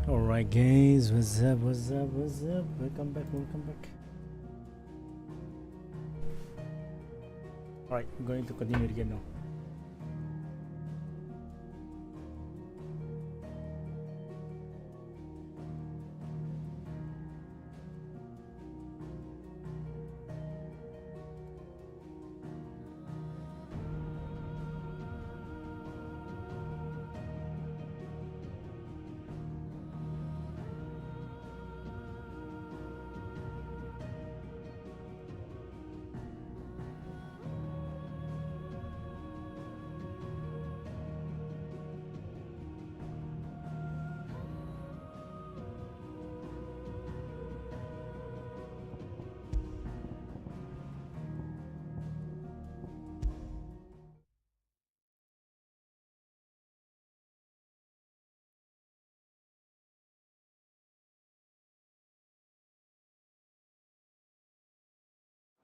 Alright guys, what's up, what's up, what's up? Welcome back, welcome back. Alright, I'm going to continue again now.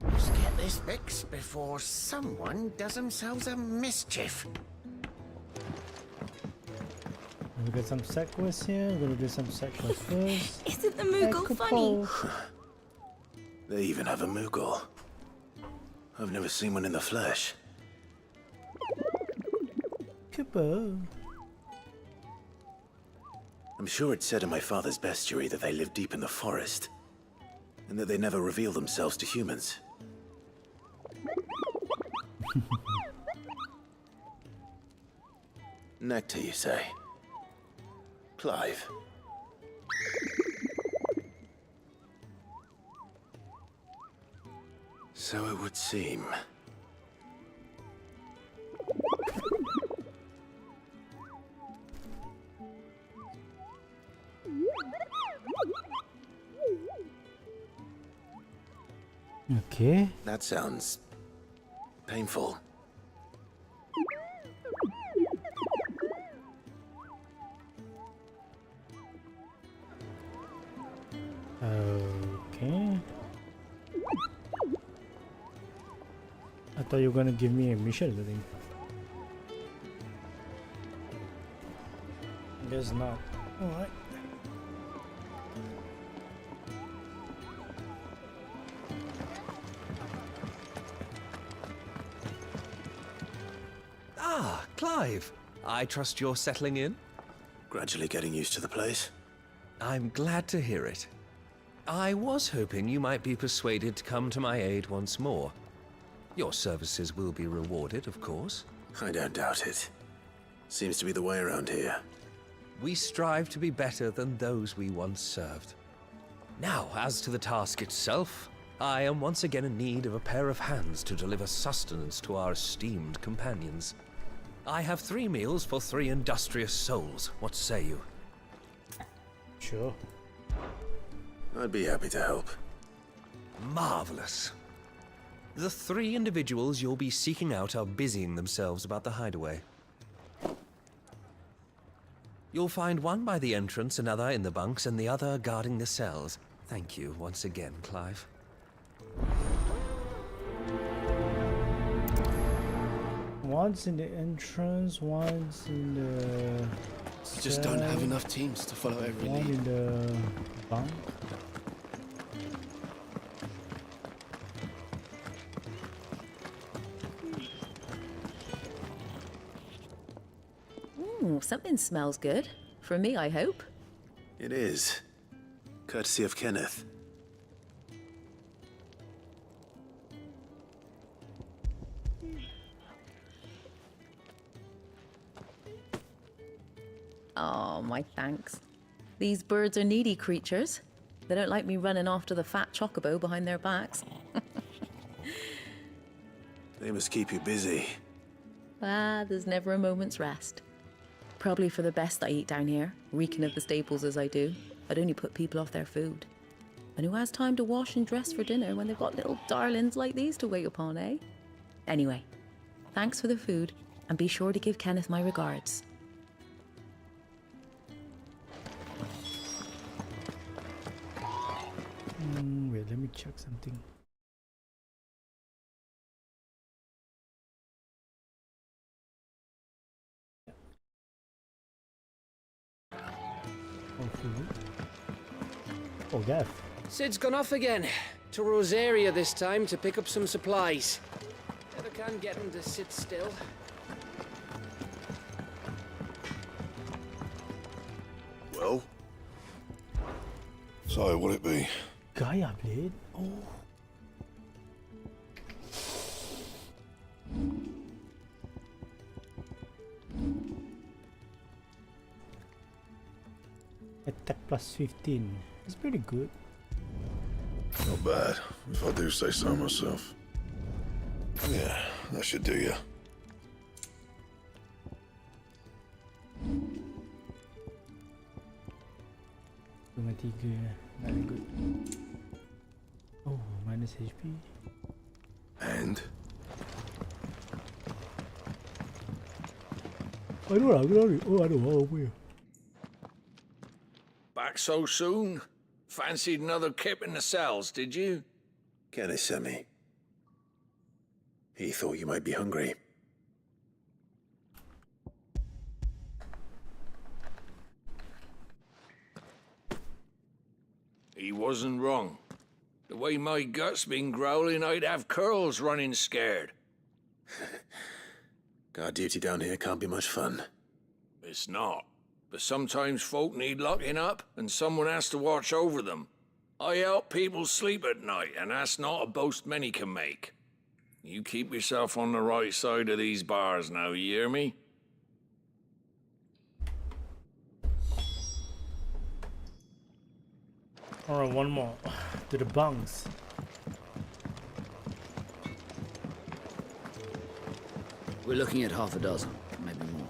Let's get this fixed before someone does themselves a mischief. We got some side quests here. We're gonna do some side quests first. Isn't the Moogle funny? They even have a Moogle. I've never seen one in the flesh. Cooper. I'm sure it said in my father's bestiary that they live deep in the forest, and that they never reveal themselves to humans. Nectar, you say? Clive. So it would seem. Okay. That sounds painful. Okay. I thought you were gonna give me a mission with him. Guess not. Alright. Ah, Clive. I trust you're settling in? Gradually getting used to the place. I'm glad to hear it. I was hoping you might be persuaded to come to my aid once more. Your services will be rewarded, of course. I don't doubt it. Seems to be the way around here. We strive to be better than those we once served. Now, as to the task itself, I am once again in need of a pair of hands to deliver sustenance to our esteemed companions. I have 3 meals for 3 industrious souls. What say you? Sure. I'd be happy to help. Marvelous. The 3 individuals you'll be seeking out are busying themselves about the hideaway. You'll find one by the entrance, another in the bunks, and the other guarding the cells. Thank you once again, Clive. One's in the entrance, one's in the... You just don't have enough teams to follow every one lead. in the bunk. Something smells good. For me, I hope. It is. Courtesy of Kenneth. Oh, my thanks. These birds are needy creatures. They don't like me running after the fat chocobo behind their backs. They must keep you busy. There's never a moment's rest. Probably for the best I eat down here, reeking of the staples as I do. I'd only put people off their food. And who has time to wash and dress for dinner when they've got little darlings like these to wait upon, eh? Anyway, thanks for the food, and be sure to give Kenneth my regards. Wait, let me check something. Oh, food. Oh, Gav. Sid's gone off again. To Rosaria this time to pick up some supplies. Never can get him to sit still. Well? So, what'll it be? Gaia blade. Oh. Attack plus 15. It's pretty good. Not bad, if I do say so myself. Yeah, that should do you. Cuma 3. Very good. Oh, minus HP. And? Aduh lah, glory. Oh, aduh, apa ya? Back so soon? Fancied another kip in the cells, did you? Kenneth sent me. He thought you might be hungry. He wasn't wrong. The way my gut's been growling, I'd have curls running scared. Guard duty down here can't be much fun. It's not. But sometimes folk need locking up, and someone has to watch over them. I help people sleep at night, and that's not a boast many can make. You keep yourself on the right side of these bars now, you hear me? Alright, one more. To the bunks. We're looking at half a dozen, maybe more.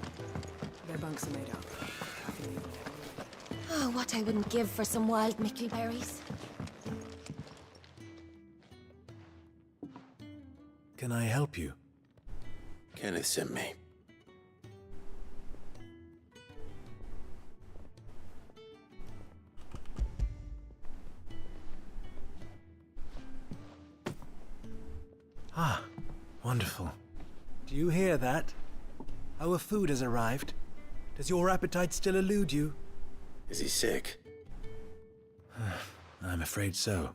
Their bunks are made up. Oh, what I wouldn't give for some wild mickleberries. Can I help you? Kenneth sent me. Ah, wonderful. Do you hear that? Our food has arrived. Does your appetite still elude you? Is he sick? I'm afraid so.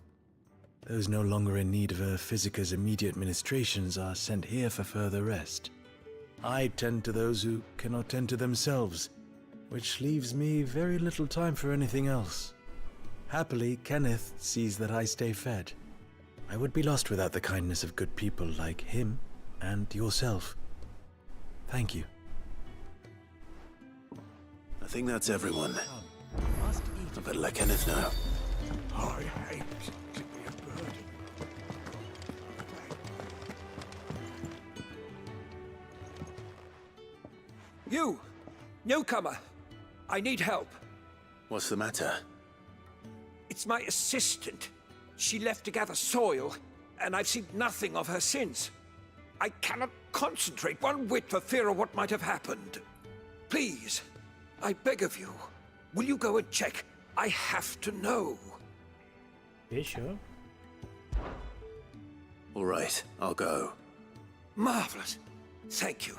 Those no longer in need of a Physica's immediate ministrations are sent here for further rest. I tend to those who cannot tend to themselves, which leaves me very little time for anything else. Happily, Kenneth sees that I stay fed. I would be lost without the kindness of good people like him and yourself. Thank you. I think that's everyone. I better let Kenneth know. I hate to be a burden. You! Newcomer! I need help. What's the matter? It's my assistant. She left to gather soil, and I've seen nothing of her since. I cannot concentrate one whit for fear of what might have happened. Please, I beg of you, will you go and check? I have to know. Yeah, sure. All right, I'll go. Marvelous. Thank you.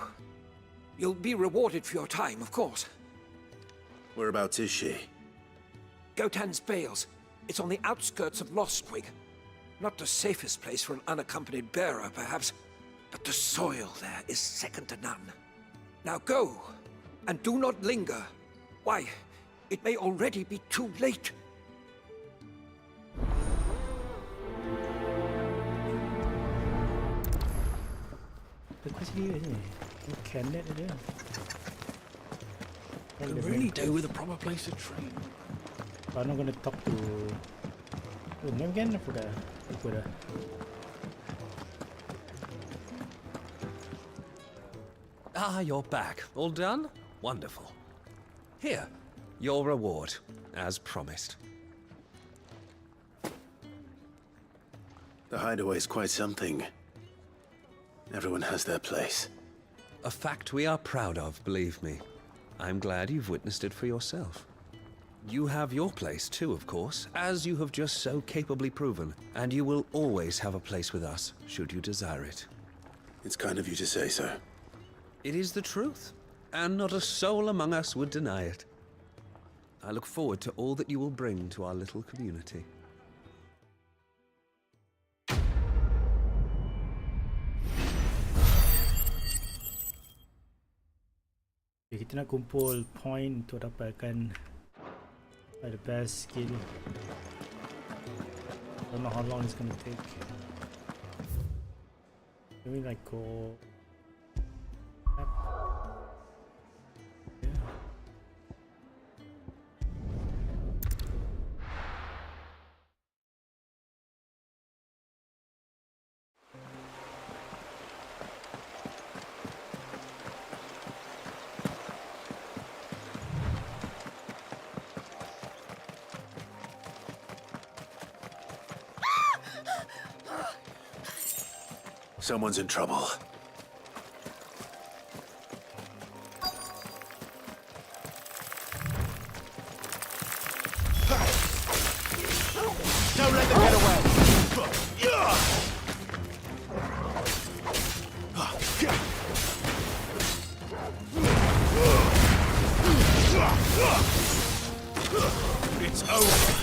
You'll be rewarded for your time, of course. Whereabouts is she? Gotan's Bales. It's on the outskirts of Lostwig. Not the safest place for an unaccompanied bearer, perhaps, but the soil there is second to none. Now go, and do not linger. Why, it may already be too late. Dekat sini je. Canet ada. Could really do with a proper place to train. I'm not gonna talk to... Oh, name again? I forgot. Ah, you're back. All done? Wonderful. Here, your reward, as promised. The hideaway's quite something. Everyone has their place. A fact we are proud of, believe me. I'm glad you've witnessed it for yourself. You have your place too, of course, as you have just so capably proven, and you will always have a place with us, should you desire it. It's kind of you to say so. It is the truth, and not a soul among us would deny it. I look forward to all that you will bring to our little community. Okay, kita nak kumpul point untuk dapatkan the best skill. Don't know how long it's gonna take. Can we like go? Someone's in trouble. Don't let them get away! It's over.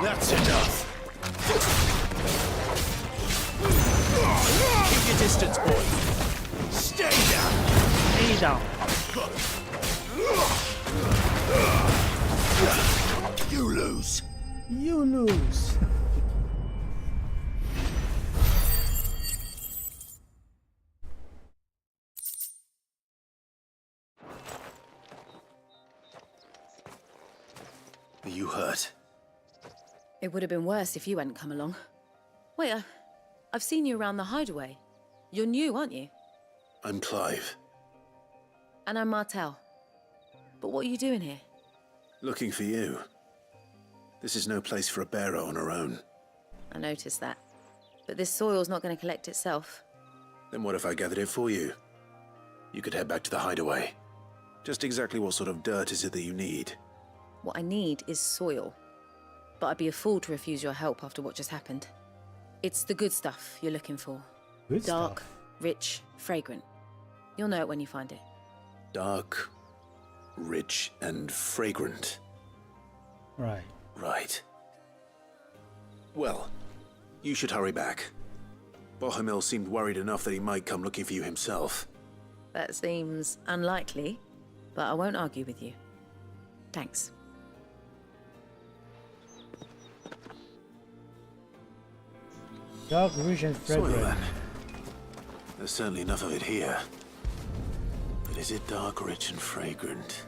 That's enough! Keep your distance, boy! Stay down! Stay down! You lose! You lose! Are you hurt? It would have been worse if you hadn't come along. Wait, I've seen you around the hideaway. You're new, aren't you? I'm Clive. And I'm Martel. But what are you doing here? Looking for you. This is no place for a bearer on her own. I noticed that. But this soil's not going to collect itself. Then what if I gathered it for you? You could head back to the hideaway. Just exactly what sort of dirt is it that you need? What I need is soil. But I'd be a fool to refuse your help after what just happened. It's the good stuff you're looking for. Good Dark, stuff. rich, fragrant. You'll know it when you find it. Dark, rich, and fragrant. Right. Right. Well, you should hurry back. Bohemil seemed worried enough that he might come looking for you himself. That seems unlikely, but I won't argue with you. Thanks. Dark, rich, and Soil fragrant. then. There's certainly enough of it here. But is it dark, rich, and fragrant?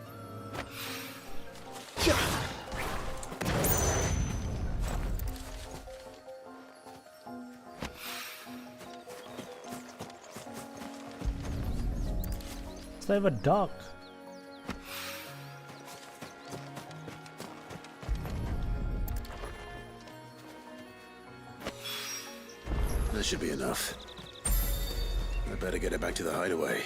It's like a dog. That should be enough. I better get it back to the hideaway.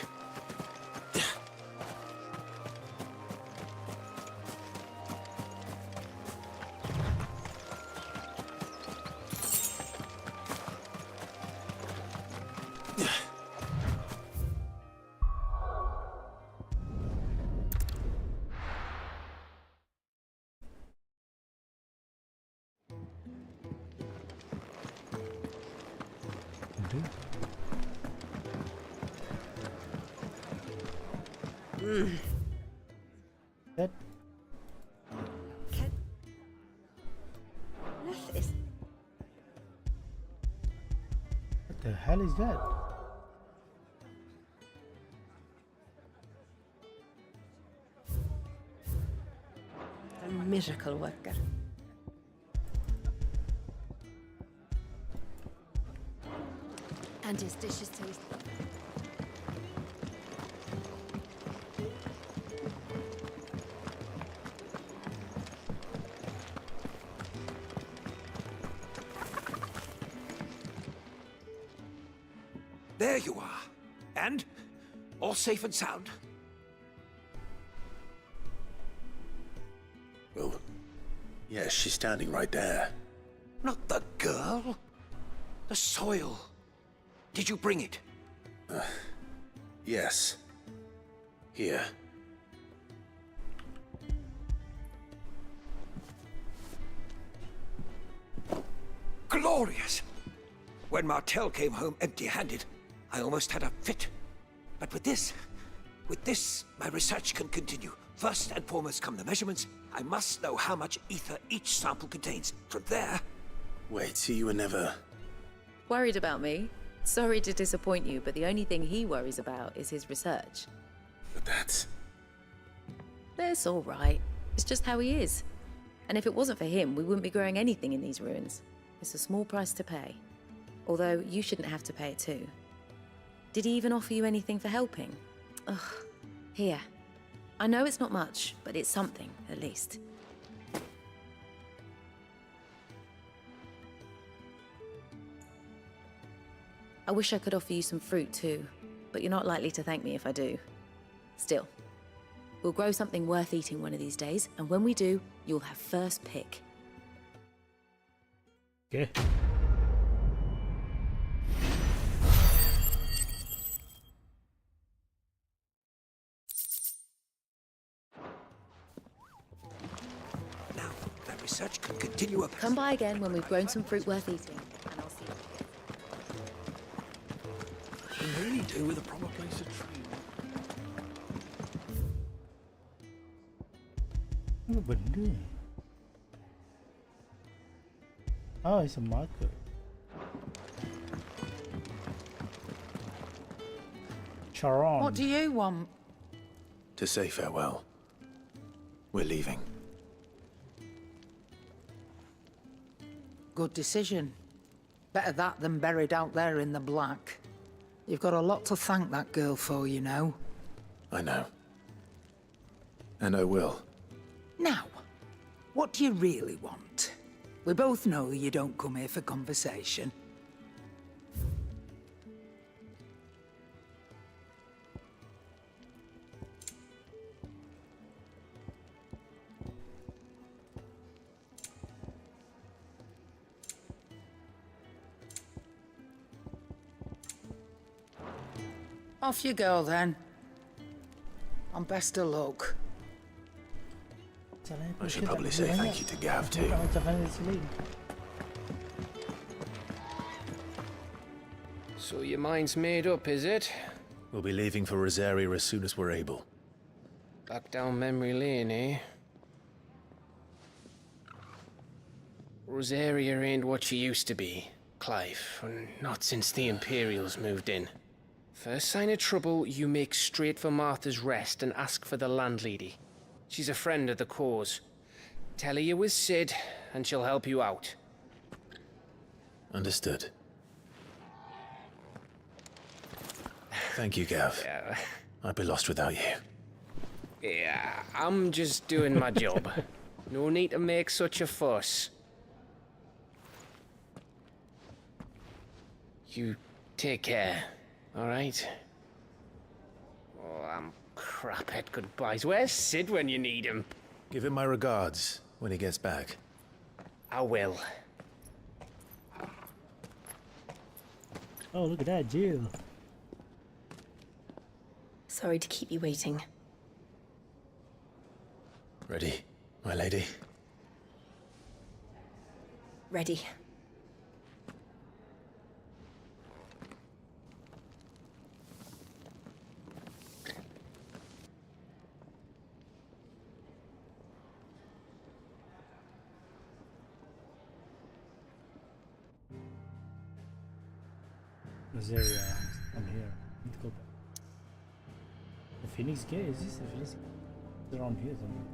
That what the hell is that? A miracle worker. And his dishes taste. There you are. And All safe and sound? Well, yes, she's standing right there. Not the girl. The soil. Did you bring it? Yes. Here. Glorious! When Martel came home empty-handed, I almost had a fit. But with this, my research can continue. First and foremost come the measurements. I must know how much ether each sample contains. From there... Wait, so you were never... Worried about me? Sorry to disappoint you, but the only thing he worries about is his research. But that's... That's all right. It's just how he is. And if it wasn't for him, we wouldn't be growing anything in these ruins. It's a small price to pay. Although, you shouldn't have to pay it too. Did he even offer you anything for helping? Ugh. Here. I know it's not much, but it's something, at least. I wish I could offer you some fruit too, but you're not likely to thank me if I do. Still, we'll grow something worth eating one of these days, and when we do, you'll have first pick. Okay. Now, that research can continue up... Come by again when we've grown some fruit worth eating, and I'll see you. Can really do with a proper place to train. Apa benda? Oh, it's a marker. Charon. What do you want? To say farewell. We're leaving. Good decision. Better that than buried out there in the black. You've got a lot to thank that girl for, you know. I know. And I will. Now, what do you really want? We both know you don't come here for conversation. Off you go, then. And best of luck. I should probably say thank you to Gav, too. So your mind's made up, is it? We'll be leaving for Rosaria as soon as we're able. Back down memory lane, eh? Rosaria ain't what she used to be, Clive. Not since the Imperials moved in. First sign of trouble, you make straight for Martha's Rest and ask for the landlady. She's a friend of the cause. Tell her you was Sid, and she'll help you out. Understood. Thank you, Gav. Yeah. I'd be lost without you. Yeah, I'm just doing my job. No need to make such a fuss. You take care, all right? Oh, I'm crap at goodbyes. Where's Sid when you need him? Give him my regards when he gets back. I will. Oh, look at that, Jill. Sorry to keep you waiting. Ready, my lady? Ready. Rosaria, I'm here. Need to go back. The Phoenix Gate? Is this the Phoenix Gate? It's around here somewhere.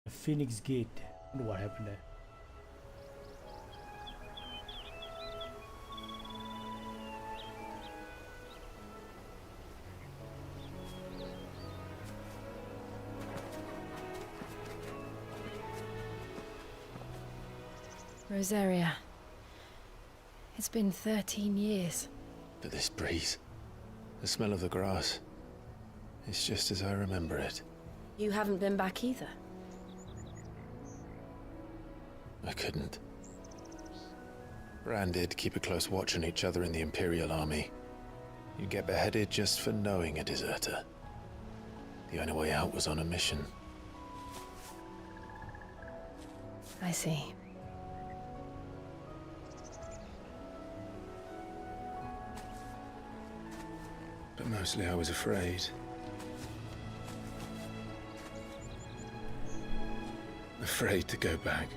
The Phoenix Gate. I wonder what happened there. Rosaria. It's been 13 years. But this breeze, the smell of the grass, it's just as I remember it. You haven't been back either. I couldn't. Bran did keep a close watch on each other in the Imperial Army. You get beheaded just for knowing a deserter. The only way out was on a mission. I see. But mostly I was afraid. Afraid to go back.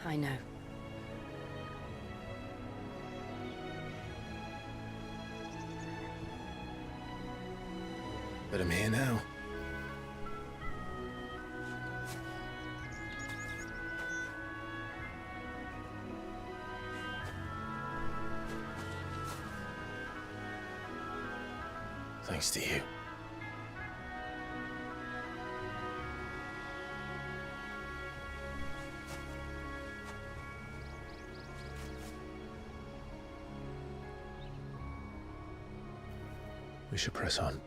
I know. But I'm here now. Thanks to you. We should press on.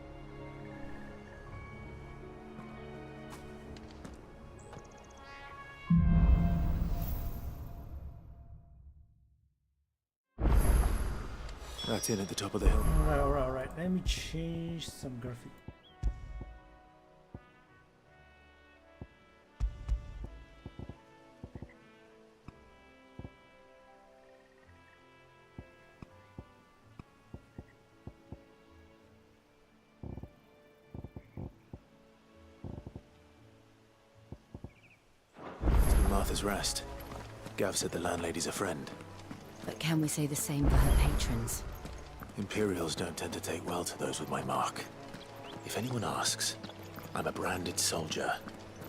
That's in at the top of the hill. Alright. Let me change some graphic. It's been Martha's Rest. Gav said the landlady's a friend. But can we say the same for her patrons? Imperials don't tend to take well to those with my mark. If anyone asks, I'm a branded soldier,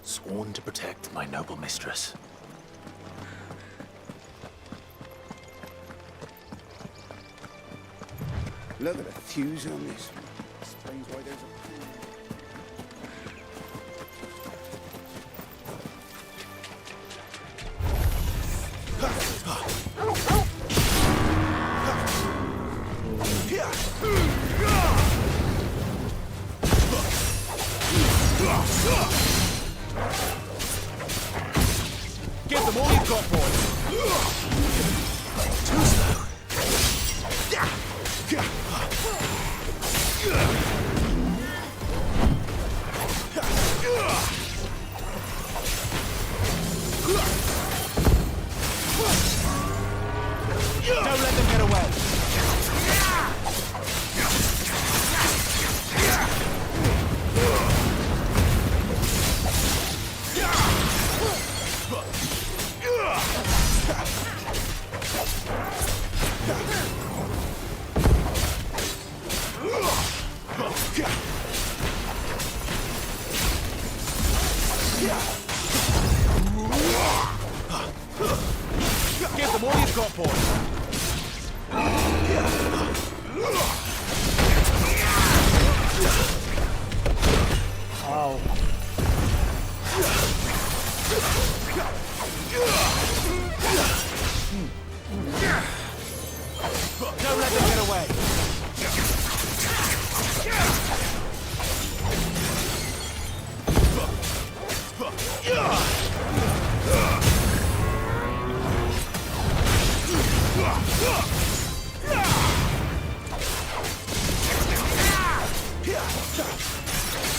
sworn to protect my noble mistress. Look at the fuse on this one. Explains why there's a... Give them all you've got, boys. Too slow. Don't let them get away. Give them all you've got, boys. Ow. Don't let them get away.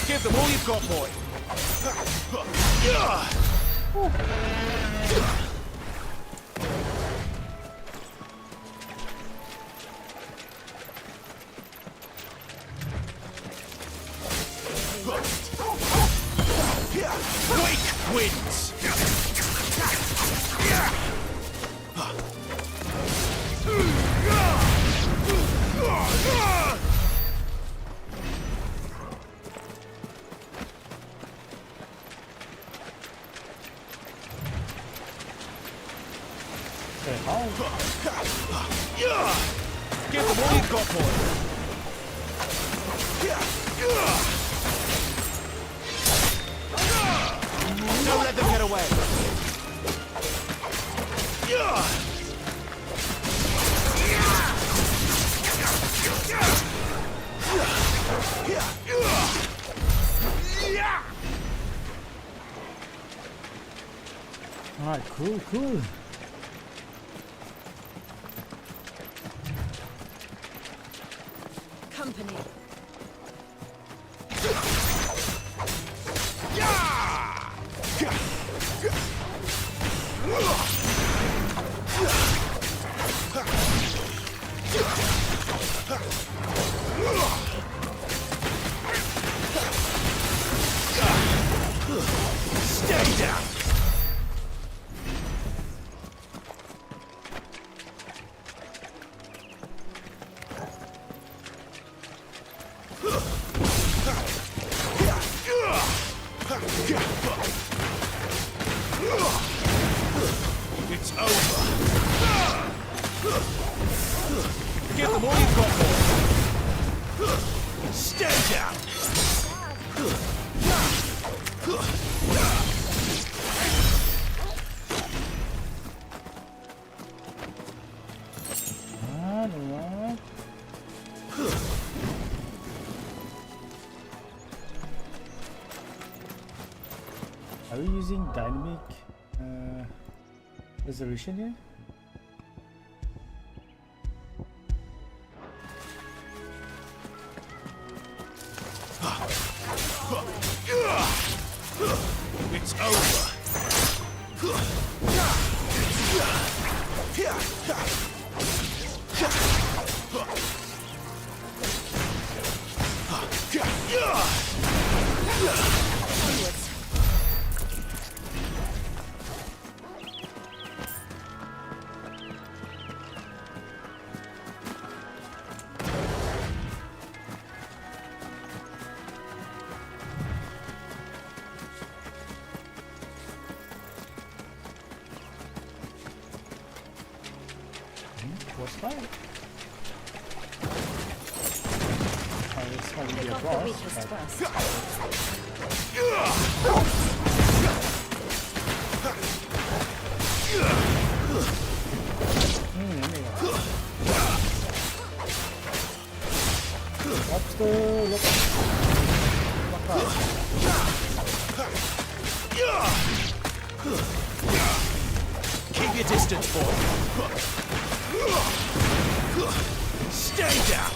Give them all you've got, boy. Wake wins. Give them all you've got, boy. Don't let them get away. Alright, cool. Company. Stay down. It's over. Give them all you've got, boy. Stay down. Alright. Are we using dynamic resolution here? It's over. What's that? Oh, it's going to be a Pick off the boss. weakest but- first. Lobster, Keep your distance, boy. Stay down.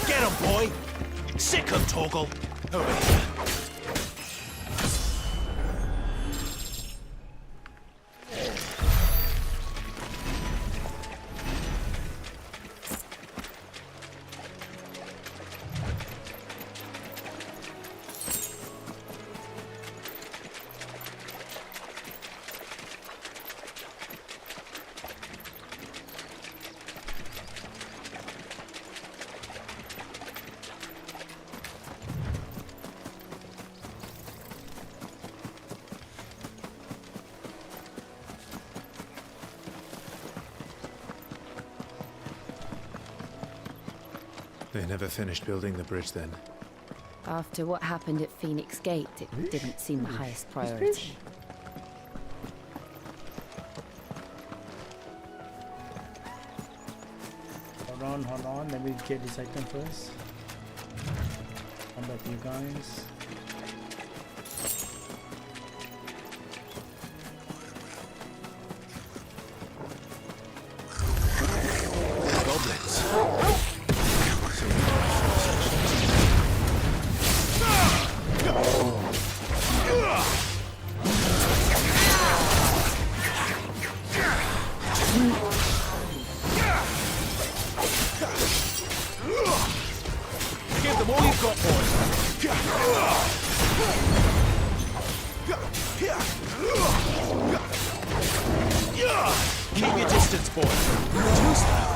Get him, boy. Sick him, Torgal. Over here. They never finished building the bridge then. After what happened at Phoenix Gate, it didn't seem the highest priority. Hold on, let me get this item first. Come back to you guys. Give them all you've got, boys. Keep your distance, boy. Too slow.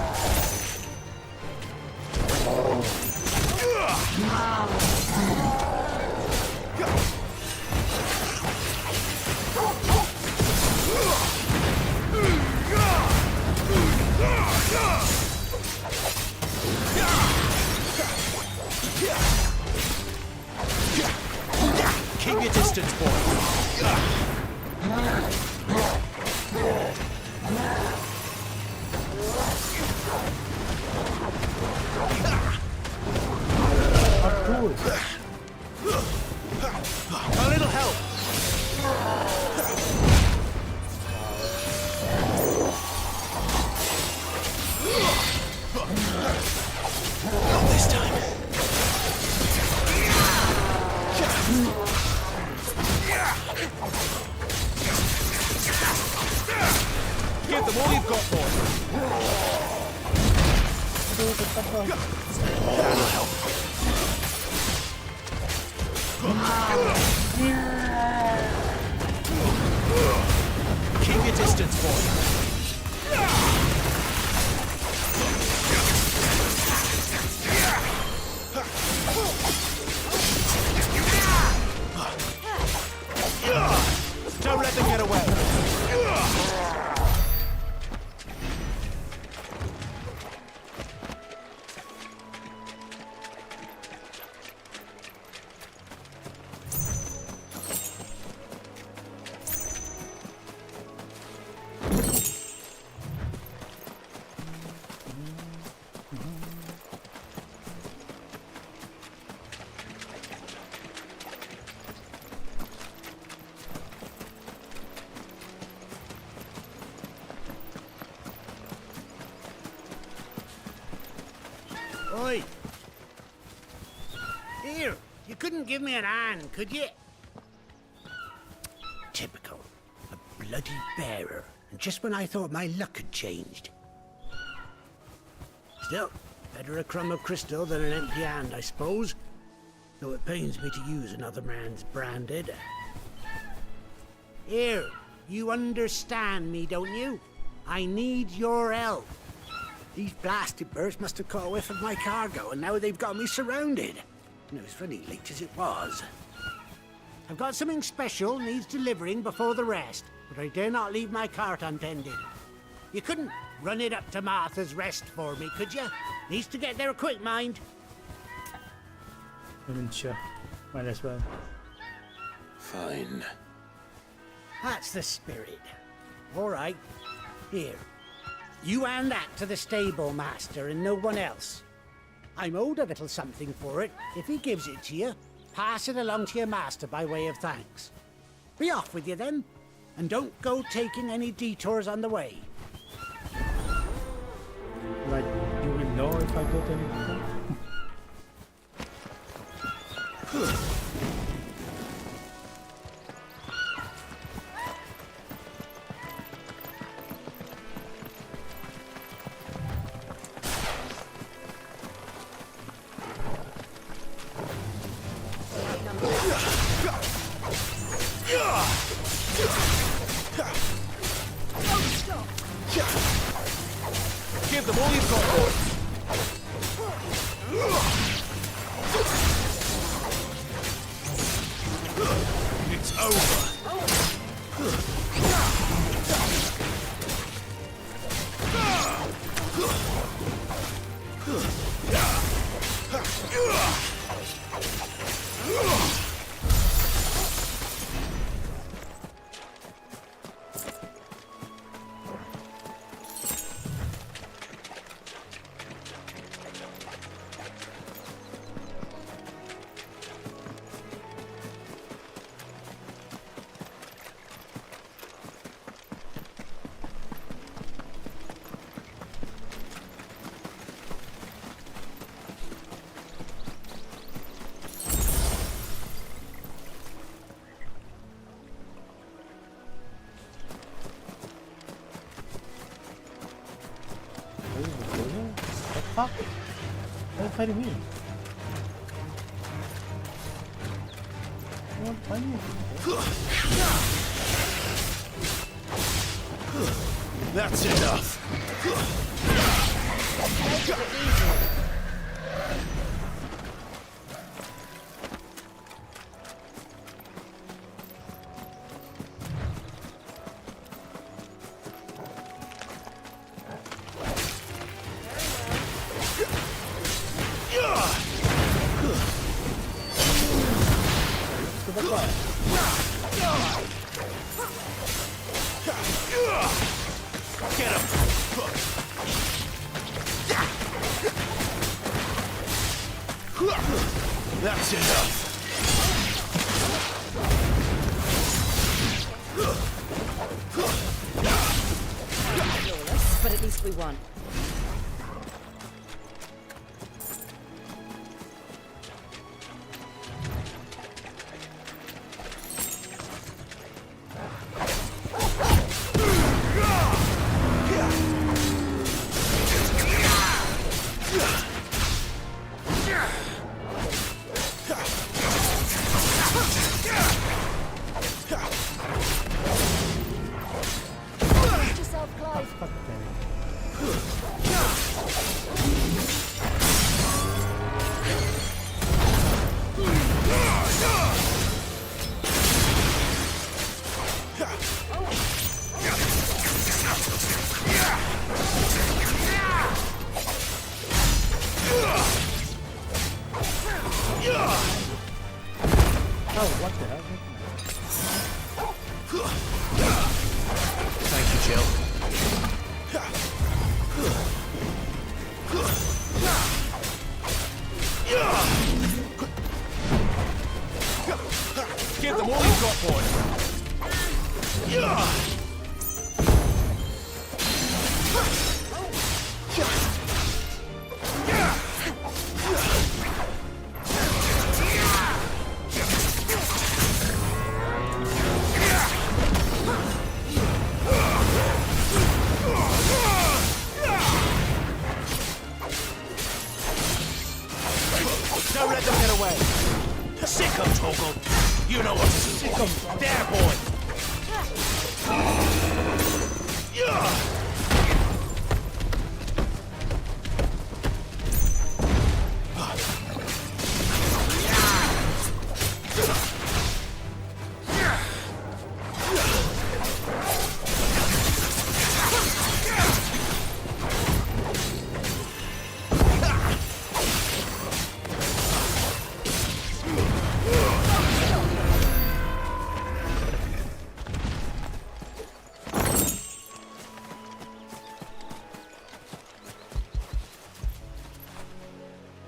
them all you've got, boy. That'll help. Keep your distance, boy. Don't let them get away. Oi! Here, you couldn't give me an hand, could you? Typical. A bloody bearer. And just when I thought my luck had changed. Still, better a crumb of crystal than an empty hand, I suppose. Though it pains me to use another man's branded. Here, you understand me, don't you? I need your help. These blasted birds must have caught a whiff of my cargo, and now they've got me surrounded. And it was funny, late as it was. I've got something special needs delivering before the rest, but I dare not leave my cart untended. You couldn't run it up to Martha's Rest for me, could you? Needs to get there quick, mind. I mean, sure. Might as well. Fine. That's the spirit. All right. Here. You hand that to the stable master and no one else. I'm owed a little something for it. If he gives it to you, pass it along to your master by way of thanks. Be off with you then, and don't go taking any detours on the way. Like, you will know if I got anything. Give them all you've got, boy. It's over. Fuck? Why are you fighting me? You want to fight me? That's enough. Get him! That's enough. But at least we won. Oh, what the hell? Thank you, Jill. Give them all you've got, boy. Don't let them get away. Sick 'em, Torgal. You know what to do. Sick 'em. There, boy.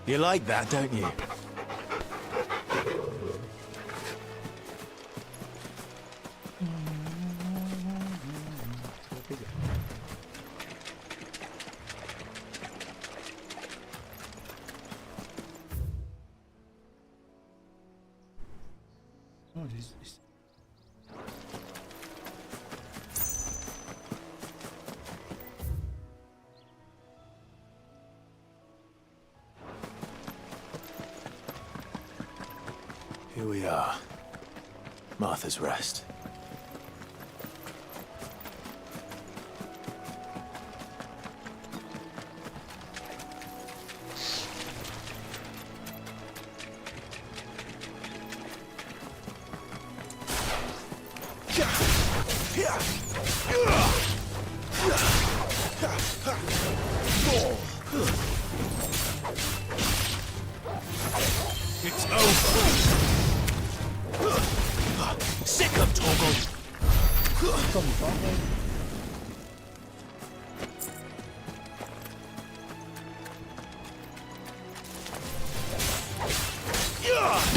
You like that, don't you? Oh, this. Here we are. Martha's Rest. It's over. Sick of Torgal.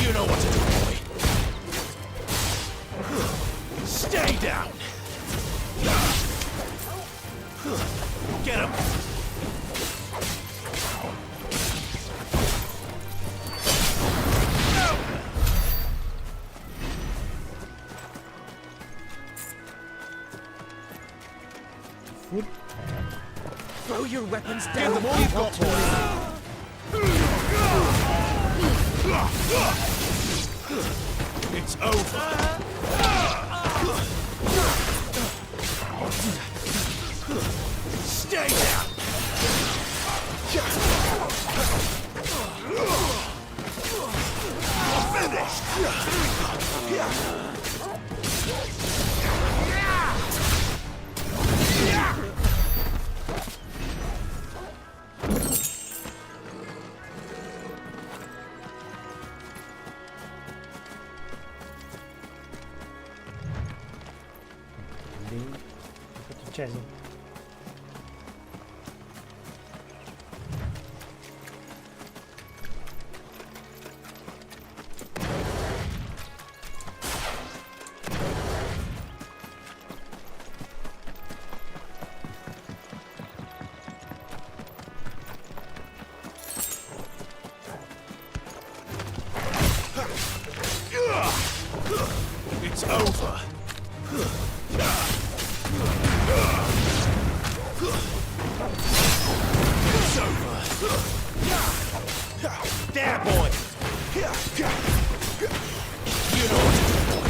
You know what to do, boy. Stay down. Get him. Throw your weapons down. Give them all you've got, boy. It's over. Stay down. Finished. Chasing. It's over. It's over. There, boy. You know what to do, boy.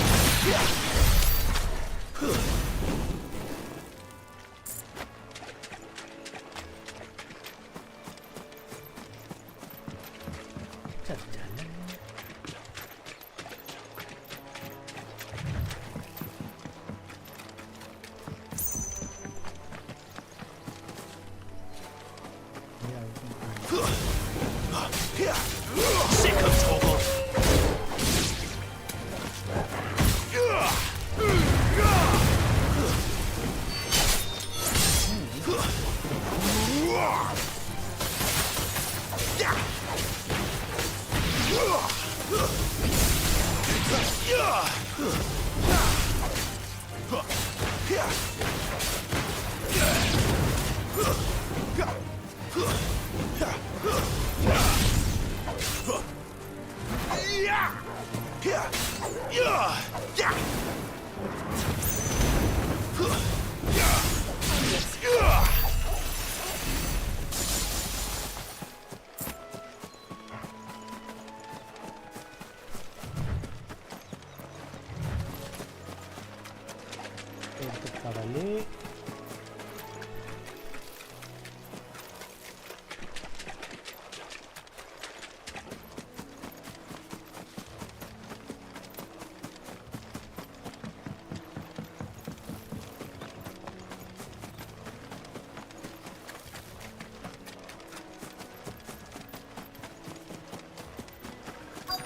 Vale.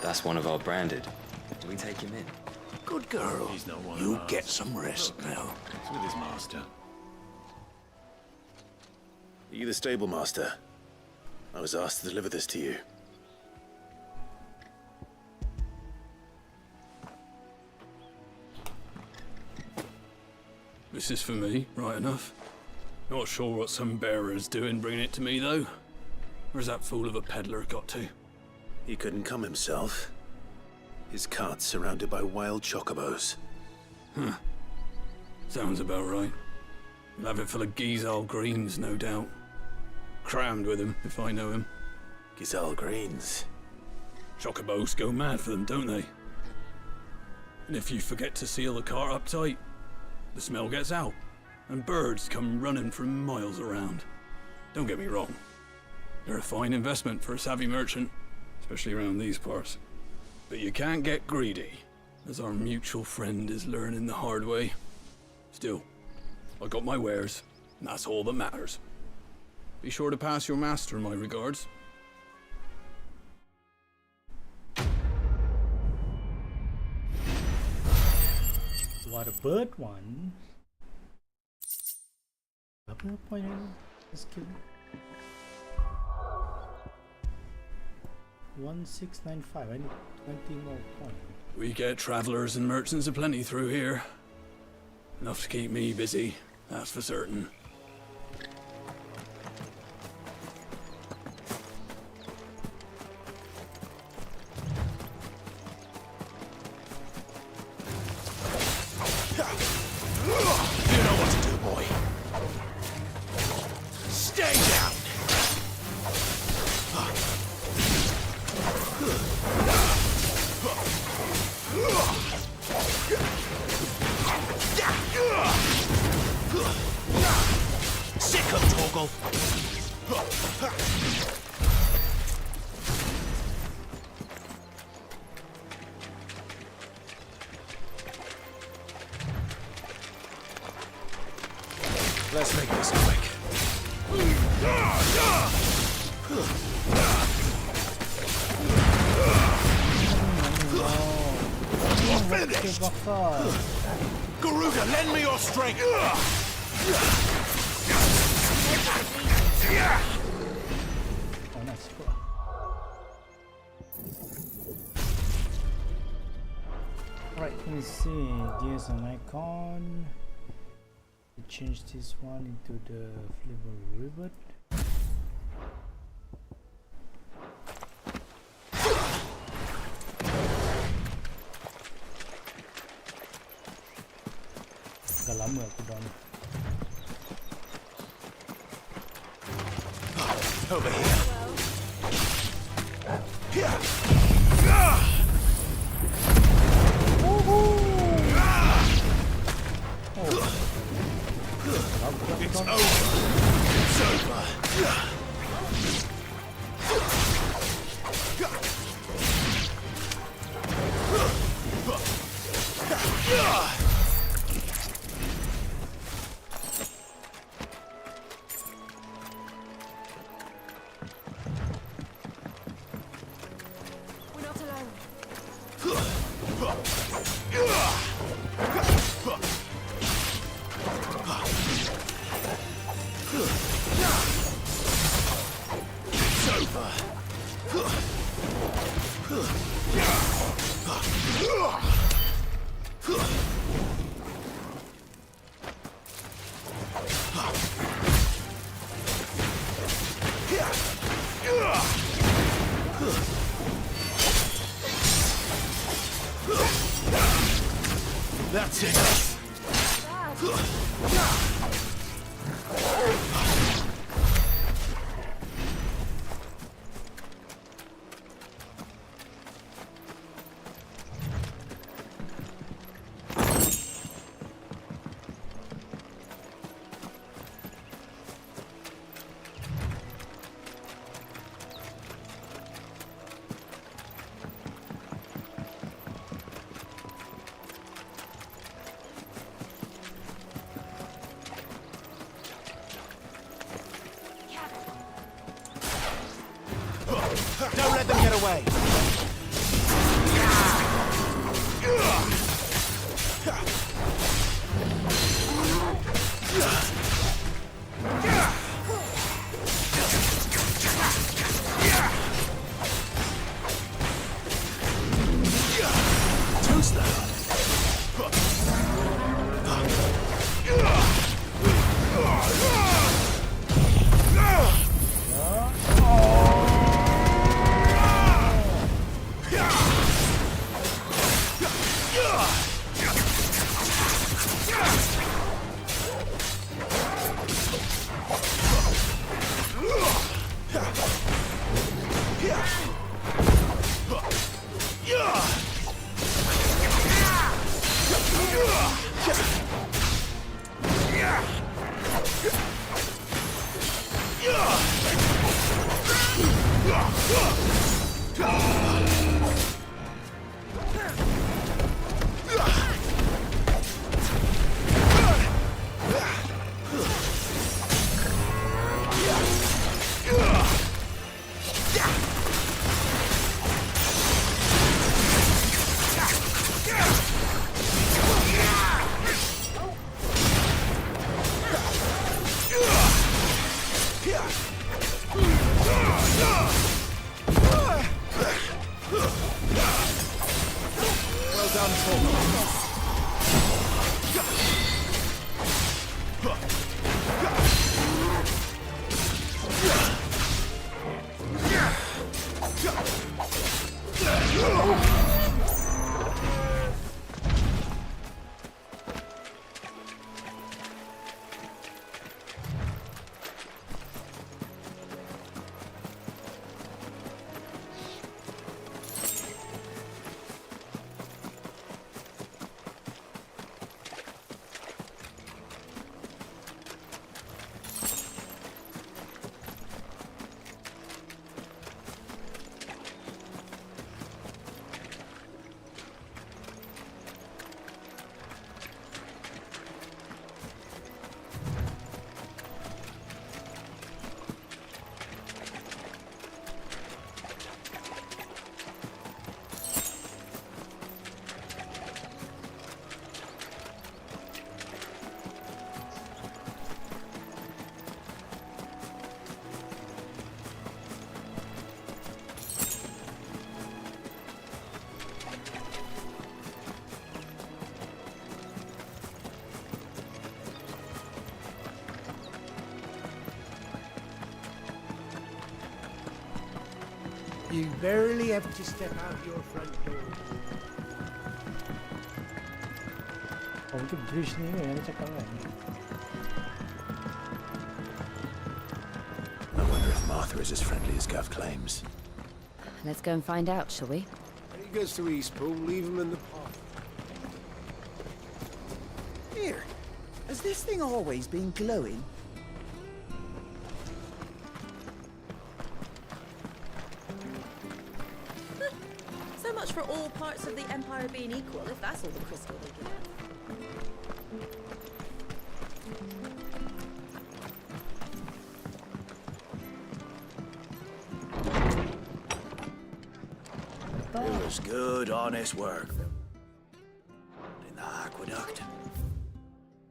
That's one of our branded. Do we take him in? Good girl. He's not one You of get ours. some rest now. He's with his master. Are you the stable master? I was asked to deliver this to you. This is for me, right enough. Not sure what some bearer's doing bringing it to me, though. Where's that fool of a peddler got to? He couldn't come himself. His cart's surrounded by wild chocobos. Huh. Sounds about right. He'll have it full of Gizal greens, no doubt. Crammed with him, if I know him. Gizal greens? Chocobos go mad for them, don't they? And if you forget to seal the cart up tight, the smell gets out, and birds come running from miles around. Don't get me wrong. They're a fine investment for a savvy merchant, especially around these parts. But you can't get greedy, as our mutual friend is learning the hard way. Still, I got my wares, and that's all that matters. Be sure to pass your master my regards. What a bird one. Double point skill. 1695. I need 20 more points. We get travelers and merchants aplenty through here. Enough to keep me busy, that's for certain. You know what to do, boy. Stay down. Sick of Torgal. Let's make this quick. Finished. Garuda, lend me your strength. Oh, nice. Cool. Alright, let me see. There's an icon. Change this one into the flavor ribbon. Agak lama aku down. Over here. Here. It's over. It's over. We're not alone. Don't let them get away! Too slow. Well done, Paul. You barely have to step out your front door. Untuk bridge ni yang cakap kan. I wonder if Martha is as friendly as Gav claims. Let's go and find out, shall we? When he goes to East Pool, leave him in the park. Here, has this thing always been glowing? So much for all parts of the Empire being equal, if that's all the crystal they give us. It was good, honest work. In the aqueduct.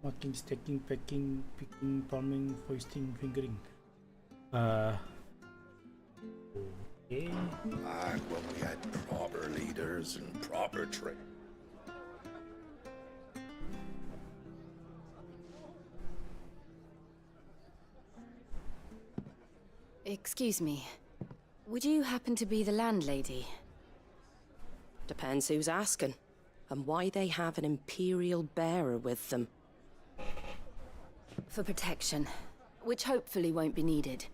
Marking, stacking, packing, picking, palming, hoisting, fingering. Okay. Back when we had proper leaders and proper training. Excuse me. Would you happen to be the landlady? Depends who's asking, and why they have an Imperial bearer with them. For protection, which hopefully won't be needed.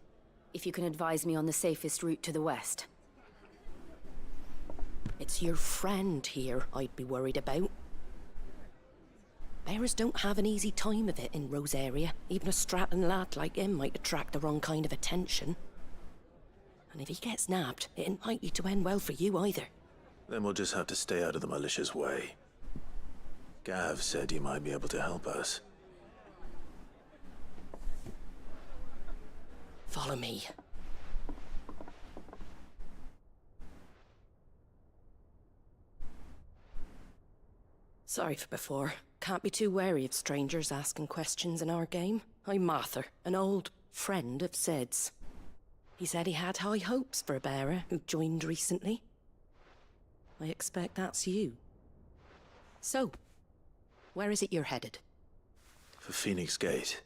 If you can advise me on the safest route to the west. It's your friend here I'd be worried about. Bearers don't have an easy time of it in Rose area. Even a Stratton lad like him might attract the wrong kind of attention. And if he gets nabbed, it ain't likely to end well for you either. Then we'll just have to stay out of the malicious way. Gav said he might be able to help us. Follow me. Sorry for before. Can't be too wary of strangers asking questions in our game. I'm Martha, an old friend of Sid's. He said he had high hopes for a bearer who joined recently. I expect that's you. So, where is it you're headed? For Phoenix Gate.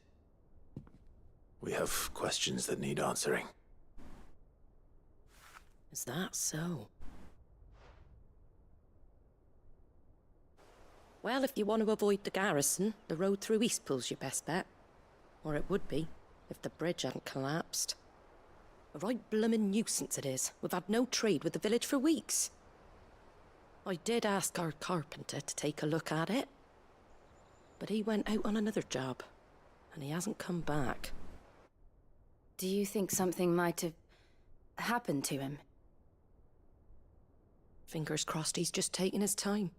We have questions that need answering. Is that so? Well, if you want to avoid the garrison, the road through Eastpool's your best bet. Or it would be, if the bridge hadn't collapsed. A right bloomin' nuisance it is. We've had no trade with the village for weeks. I did ask our carpenter to take a look at it. But he went out on another job, and he hasn't come back. Do you think something might have happened to him? Fingers crossed he's just taking his time.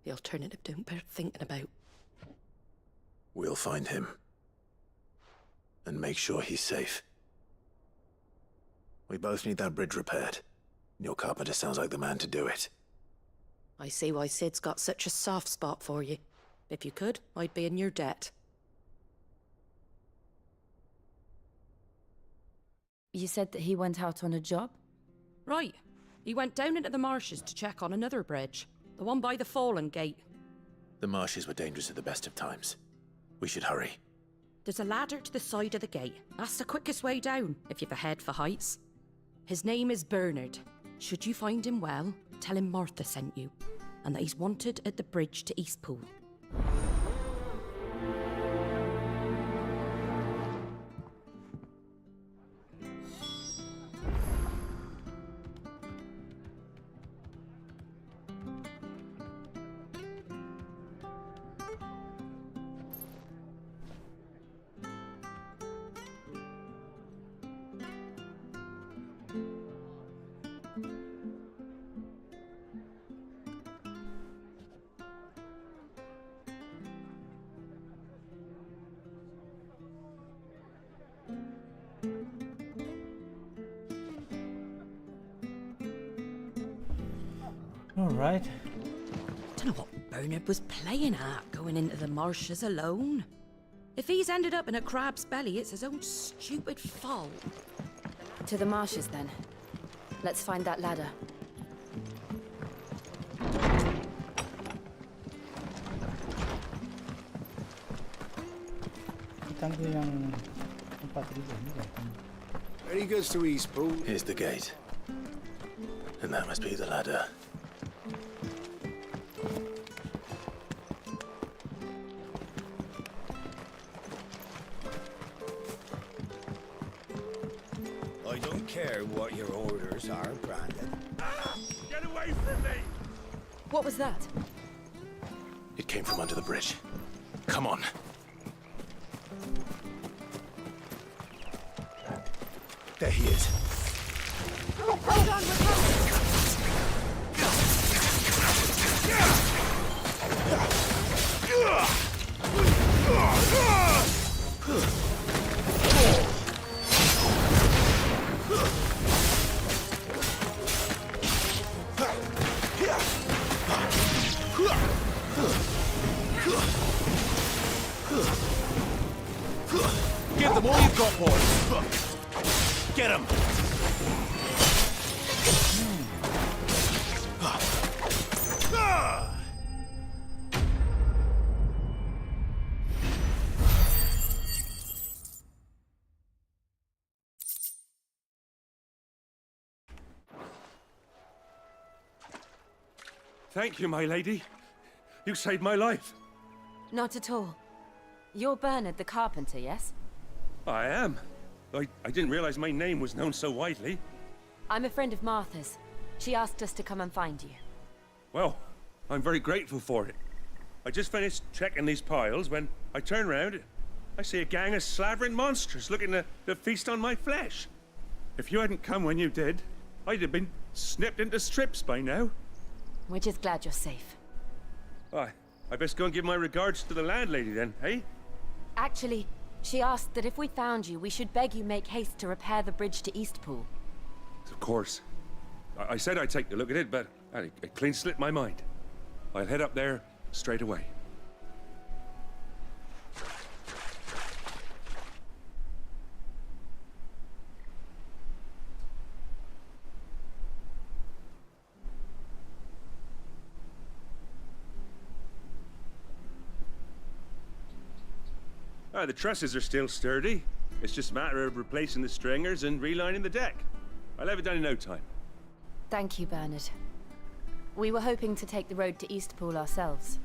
The alternative don't bear thinking about. We'll find him. And make sure he's safe. We both need that bridge repaired. Your carpenter sounds like the man to do it. I see why Sid's got such a soft spot for you. If you could, I'd be in your debt. You said that he went out on a job? Right. He went down into the marshes to check on another bridge. The one by the Fallen Gate. The marshes were dangerous at the best of times. We should hurry. There's a ladder to the side of the gate. That's the quickest way down, if you've a head for heights. His name is Bernard. Should you find him well, tell him Martha sent you, and that he's wanted at the bridge to Eastpool. Alright. Don't know what Bernard was playing at, going into the marshes alone. If he's ended up in a crab's belly, it's his own stupid fault. To the marshes, then. Let's find that ladder. Very good to Eastpool. Here's the gate. And that must be the ladder. I don't care what your orders are, Brandon. Get away from me! What was that? It came from under the bridge. Come on. There he is. Hold on, we're coming! Give them all you've got, boys. Get him. Thank you, my lady. You saved my life. Not at all. You're Bernard the carpenter, yes? I am. I didn't realize my name was known so widely. I'm a friend of Martha's. She asked us to come and find you. Well, I'm very grateful for it. I just finished checking these piles when I turn round. I see a gang of slavering monsters looking to feast on my flesh. If you hadn't come when you did, I'd have been snipped into strips by now. We're just glad you're safe. I best go and give my regards to the landlady then, eh? Actually, she asked that if we found you, we should beg you make haste to repair the bridge to Eastpool. Of course. I said I'd take a look at it, but it clean slipped my mind. I'll head up there straight away. The trusses are still sturdy. It's just a matter of replacing the stringers and relining the deck. I'll have it done in no time. Thank you, Bernard. We were hoping to take the road to Eastpool ourselves.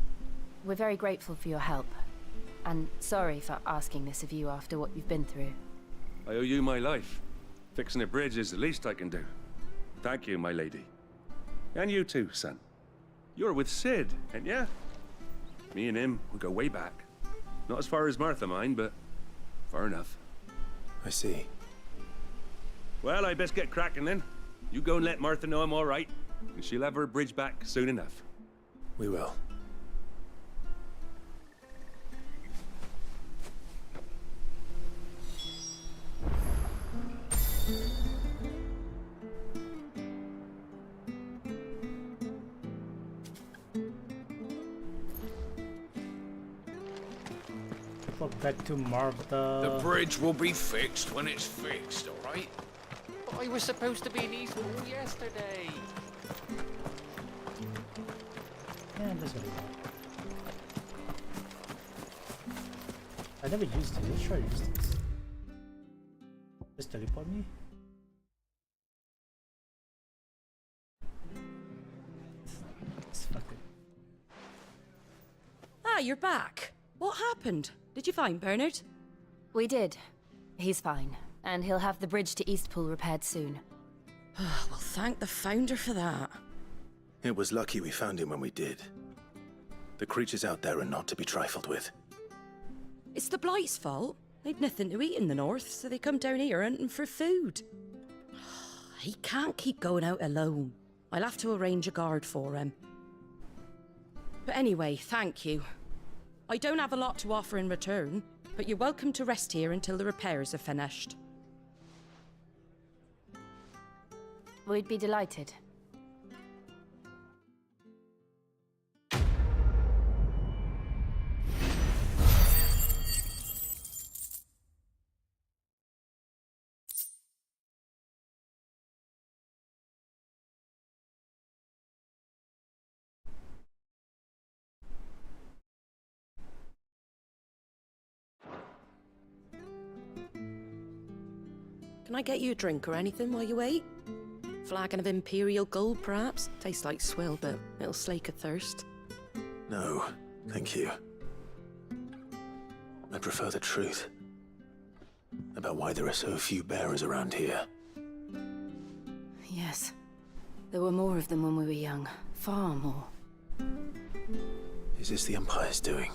We're very grateful for your help. And sorry for asking this of you after what you've been through. I owe you my life. Fixing a bridge is the least I can do. Thank you, my lady. And you too, son. You're with Sid, ain't ya? Me and him, we go way back. Not as far as Martha, mind, but far enough. I see. Well, I best get cracking then. You go and let Martha know I'm all right, and she'll have her bridge back soon enough. We will. Back to Martha. The bridge will be fixed when it's fixed, all right? But I was supposed to be in Eastpool yesterday. Yeah, that's what I never used it. Let's try to use this. Just teleport me. Let's fuck it. Ah, you're back. What happened? Did you find Bernard? We did. He's fine, and he'll have the bridge to Eastpool repaired soon. Well, thank the Founder for that. It was lucky we found him when we did. The creatures out there are not to be trifled with. It's the Blight's fault. They'd nothing to eat in the north, so they come down here hunting for food. He can't keep going out alone. I'll have to arrange a guard for him. But anyway, thank you. I don't have a lot to offer in return, but you're welcome to rest here until the repairs are finished. We'd be delighted. Can I get you a drink or anything while you wait? Flagon of Imperial Gold, perhaps? Tastes like swill, but it'll slake a thirst. No, thank you. I prefer the truth. About why there are so few bearers around here. Yes. There were more of them when we were young. Far more. Is this the Empire's doing?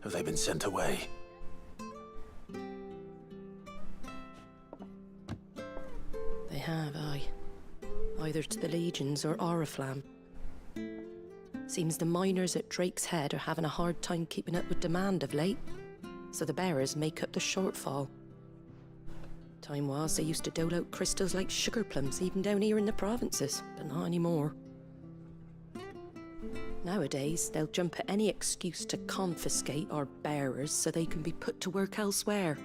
Have they been sent away? They have, aye. Either to the Legions or Oriflamme. Seems the miners at Drake's Head are having a hard time keeping up with demand of late, so the bearers make up the shortfall. Time was they used to dole out crystals like sugar plums even down here in the provinces, but not anymore. Nowadays, they'll jump at any excuse to confiscate our bearers so they can be put to work elsewhere.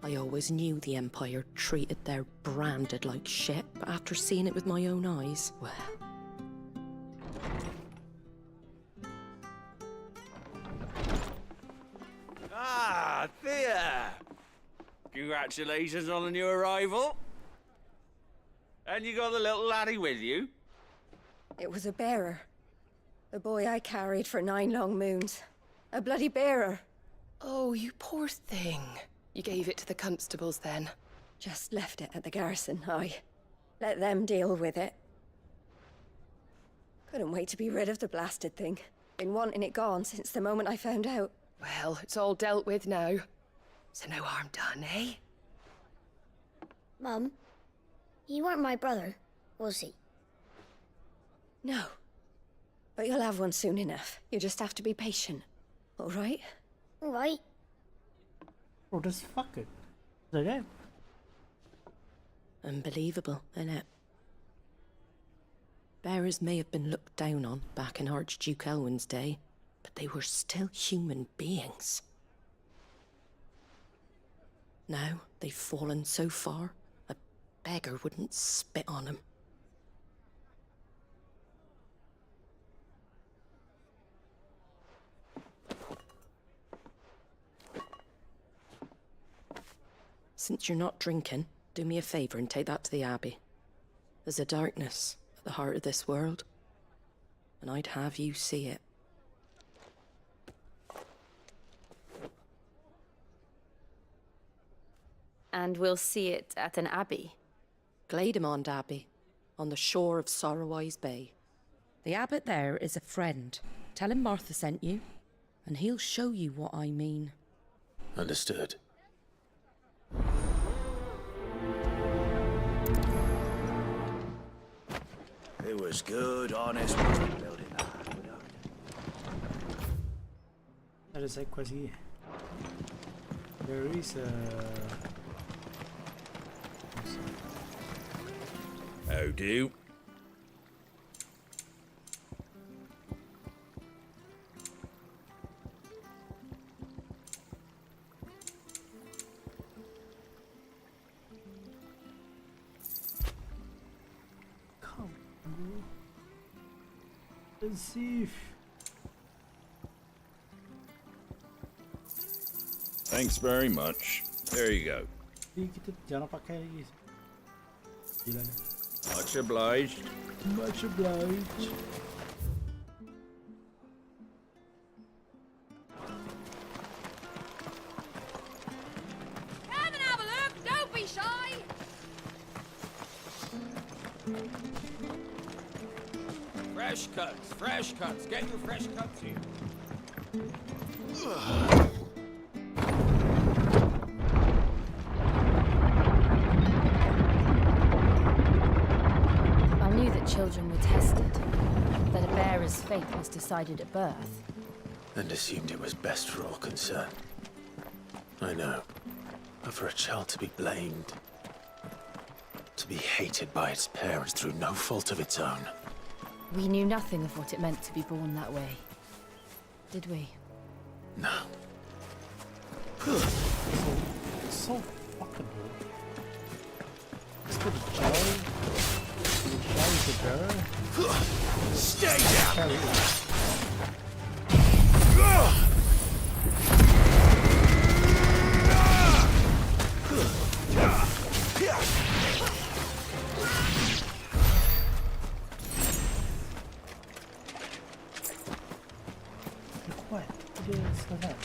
I always knew the Empire treated their branded like shit, but after seeing it with my own eyes, well... Ah, Thea! Congratulations on the new arrival. And you got the little laddie with you? It was a bearer. The boy I carried for 9 long moons. A bloody bearer. Oh, you poor thing. You gave it to the constables then? Just left it at the garrison, aye. Let them deal with it. Couldn't wait to be rid of the blasted thing. Been wanting it gone since the moment I found out. Well, it's all dealt with now. So no harm done, eh? Mum, he weren't my brother, was he? No. But you'll have one soon enough. You just have to be patient. All right? All right. Oh, just fuck it. Is that it? Unbelievable, innit? Bearers may have been looked down on back in Archduke Elwin's day, but they were still human beings. Now they've fallen so far, a beggar wouldn't spit on them. Since you're not drinking, do me a favor and take that to the Abbey. There's a darkness at the heart of this world, and I'd have you see it. And we'll see it at an abbey? Glademond Abbey, on the shore of Sorrowise Bay. The abbot there is a friend. Tell him Martha sent you, and he'll show you what I mean. Understood. It was good, honest work building that. That is like quasi. There is a. How do? Come on. Let's see if. Thanks very much. There you go. Kita jangan pakai gila ni. Much obliged. Much obliged. Come and have a look. Don't be shy. Fresh cuts. Get your fresh cuts here. I knew that children were tested, that a bearer's fate was decided at birth. And assumed it was best for all concerned. I know. But for a child to be blamed, to be hated by its parents through no fault of its own. We knew nothing of what it meant to be born that way. Did we? No. So fuckable. Let's go to Joe. Joe is the bearer. Stay down! What? What's going on?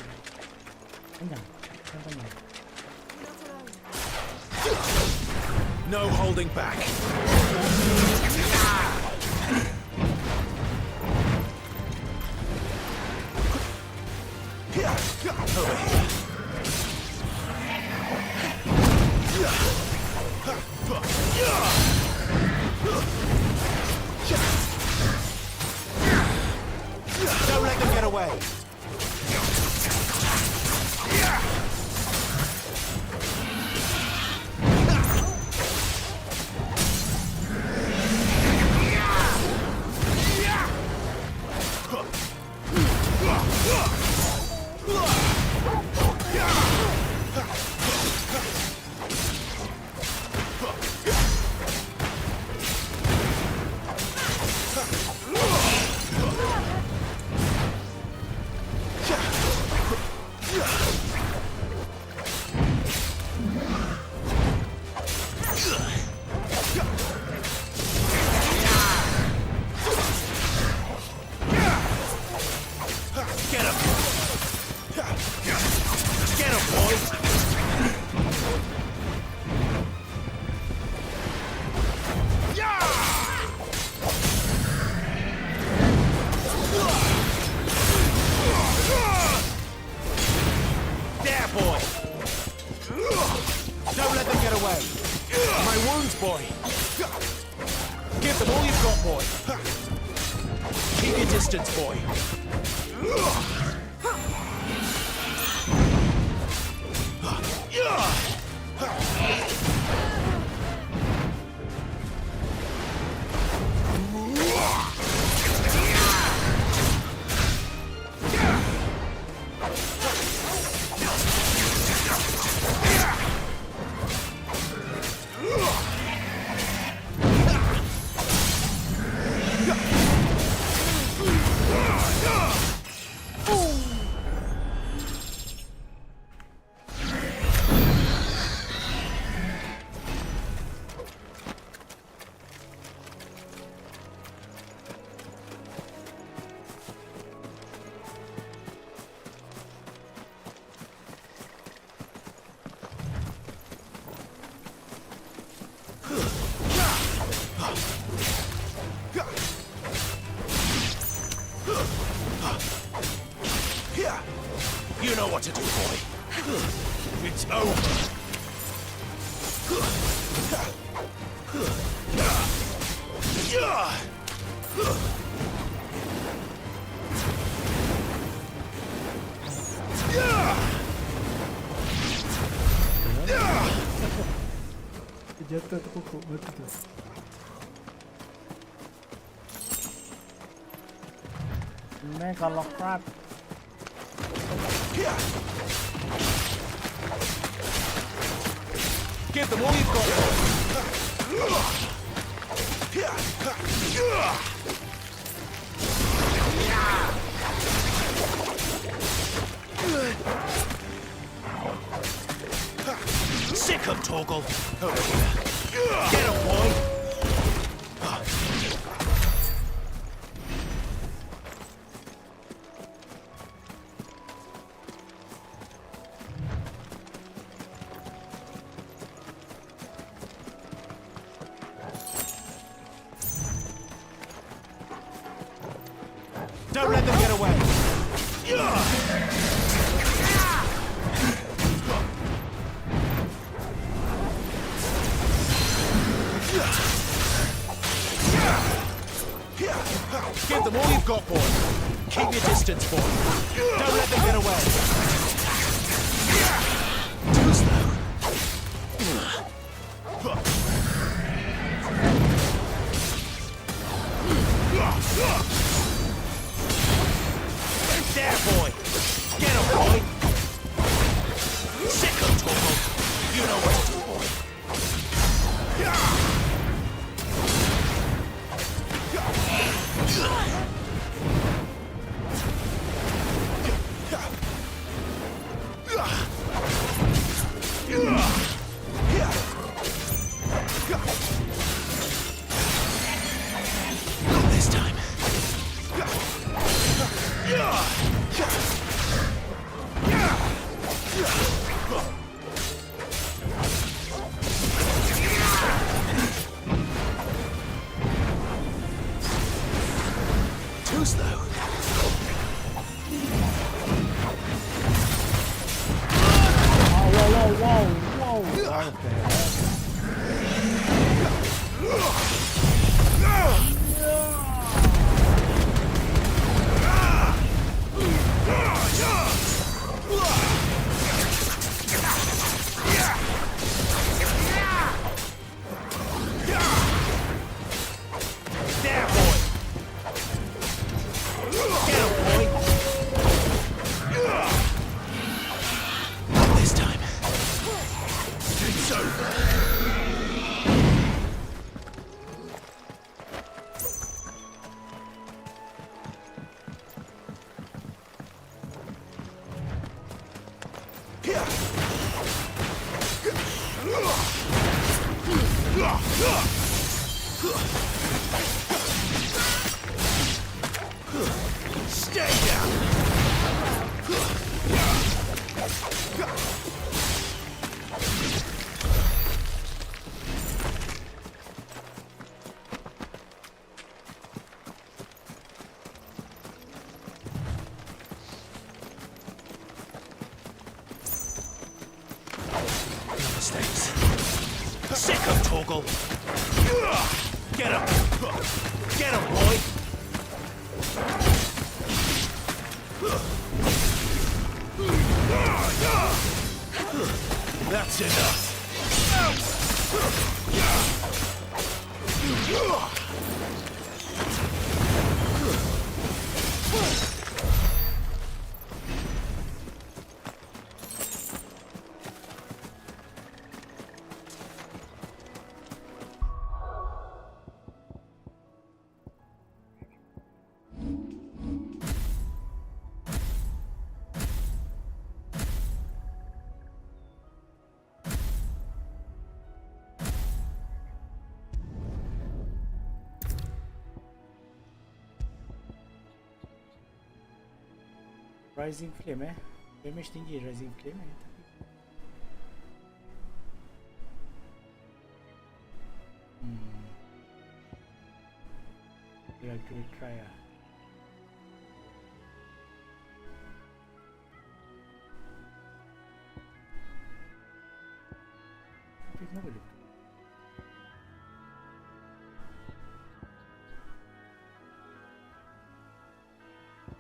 Hang on. No holding back. Over here. Don't let them get away. Give them all you've got, boy. Keep your distance, boy. You know what to do, boy. It's over. Jatuh tu pokok batu tu. Ini kalau crab. Give them all you've got. Sick 'em, Torgal. Over here. Get 'em, boy. Don't let them get away. Give them all you've got, boy. Keep your distance, boy. Don't let them get away. Too slow. There, boy. Get him, boy. Sick 'em, Torgal. You know what to do, boy. Not this time. Too slow. Whoa. There, boy. Get him, boy. Not this time. It's over. Stay down. Mistakes. Sick 'em, Torgal. Get him. Get him, boy. That's enough. Rising Flame, damage tinggi Rising Flame tapi kita try lah. Tapi kenapa dia?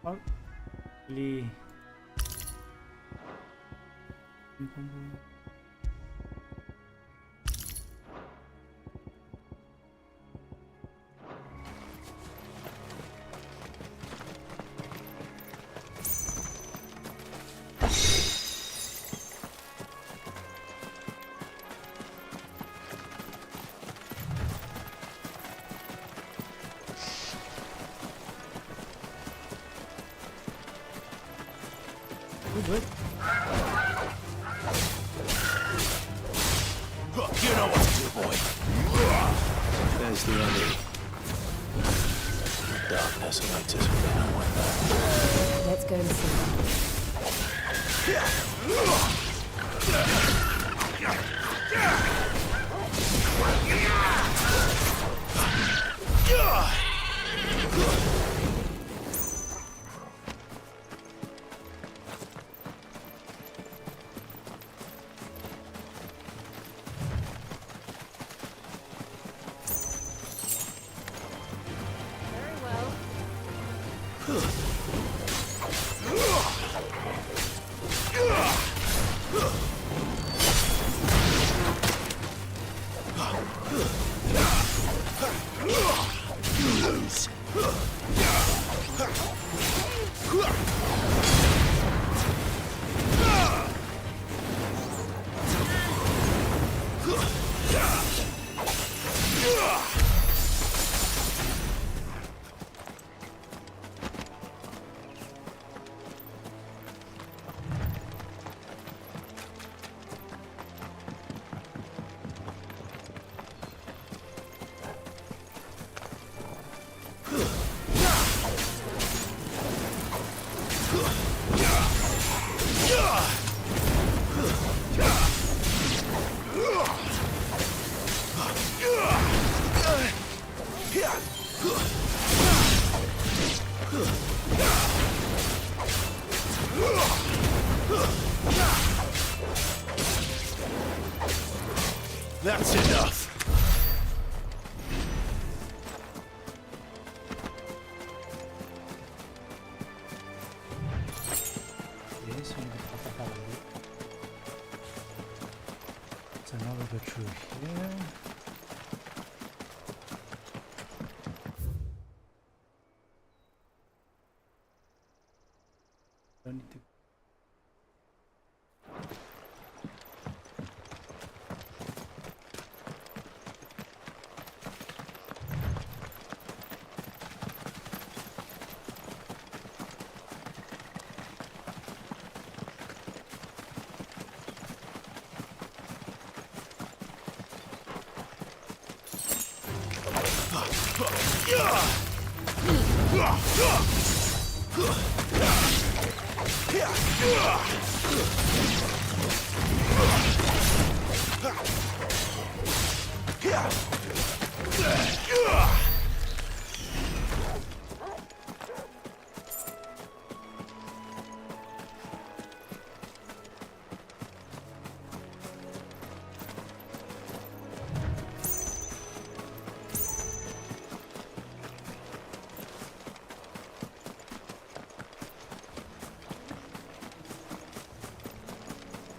Oh, beli. Good. You know what to do, boy. There's the enemy. Darkness awaits us with no one there. Let's go and see. That's enough. This one is probably. So now we go through here. Don't need to.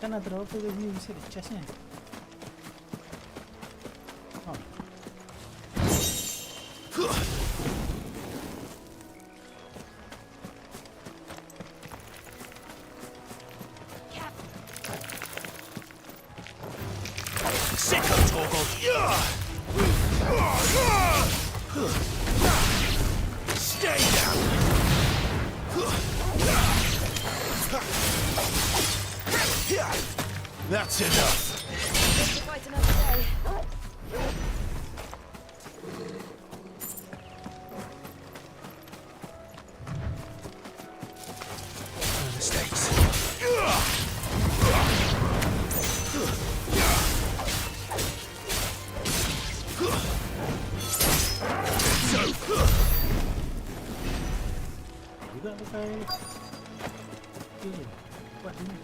Kan ada apa lagi bisa dicasnya? Oh. Sicko Torgal. Stay down. That's enough. Just to fight another day. mistakes. Juga pakai buat ini.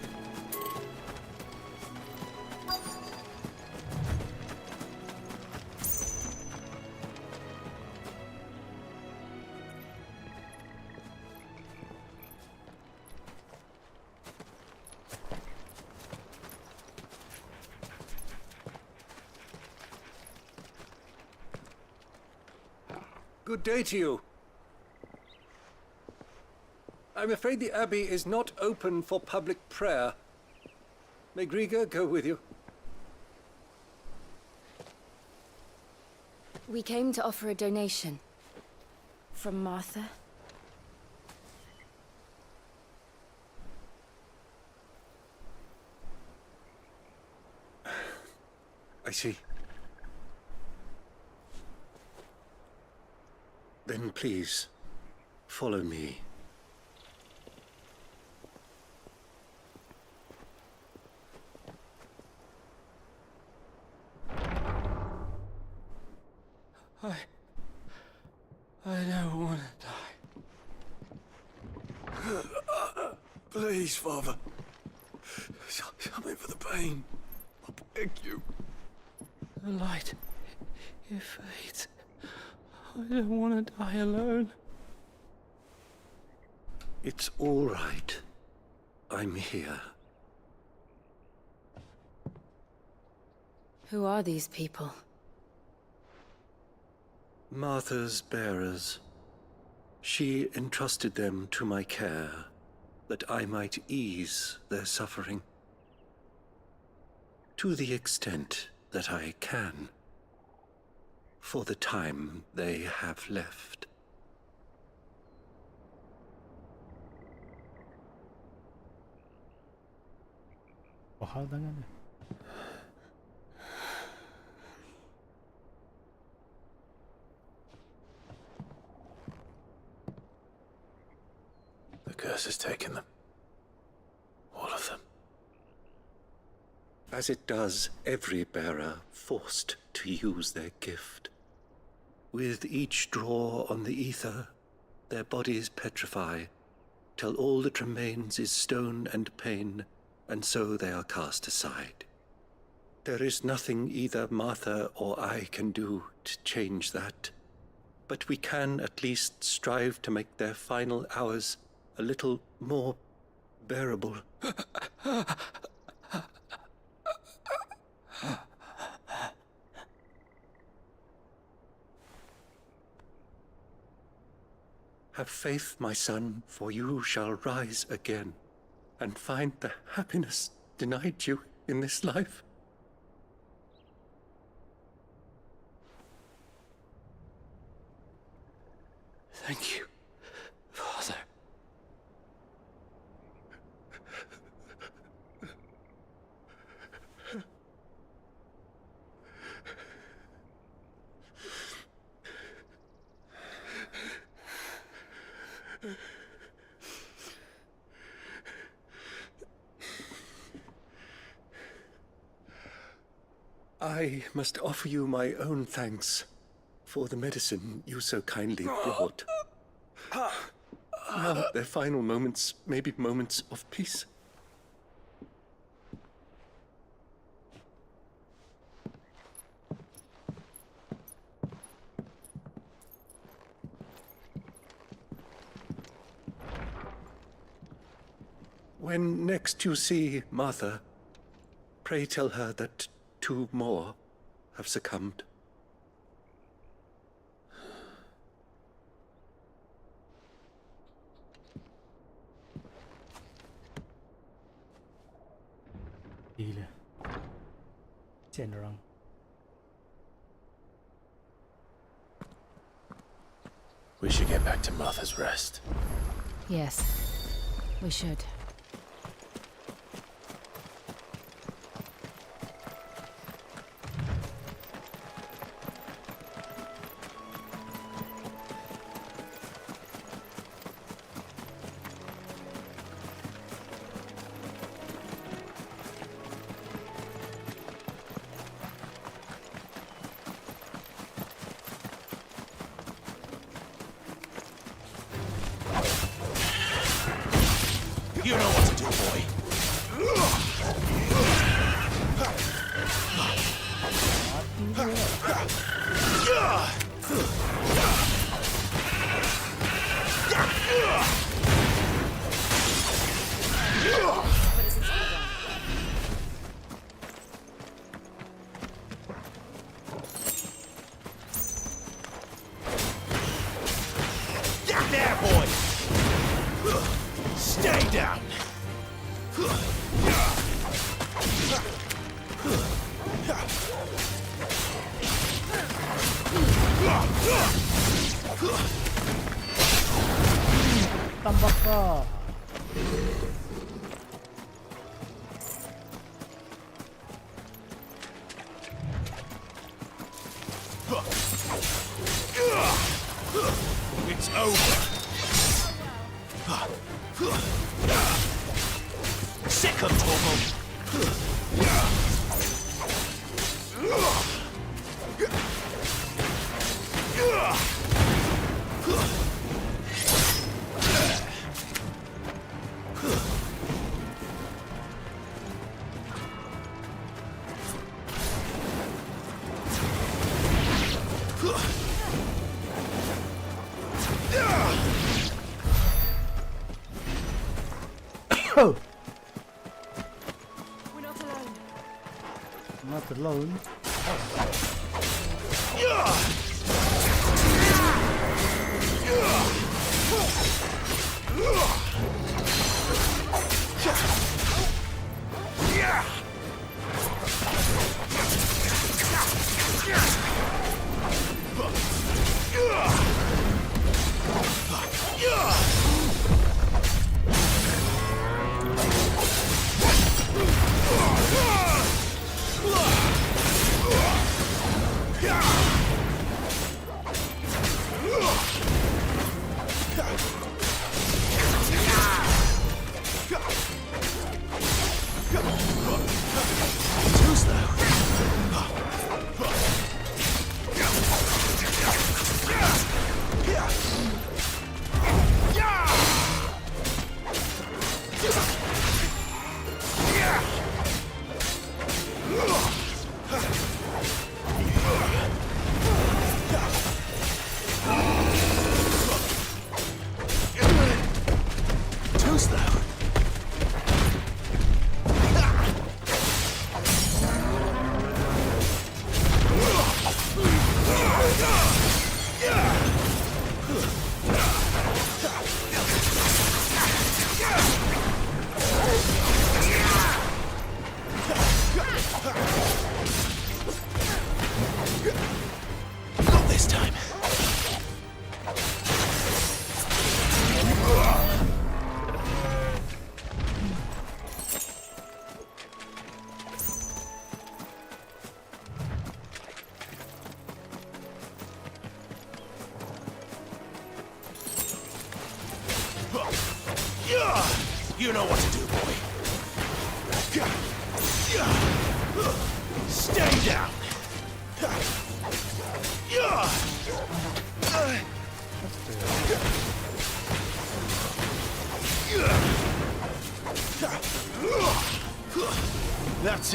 Good day to you. I'm afraid the Abbey is not open for public prayer. May Grieger go with you? We came to offer a donation. From Martha. I see. Then please, follow me. I don't want to die. Please, Father. Something for the pain. I beg you. The light, it fades. I don't want to die alone. It's all right. I'm here. Who are these people? Martha's bearers. She entrusted them to my care, that I might ease their suffering. To the extent that I can. For the time they have left. Mahal tangan dia. The curse has taken them. All of them. As it does every bearer forced to use their gift. With each draw on the ether, their bodies petrify, till all that remains is stone and pain, and so they are cast aside. There is nothing either Martha or I can do to change that, but we can at least strive to make their final hours a little more bearable. Have faith, my son, for you shall rise again, and find the happiness denied you in this life. Thank you, Father. I must offer you my own thanks for the medicine you so kindly brought. Now their final moments may be moments of peace. When next you see Martha, pray tell her that 2 more have succumbed. Gila. Kesian orang. We should get back to Martha's Rest. Yes, we should. know what to do, boy. There, boy! Stay down! Tambah kah? It's over. Second Torgal. Oh, We're not alone. not alone. Not this time. You know what to do, boy. Stay down. That's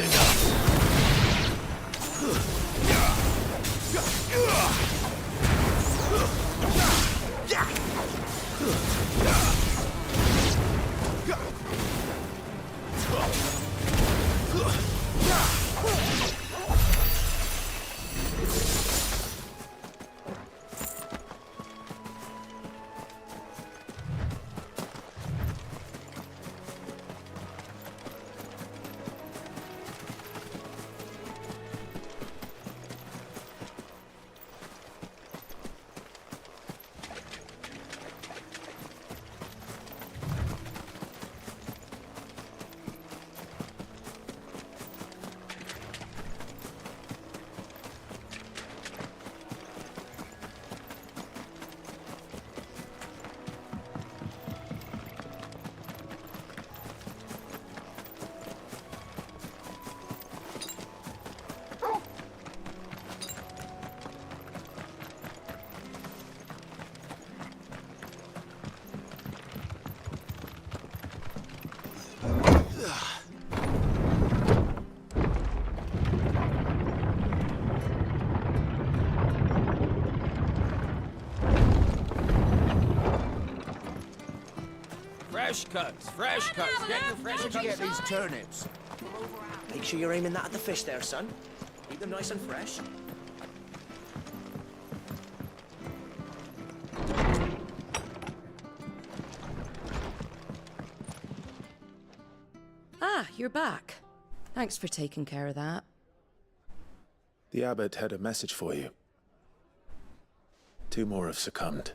Fresh cuts, fresh cuts. Get your fresh cuts. Where'd you get these turnips? Make sure you're aiming that at the fish there, son. Keep them nice and fresh. Ah, you're back. Thanks for taking care of that. The abbot had a message for you. 2 more have succumbed.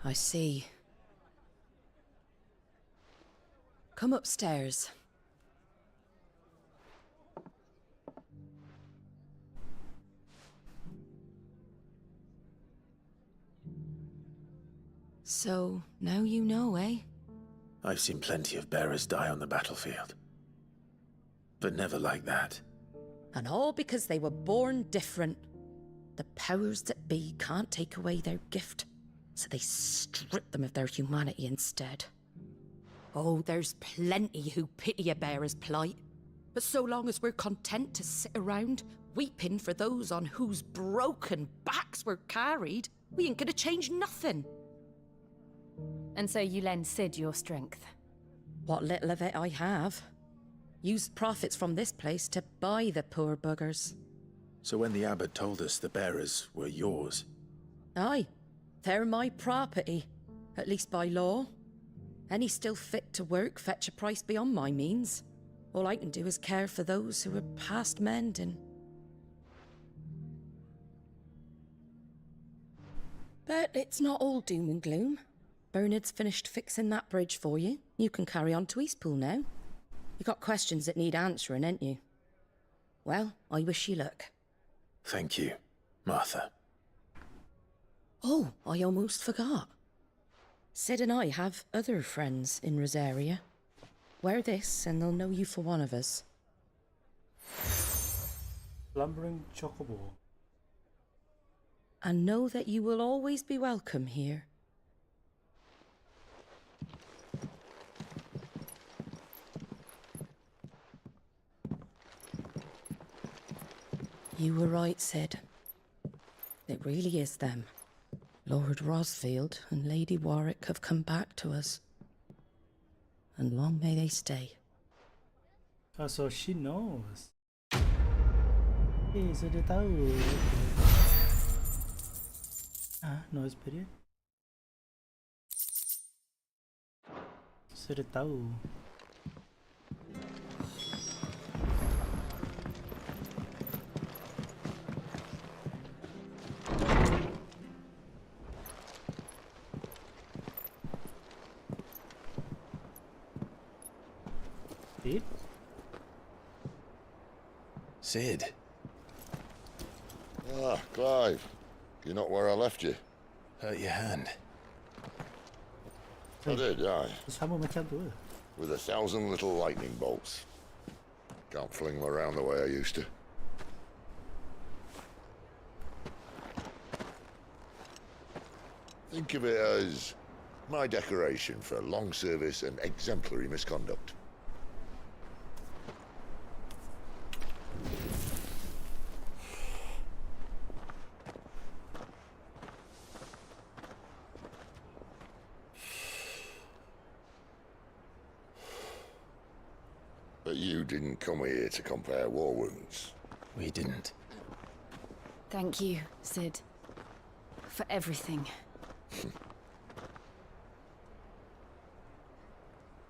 I see. Come upstairs. So, now you know, eh? I've seen plenty of bearers die on the battlefield. But never like that. And all because they were born different. The powers that be can't take away their gift, so they strip them of their humanity instead. Oh, there's plenty who pity a bearer's plight. But so long as we're content to sit around, weeping for those on whose broken backs we're carried, we ain't gonna change nothing. And so you lend Sid your strength? What little of it I have. Used profits from this place to buy the poor buggers. So when the abbot told us the bearers were yours... Aye, they're my property, at least by law. Any still fit to work fetch a price beyond my means. All I can do is care for those who are past mending. But it's not all doom and gloom. Bernard's finished fixing that bridge for you. You can carry on to Eastpool now. You got questions that need answering, ain't you? Well, I wish you luck. Thank you, Martha. Oh, I almost forgot. Sid and I have other friends in Rosaria. Wear this and they'll know you for one of us. Lumbering chocobo. And know that you will always be welcome here. You were right, Sid. It really is them. Lord Rosfield and Lady Warwick have come back to us. And long may they stay. Oh, so she knows. So dia tahu. Noise period. So dia tahu. Sid? Ah, Clive. You're not where I left you. Hurt your hand. I did, aye. Sama macam tu. With 1,000 little lightning bolts. Can't fling them around the way I used to. Think of it as my decoration for long service and exemplary misconduct. But you didn't come here to compare war wounds. We didn't. Thank you, Sid. For everything.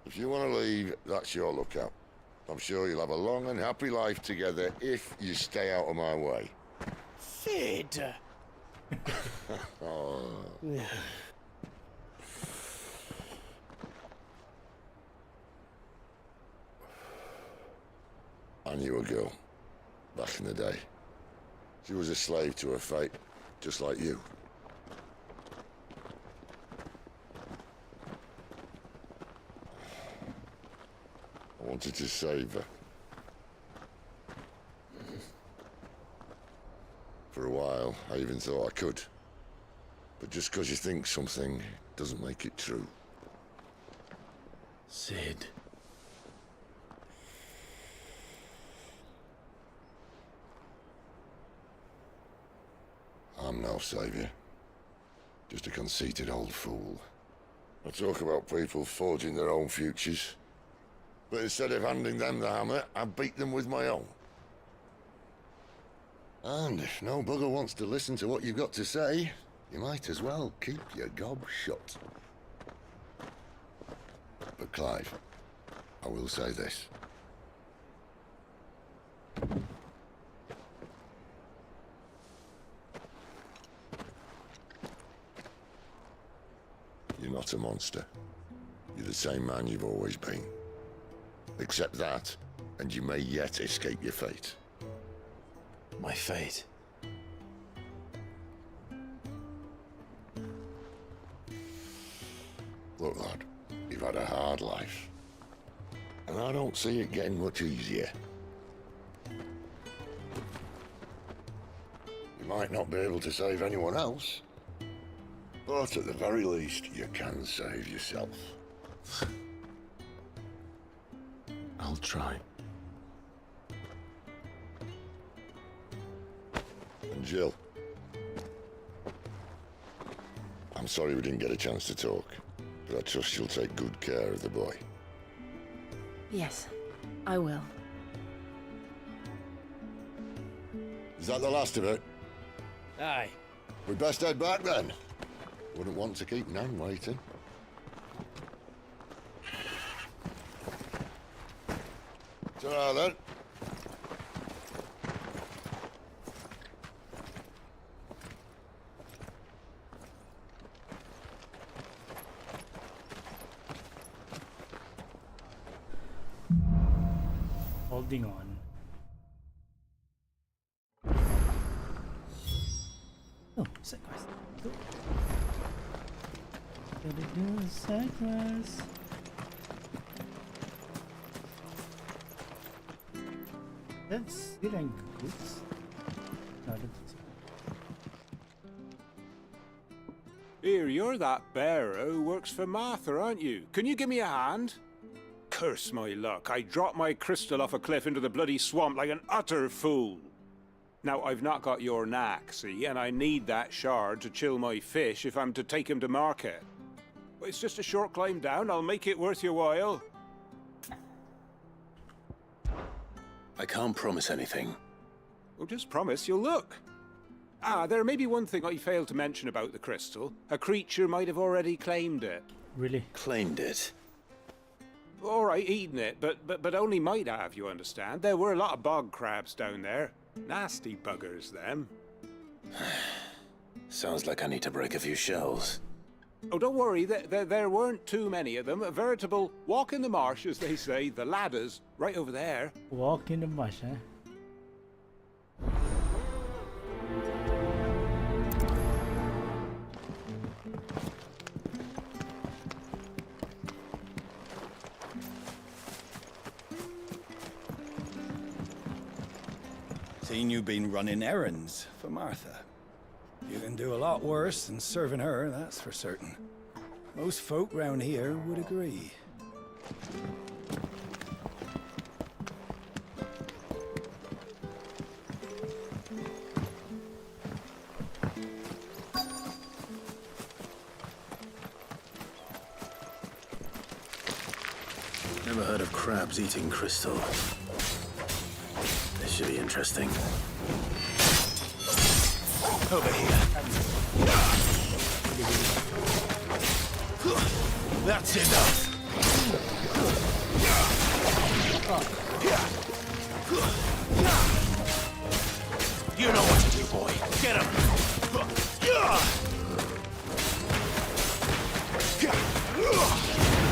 If you want to leave, that's your lookout. I'm sure you'll have a long and happy life together if you stay out of my way. Sid! Oh. I knew a girl, back in the day. She was a slave to her fate, just like you. I wanted to save her. For a while, I even thought I could. But just because you think something doesn't make it true. Sid. I'm no savior. Just a conceited old fool. I talk about people forging their own futures. But instead of handing them the hammer, I beat them with my own. And if no bugger wants to listen to what you've got to say, you might as well keep your gob shut. But Clive, I will say this. You're not a monster. You're the same man you've always been. Accept that, and you may yet escape your fate. My fate? Look, lad, you've had a hard life. And I don't see it getting much easier. You might not be able to save anyone else, but at the very least, you can save yourself. I'll try. And Jill, I'm sorry we didn't get a chance to talk, but I trust you'll take good care of the boy. Yes, I will. Is that the last of it? Aye. We best head back then. Wouldn't want to keep Nan waiting. Ta-ra then. Holding on. Oh, side quest. Go. Gotta do a side quest. That's it and goods. No, I don't think so. Here, you're that bearer who works for Martha, aren't you? Can you give me a hand? Curse my luck, I dropped my crystal off a cliff into the bloody swamp like an utter fool. Now, I've not got your knack, see, and I need that shard to chill my fish if I'm to take him to market. But it's just a short climb down, I'll make it worth your while. I can't promise anything. Well, just promise you'll look. Ah, there may be one thing I failed to mention about the crystal. A creature might have already claimed it. Really? Claimed it? All right, eaten it, but only might have, you understand. There were a lot of bog crabs down there. Nasty buggers, them. Sounds like I need to break a few shells. Oh, don't worry, there weren't too many of them. A veritable walk in the marsh, as they say. The ladders, right over there. Walk in the marsh, eh? Seen you been running errands for Martha. You can do a lot worse than serving her, that's for certain. Most folk round here would agree. Never heard of crabs eating crystal. This should be interesting. Over here. That's enough. You know what to do, boy. Get him.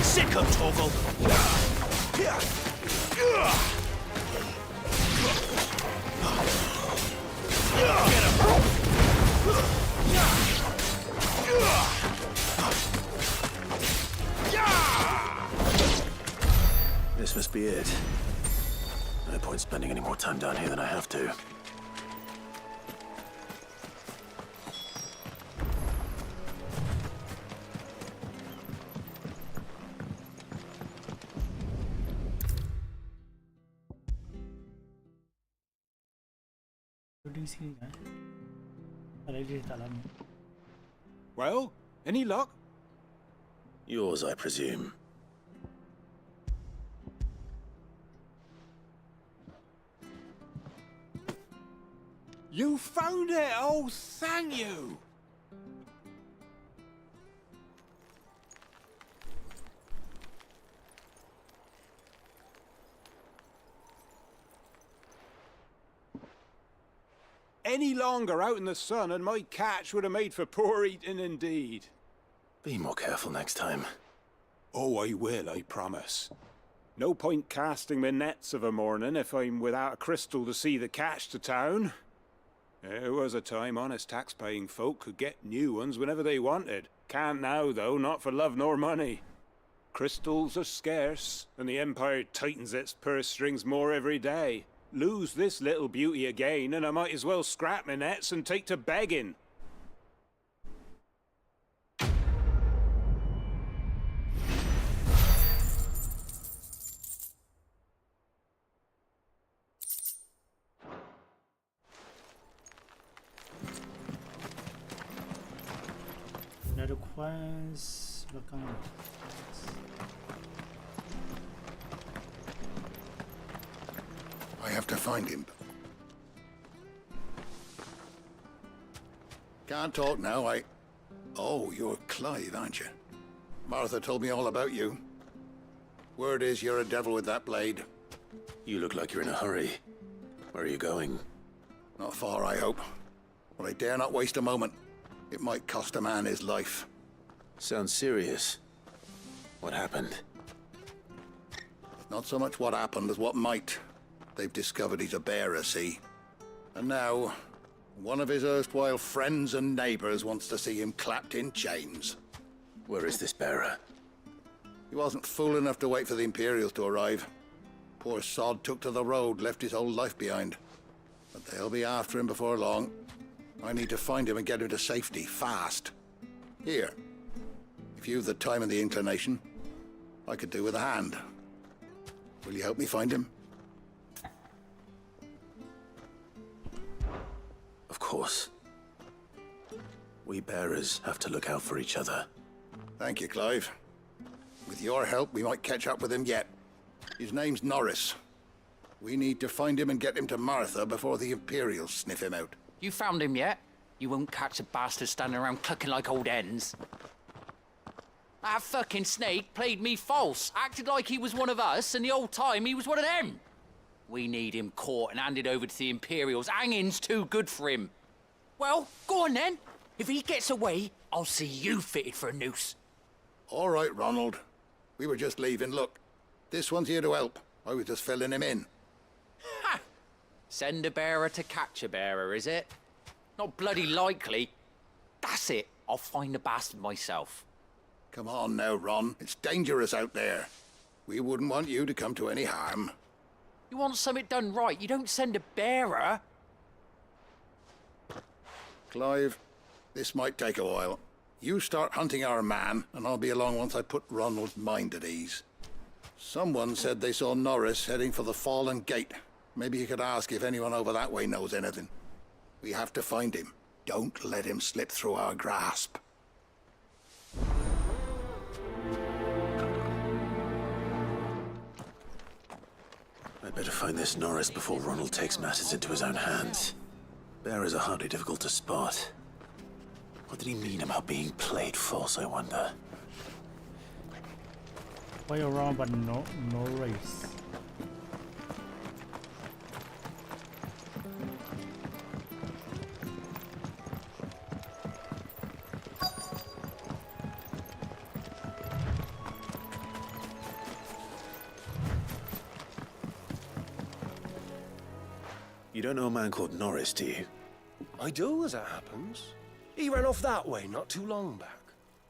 Sick him, Torgal. This must be it. No point spending any more time down here than I have to. Well, any luck? Yours, I presume. You found it! Oh, thank you! Any longer out in the sun and my catch would have made for poor eating indeed. Be more careful next time. Oh, I will, I promise. No point casting my nets of a morning if I'm without a crystal to see the catch to town. There was a time honest tax-paying folk could get new ones whenever they wanted. Can't now, though, not for love nor money. Crystals are scarce, and the Empire tightens its purse strings more every day. Lose this little beauty again, and I might as well scrap my nets and take to begging. That requires background. I have to find him. Can't talk now, Oh, you're Clive, aren't you? Martha told me all about you. Word is you're a devil with that blade. You look like you're in a hurry. Where are you going? Not far, I hope. But I dare not waste a moment. It might cost a man his life. Sounds serious. What happened? Not so much what happened as what might. They've discovered he's a bearer, see? And now, one of his erstwhile friends and neighbors wants to see him clapped in chains. Where is this bearer? He wasn't fool enough to wait for the Imperials to arrive. Poor sod took to the road, left his whole life behind. But they'll be after him before long. I need to find him and get him to safety, fast. Here, if you've the time and the inclination, I could do with a hand. Will you help me find him? Of course. We bearers have to look out for each other. Thank you, Clive. With your help, we might catch up with him yet. His name's Norris. We need to find him and get him to Martha before the Imperials sniff him out. You found him yet? You won't catch a bastard standing around clucking like old hens. That fucking snake played me false, acted like he was one of us, and the whole time he was one of them. We need him caught and handed over to the Imperials. Hanging's too good for him. Well, go on then. If he gets away, I'll see you fitted for a noose. All right, Ronald. We were just leaving. Look, this one's here to help. I was just filling him in. Ha! Send a bearer to catch a bearer, is it? Not bloody likely. That's it. I'll find the bastard myself. Come on now, Ron. It's dangerous out there. We wouldn't want you to come to any harm. You want something done right, you don't send a bearer. Clive, this might take a while. You start hunting our man, and I'll be along once I put Ronald's mind at ease. Someone said they saw Norris heading for the Fallen Gate. Maybe you could ask if anyone over that way knows anything. We have to find him. Don't let him slip through our grasp. I'd better find this Norris before Ronald takes matters into his own hands. Bearers are hardly difficult to spot. What did he mean about being played false, I wonder? Way around, but no race. You don't know a man called Norris, do you? I do, as it happens. He ran off that way not too long back.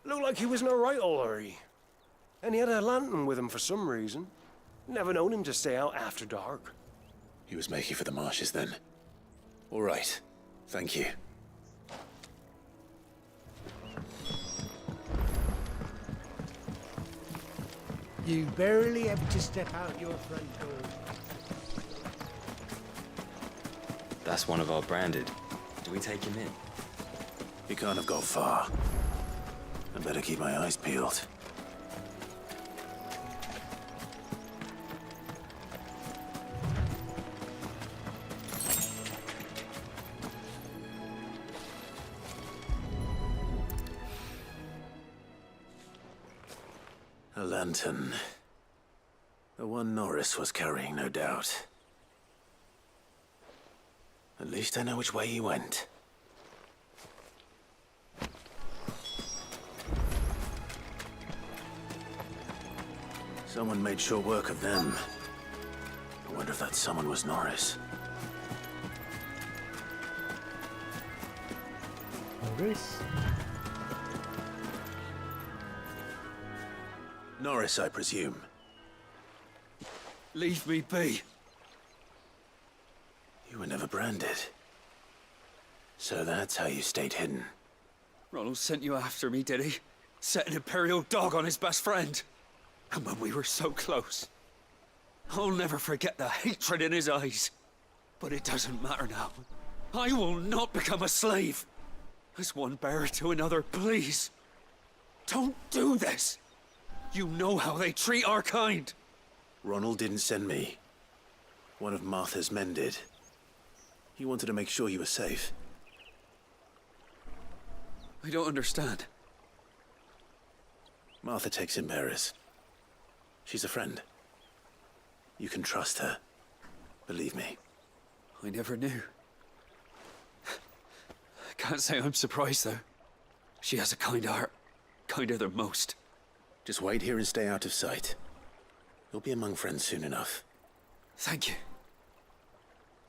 Looked like he was in a right old hurry. And he had a lantern with him for some reason. Never known him to stay out after dark. He was making for the marshes then. All right. Thank you. You barely have to step out your front door. That's one of our branded. Do we take him in? He can't have got far. I better keep my eyes peeled. A lantern. The one Norris was carrying, no doubt. At least I know which way he went. Someone made short work of them. I wonder if that someone was Norris. Norris? Norris, I presume. Leave me be. You were never branded. So that's how you stayed hidden. Ronald sent you after me, did he? Set an Imperial dog on his best friend. And when we were so close. I'll never forget the hatred in his eyes. But it doesn't matter now. I will not become a slave. As one bearer to another, please. Don't do this. You know how they treat our kind. Ronald didn't send me. One of Martha's men did. He wanted to make sure you were safe. I don't understand. Martha takes in bearers. She's a friend. You can trust her. Believe me. I never knew. I can't say I'm surprised, though. She has a kind heart. Kinder than most. Just wait here and stay out of sight. You'll be among friends soon enough. Thank you.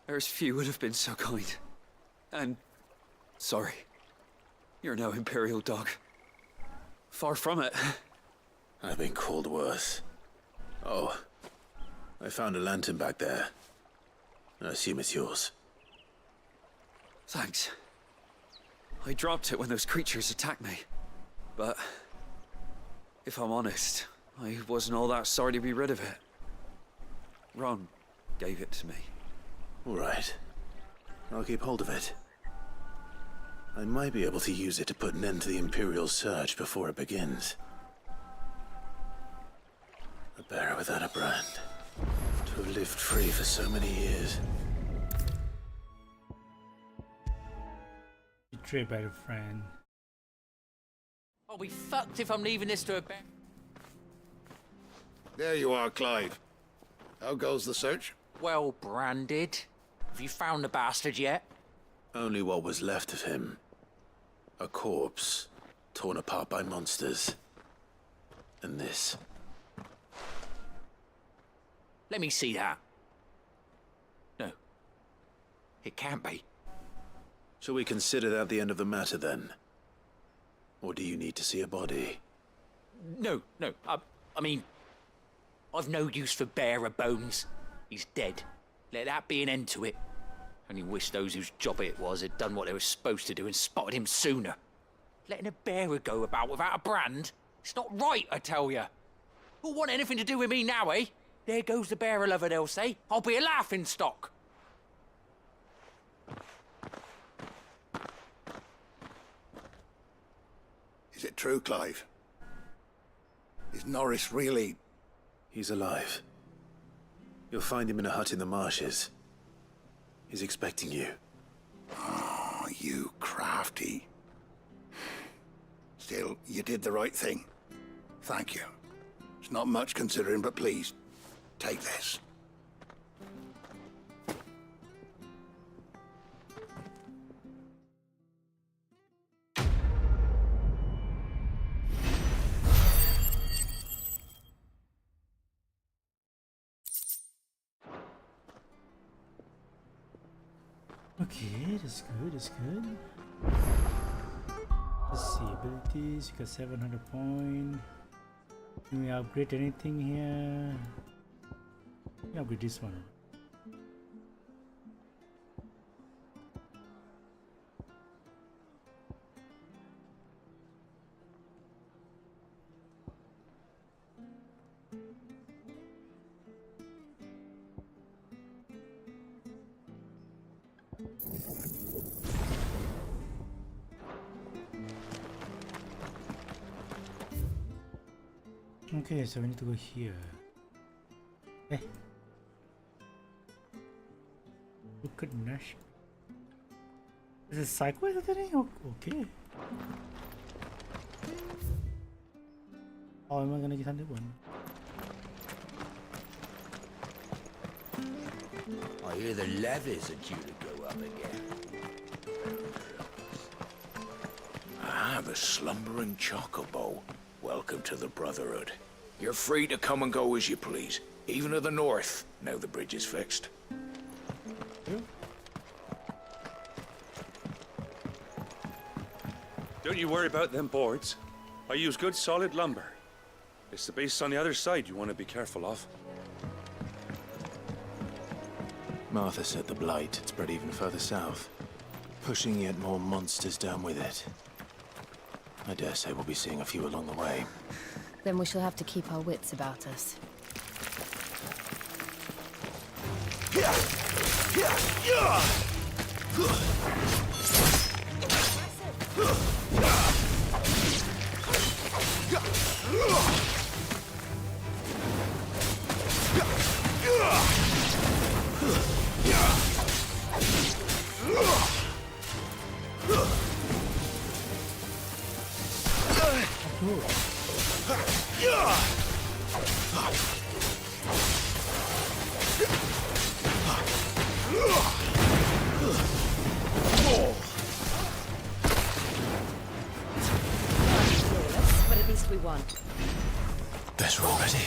There's few would have been so kind. And... sorry. You're no Imperial dog. Far from it. I've been called worse. Oh, I found a lantern back there. I assume it's yours. Thanks. I dropped it when those creatures attacked me. But... if I'm honest, I wasn't all that sorry to be rid of it. Ron gave it to me. All right. I'll keep hold of it. I might be able to use it to put an end to the Imperial search before it begins. A bearer without a brand. To have lived free for so many years. Betrayed by a friend. I'll be fucked if I'm leaving this to a bear. There you are, Clive. How goes the search? Well branded. Have you found the bastard yet? Only what was left of him. A corpse, torn apart by monsters. And this. Let me see that. No. It can't be. Shall we consider that the end of the matter, then? Or do you need to see a body? No. I mean... I've no use for bearer bones. He's dead. Let that be an end to it. Only wish those whose job it was had done what they were supposed to do and spotted him sooner. Letting a bearer go about without a brand? It's not right, I tell ya. Who'll want anything to do with me now, eh? There goes the bearer lover, they'll say. I'll be a laughing stock. Is it true, Clive? Is Norris really... He's alive. You'll find him in a hut in the marshes. He's expecting you. Oh, you crafty. Still, you did the right thing. Thank you. It's not much considering, but please, take this. Okay, that's good. Let's see, abilities, you got 700 points. Can we upgrade anything here? Let me upgrade this one. Okay, so we need to go here. Eh. Look at Nash. Is it sideways or anything? Okay. Oh, am I gonna get a new one? I hear the levies are due to go up again. Ah, the slumbering chocobo. Welcome to the Brotherhood. You're free to come and go as you please, even to the north, now the bridge is fixed. Don't you worry about them boards. I use good solid lumber. It's the base on the other side you want to be careful of. Martha said the blight had spread even further south, pushing yet more monsters down with it. I dare say we'll be seeing a few along the way. Then we shall have to keep our wits about us. But at least we won. Better already.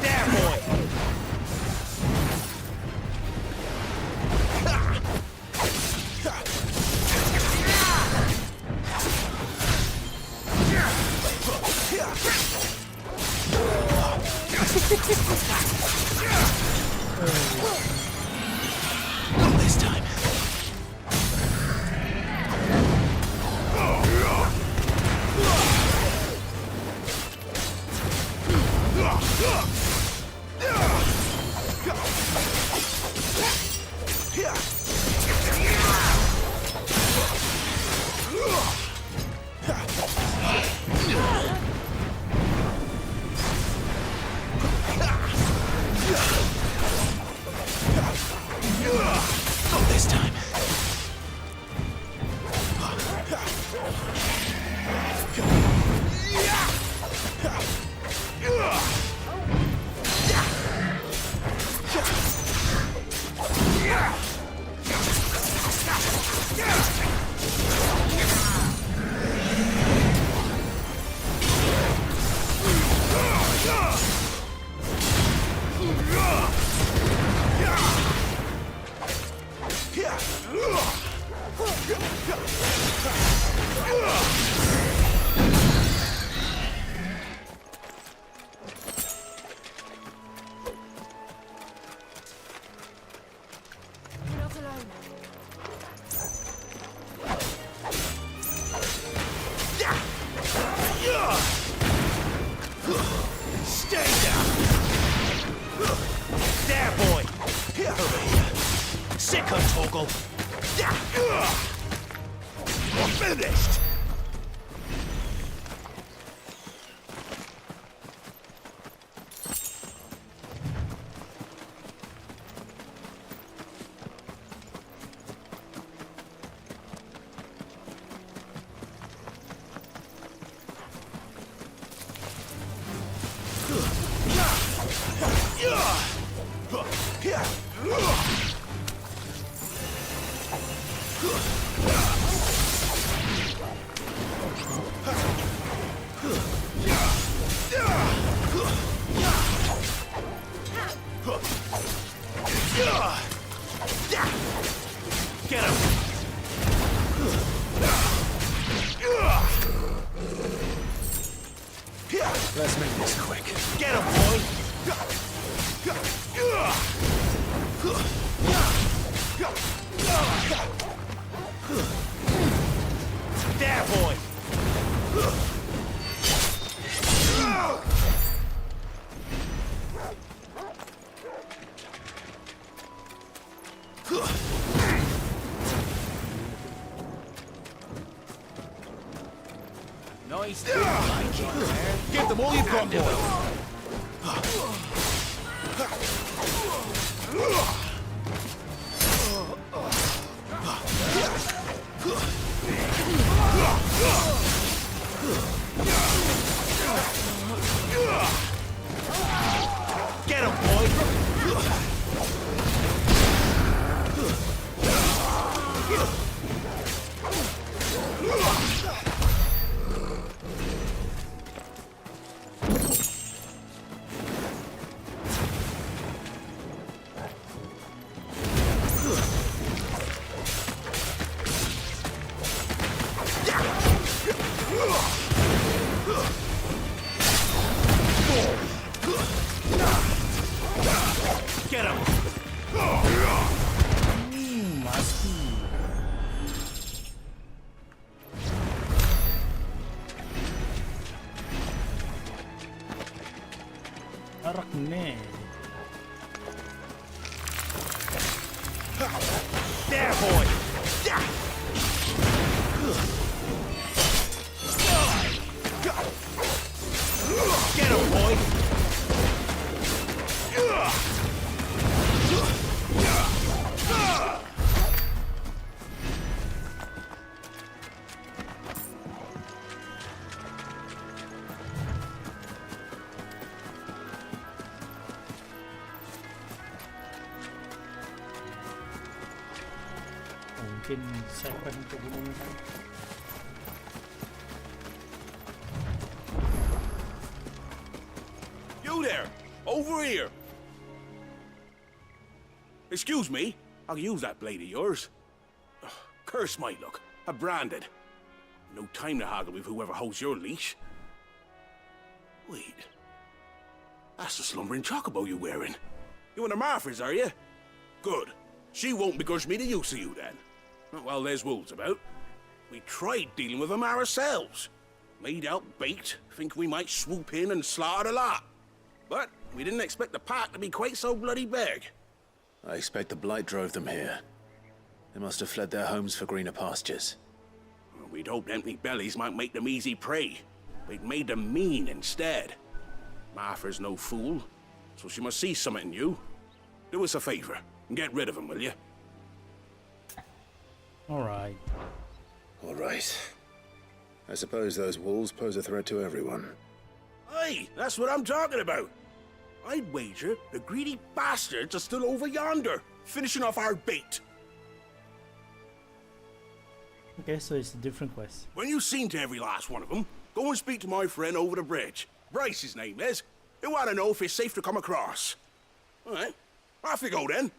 There, boy! Not this time. Not this time. You're not alone. Stay down! There, boy! Over here! Sick of Toggle! You're finished! Get him! Let's make this quick. Get him, boy! There, boy! Nice. Give them all you've got, boy! Get him! Masti. Arakne. There, boy! Get him, boy! Mungkin siapa untuk bunuhnya? You there! Over here! Excuse me, I'll use that blade of yours. Ugh, curse my luck, I'm branded. No time to haggle with whoever holds your leash. Wait. That's the slumbering chocobo you're wearing. You one of Martha's, are you? Good. She won't begrudge me the use of you then. Well, there's wolves about. We tried dealing with them ourselves. Made out baked, think we might swoop in and slaughter the lot. But we didn't expect the pack to be quite so bloody big. I expect the blight drove them here. They must have fled their homes for greener pastures. Well, we'd hoped empty bellies might make them easy prey. We'd made them mean instead. Martha's no fool, so she must see something in you. Do us a favor and get rid of them, will you? Alright. Alright. I suppose those wolves pose a threat to everyone. Aye, that's what I'm talking about. I'd wager the greedy bastards are still over yonder, finishing off our bait. Okay, so it's a different quest. When you've seen to every last one of them, go and speak to my friend over the bridge. Bryce, his name is. He'll want to know if it's safe to come across. All right, off you go then.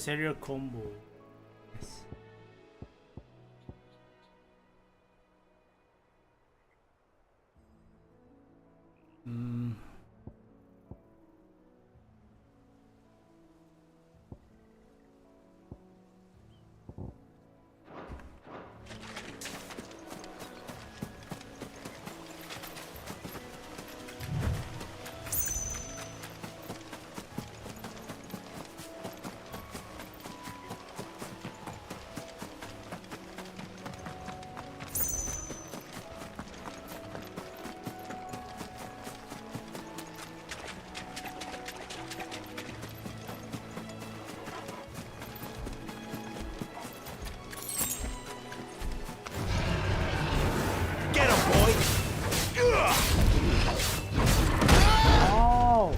Serial combo. Yes. boy. Oh!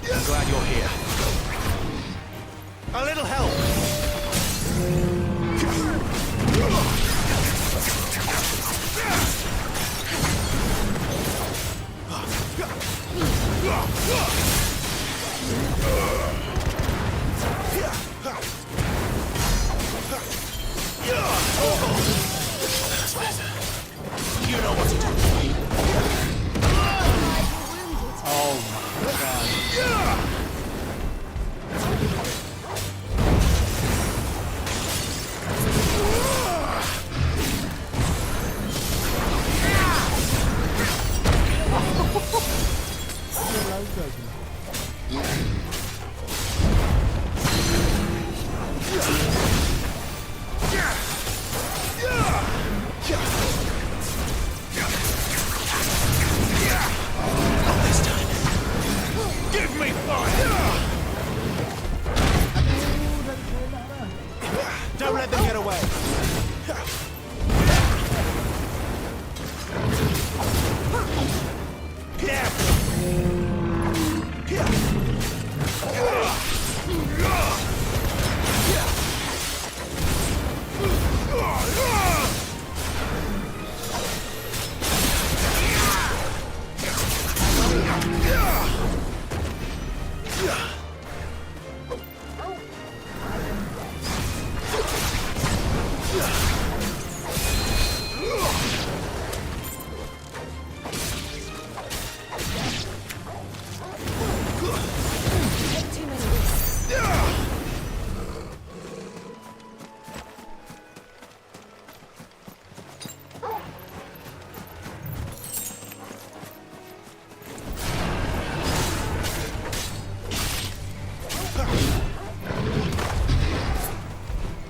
I'm glad you're here. A little help. You know what to do. Oh my god. Give me fire! Don't let them get away.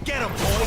Get him, boy!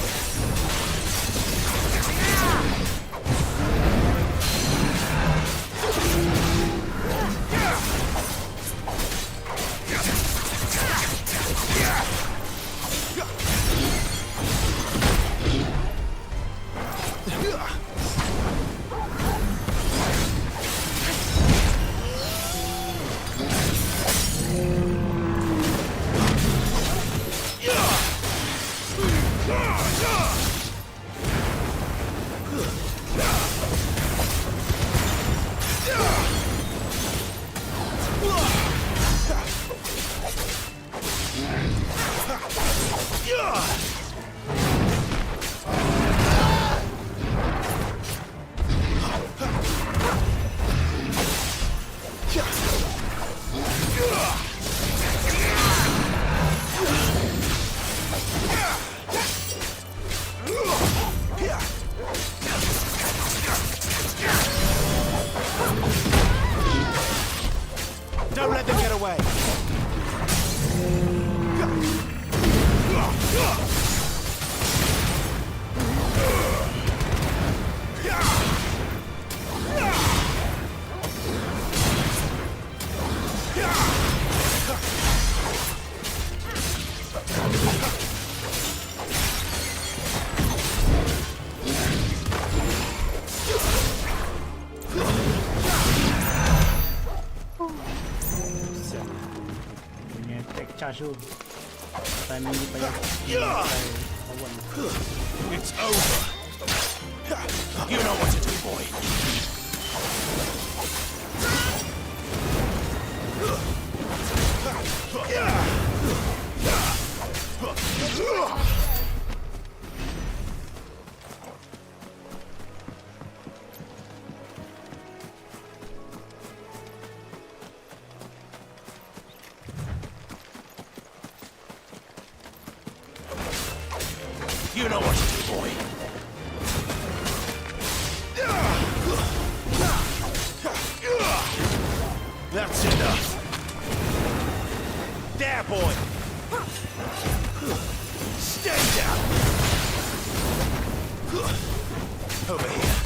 Don't let them get away. Punya attack charge tu timing dia payah lawan. It's over. You know what to do, boy. You know what to do, boy. boy! Stay down! Over here.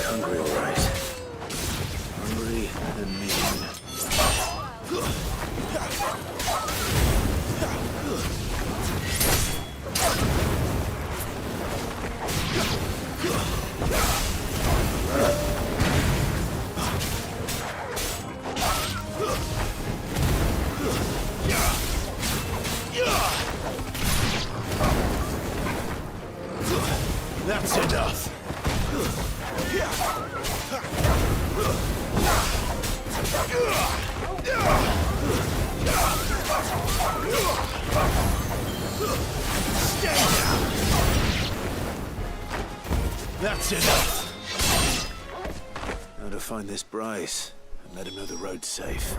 Hungry, all right. Hungry and mean. That's enough. Stay down. That's enough. Now to find this Bryce and let him know the road's safe.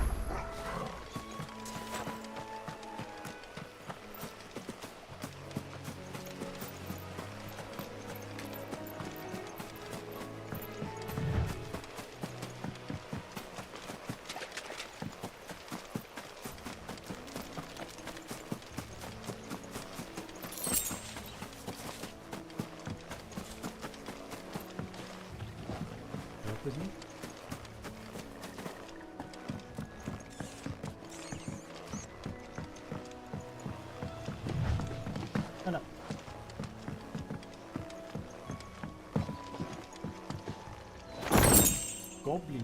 With me? Oh, no. Goblin.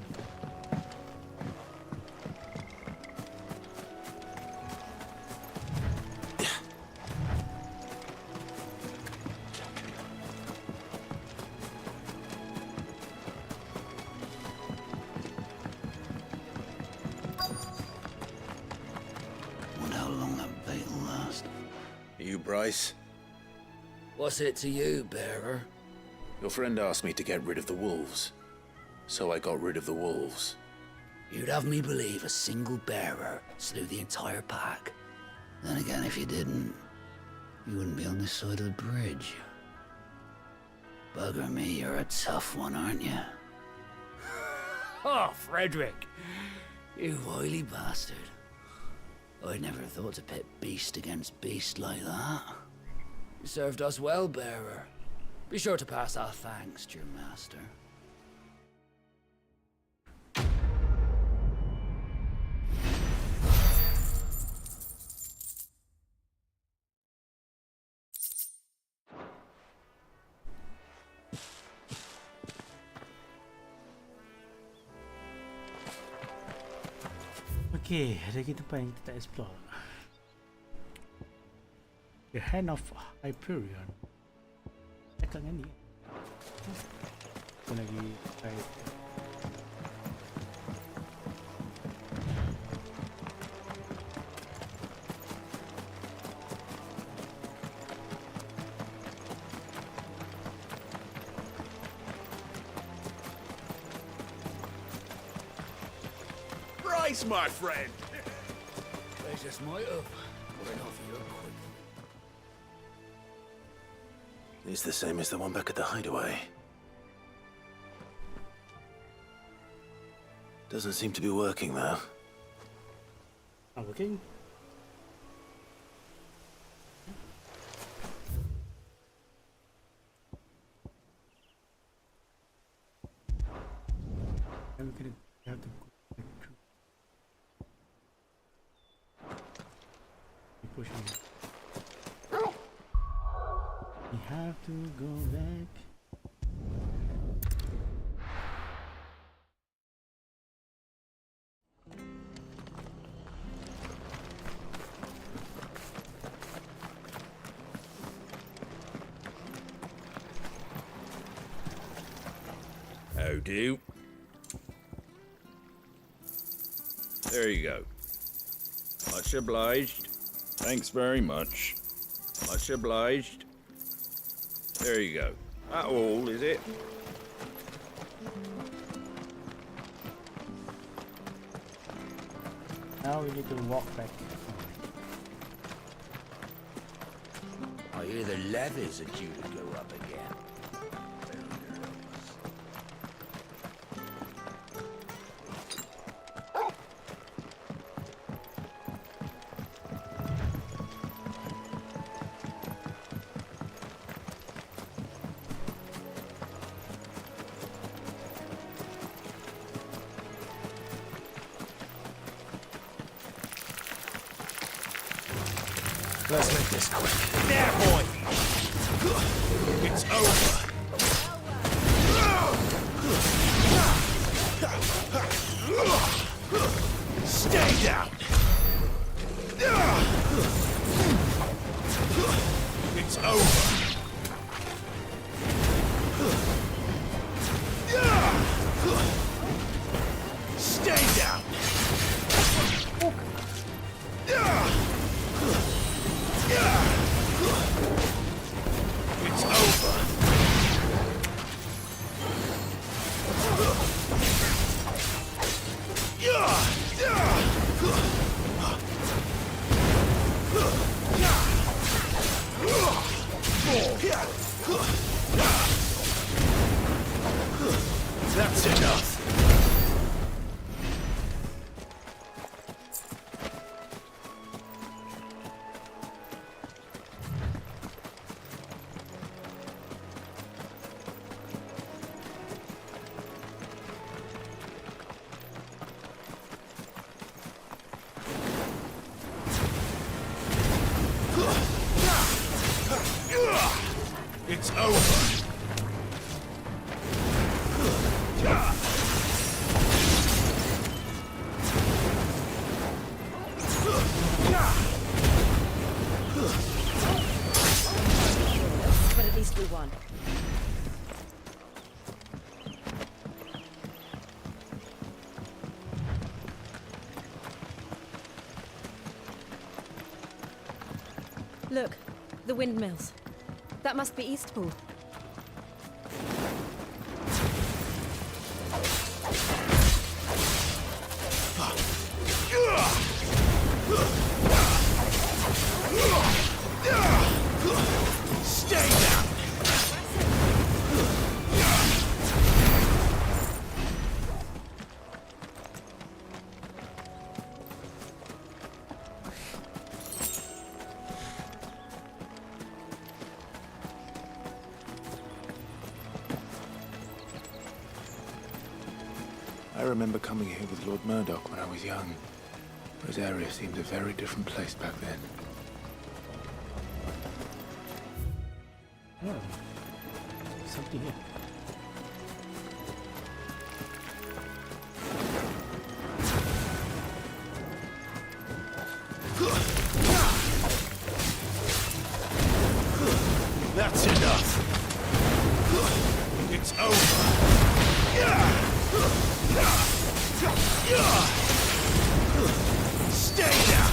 You, Bryce? What's it to you, bearer? Your friend asked me to get rid of the wolves. So I got rid of the wolves. You'd have me believe a single bearer slew the entire pack. Then again, if you didn't, you wouldn't be on this side of the bridge. Bugger me, you're a tough one, aren't you? Oh, Frederick! You wily bastard. I'd never thought to pit beast against beast like that. You served us well, bearer. Be sure to pass our thanks to your master. Okay, ada lagi tempat yang kita tak explore. The Hand of Hyperion. Cakap dengan ni. Apa lagi baik. Bryce, my friend! They just might have. Went off your quick. He's the same as the one back at the hideaway. Doesn't seem to be working, though. Not working? And we can have to go back to pushing. We have to go back. How do? There you go. Much obliged. Thanks very much. Much obliged. There you go. That all, is it? Now we need to walk back. I hear the levies are due to go up again. Let's make this quick. There, boy! It's over! Stay down! It's over! Stay down! It's over. That's enough. It's over. But at least we won. Look, the windmills. That must be Eastpool. Stay down! I remember coming here with Lord Murdoch when I was young. This area seemed a very different place back then. Oh, something here. That's enough. It's over. Stay down.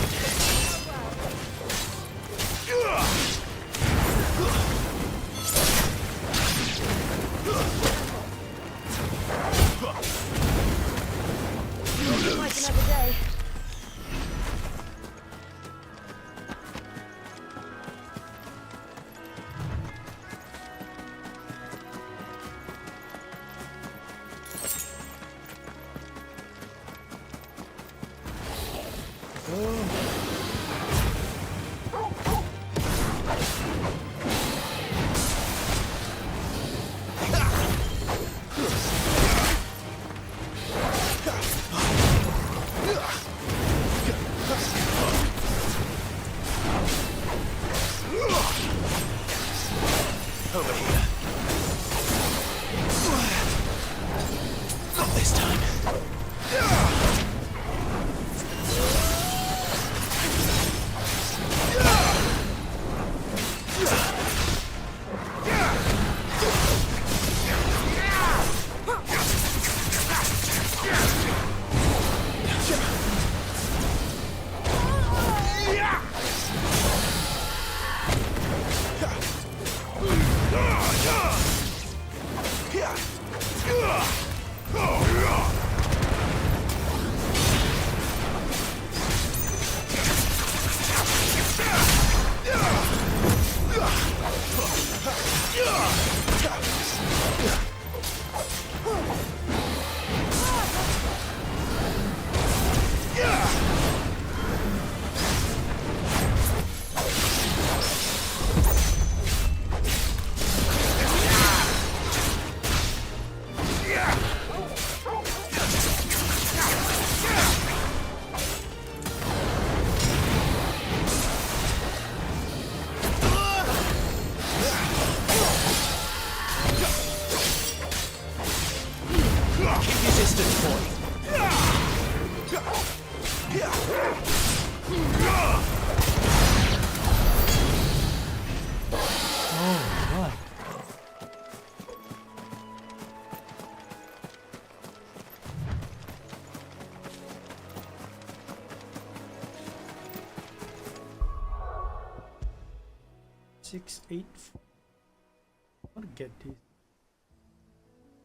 6, 8. I want to get this.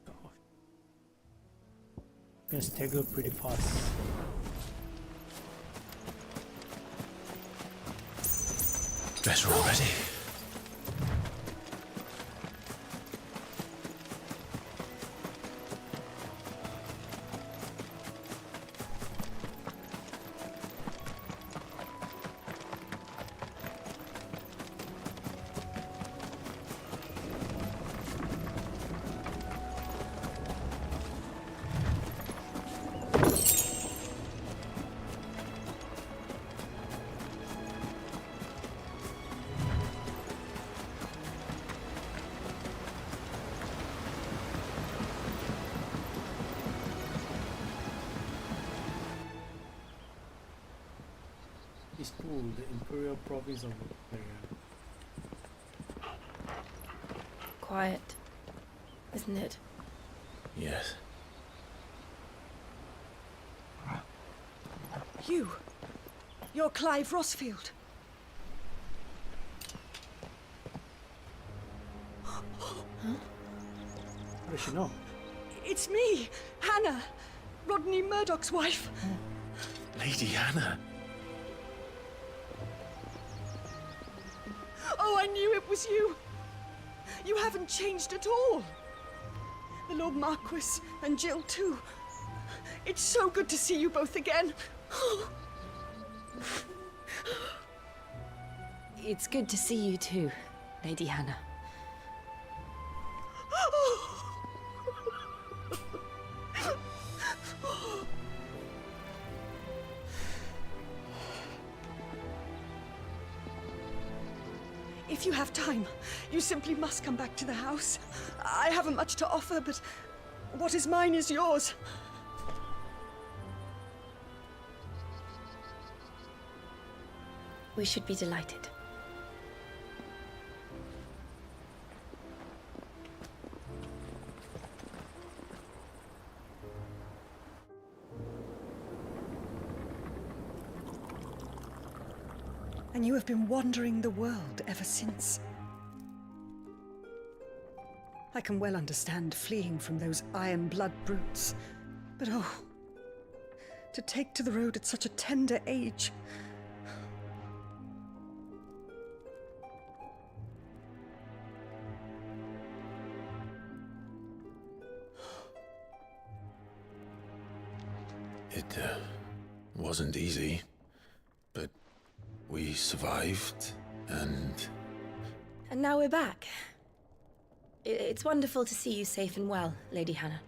Gosh. Gonna stagger pretty fast. Better already. Istanbul, the imperial province of Bulgaria. Quiet, isn't it? Yes. You're Clive Rossfield. How does she know? It's me, Hannah, Rodney Murdoch's wife. Lady Hannah. Oh, I knew it was you. You haven't changed at all. The Lord Marquis and Jill too. It's so good to see you both again. It's good to see you too, Lady Hannah. If you have time, you simply must come back to the house. I haven't much to offer, but what is mine is yours. We should be delighted. And you have been wandering the world ever since. I can well understand fleeing from those iron blood brutes, but oh, to take to the road at such a tender age. It wasn't easy, but we survived, and now we're back. It's wonderful to see you safe and well, Lady Hannah.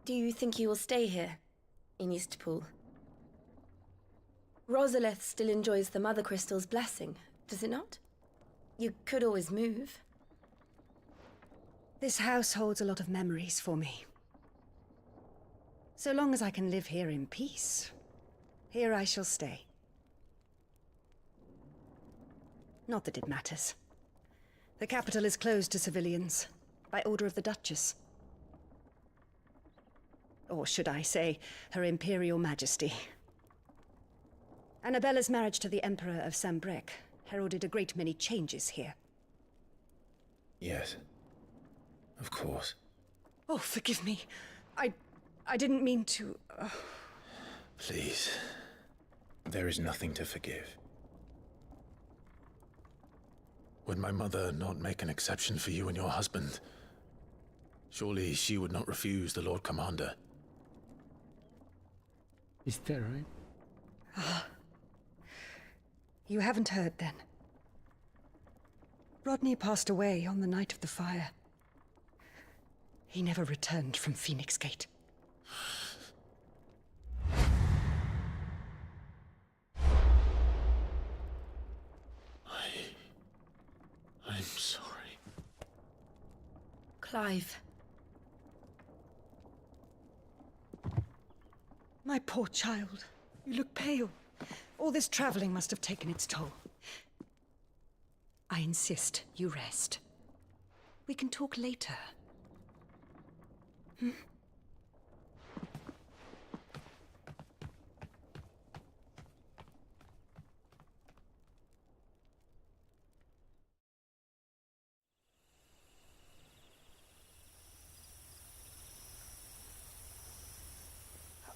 Do you think you will stay here, in Eastpool? Rosalith still enjoys the Mother Crystal's blessing, does it not? You could always move. This house holds a lot of memories for me. So long as I can live here in peace, here I shall stay. Not that it matters. The capital is closed to civilians, by order of the Duchess. Or should I say, Her Imperial Majesty. Annabella's marriage to the Emperor of Sambrec heralded a great many changes here. yes, of course. Oh, forgive me. I didn't mean to... Please, there is nothing to forgive. Would my mother not make an exception for you and your husband? Surely she would not refuse the Lord Commander. Is that right? Ah. You haven't heard, then. Rodney passed away on the night of the fire. He never returned from Phoenix Gate. I'm sorry. Clive. My poor child. You look pale. All this traveling must have taken its toll. I insist you rest. We can talk later. Hmm?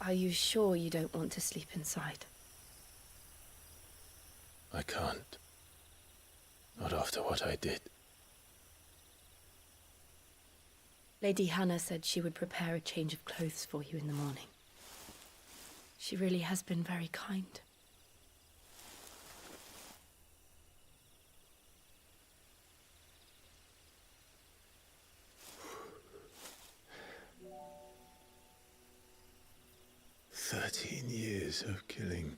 Are you sure you don't want to sleep inside? I can't. Not after what I did. Lady Hannah said she would prepare a change of clothes for you in the morning. She really has been very kind. Years of killing.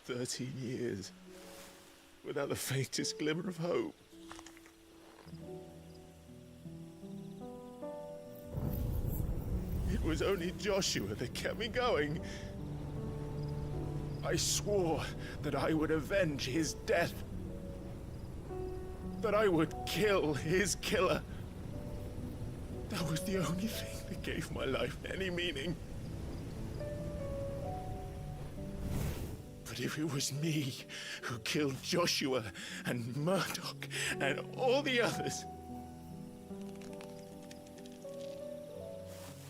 13 years without the faintest glimmer of hope. It was only Joshua that kept me going. I swore that I would avenge his death. That I would kill his killer. That was the only thing that gave my life any meaning. But if it was me who killed Joshua and Murdoch and all the others,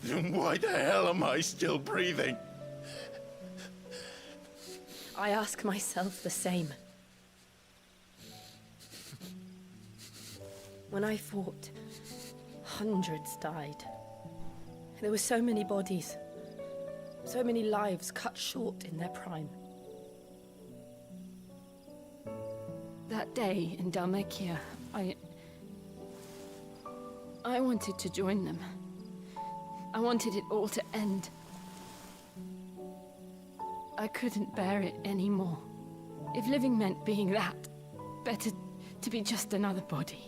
then why the hell am I still breathing? I ask myself the same. When I fought, hundreds died. There were so many bodies, so many lives cut short in their prime. That day in Dalmacia, I wanted to join them. I wanted it all to end. I couldn't bear it anymore. If living meant being that, better to be just another body.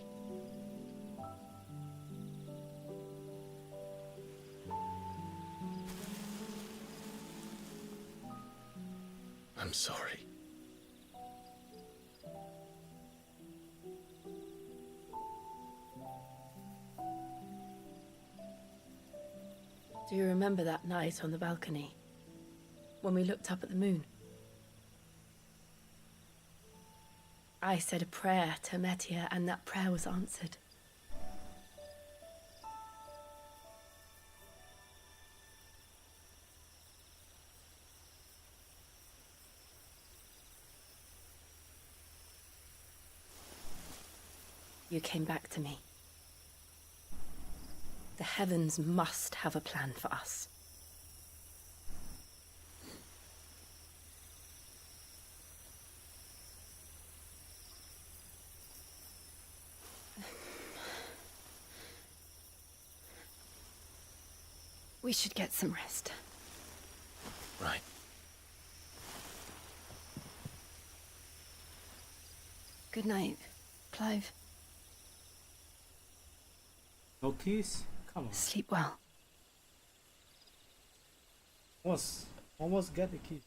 I'm sorry. Do you remember that night on the balcony, when we looked up at the moon? I said a prayer to Metia, and that prayer was answered. You came back to me. The heavens must have a plan for us. We should get some rest. Right. Good night, Clive. No keys? Come on. Sleep well. Almost get the key.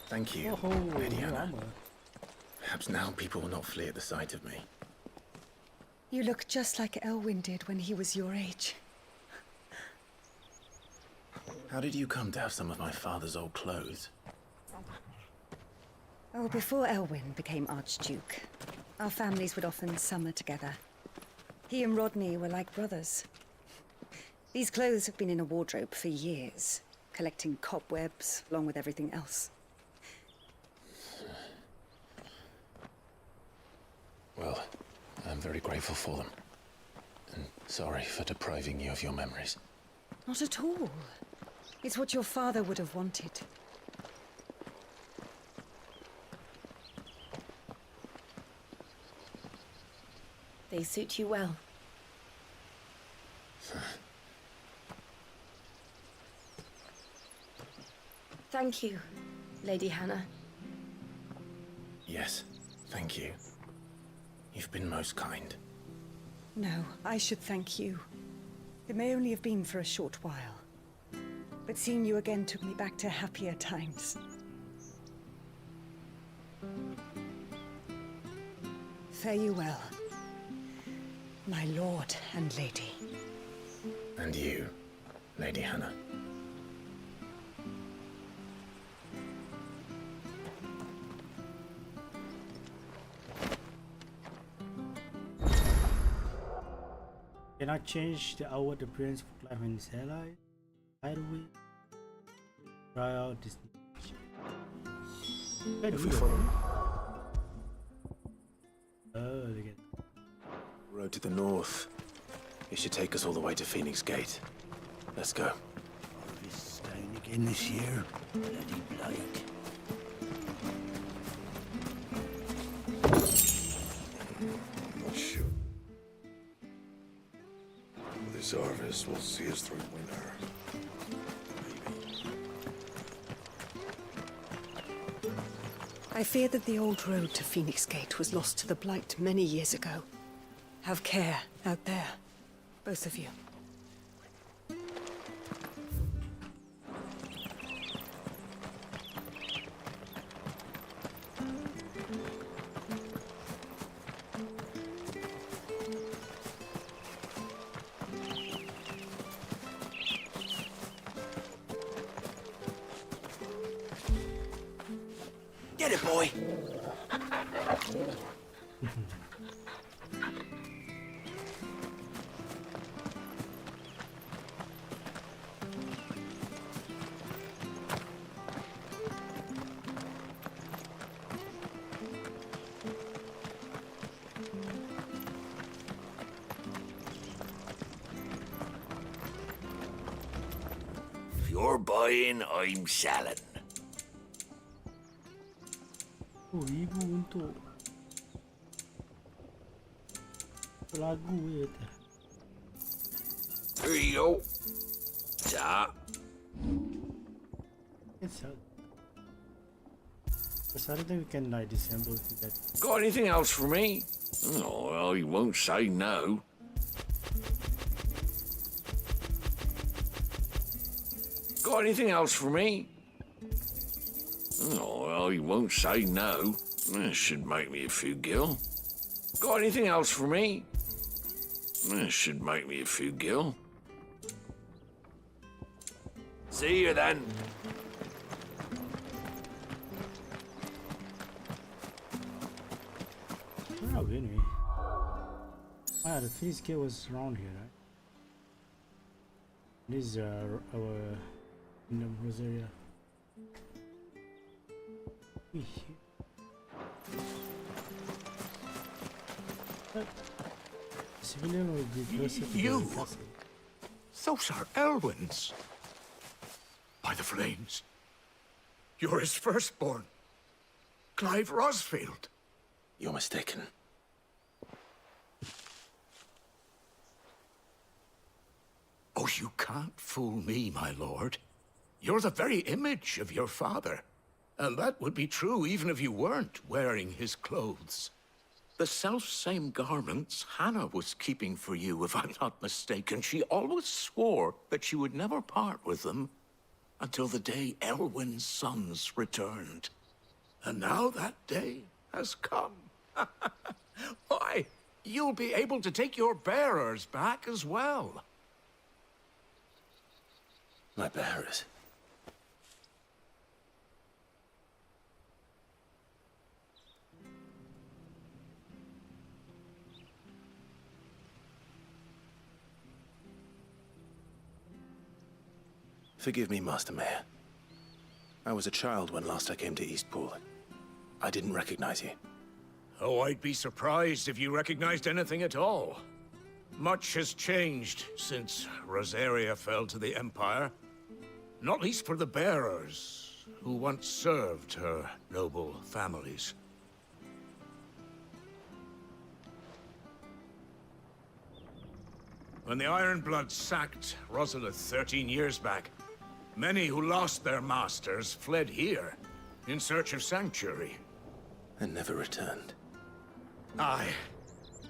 Thank you, Oh, Lady no Anna. armor. Perhaps now people will not flee at the sight of me. You look just like Elwyn did when he was your age. How did you come to have some of my father's old clothes? Oh, before Elwyn became Archduke, our families would often summer together. He and Rodney were like brothers. These clothes have been in a wardrobe for years, collecting cobwebs along with everything else. Well, I'm very grateful for them. And sorry for depriving you of your memories. Not at all. It's what your father would have wanted. They suit you well. Thank you, Lady Hannah. Yes. Thank you. You've been most kind. No, I should thank you. It may only have been for a short while, but seeing you again took me back to happier times. Fare you well, my lord and lady. And you, Lady Hannah. Can I change the outward appearance for Clive and his allies? By the way, try out this. If we follow Oh, look at that. Road to the north. It should take us all the way to Phoenix Gate. Let's go. Harvest's down again this year. Bloody blight. Shoot. This harvest will see us through winter. I fear that the old road to Phoenix Gate was lost to the Blight many years ago. Have care out there, both of you. Get it, boy! If you're buying, I'm selling. Oh, ibu untuk lagu ya teh. Here you go. Ta. It's out. I think we can like disassemble that. Got anything else for me? Oh, well, you won't say no. Got anything else for me? Oh, well, you won't say no. This should make me a few gil. Got anything else for me? This should make me a few gil. See you then. Oh, anyway. Ah, the Phoenix Gate was around here, right? This is our Kingdom Rosaria. Civilian will be closer to the castle. Those are Elwyn's. By the flames. You're his firstborn. Clive Rosfield. You're mistaken. Oh, you can't fool me, my lord. You're the very image of your father. And that would be true even if you weren't wearing his clothes. The self-same garments Hannah was keeping for you, if I'm not mistaken. She always swore that she would never part with them until the day Elwyn's sons returned. And now that day has come. Why, you'll be able to take your bearers back as well. My bearers? Forgive me, Master Mayor. I was a child when last I came to Eastpool. I didn't recognize you. Oh, I'd be surprised if you recognized anything at all. Much has changed since Rosaria fell to the Empire. Not least for the bearers, who once served her noble families. When the Ironbloods sacked Rosalith 13 years back, many who lost their masters fled here, in search of sanctuary. And never returned. Aye.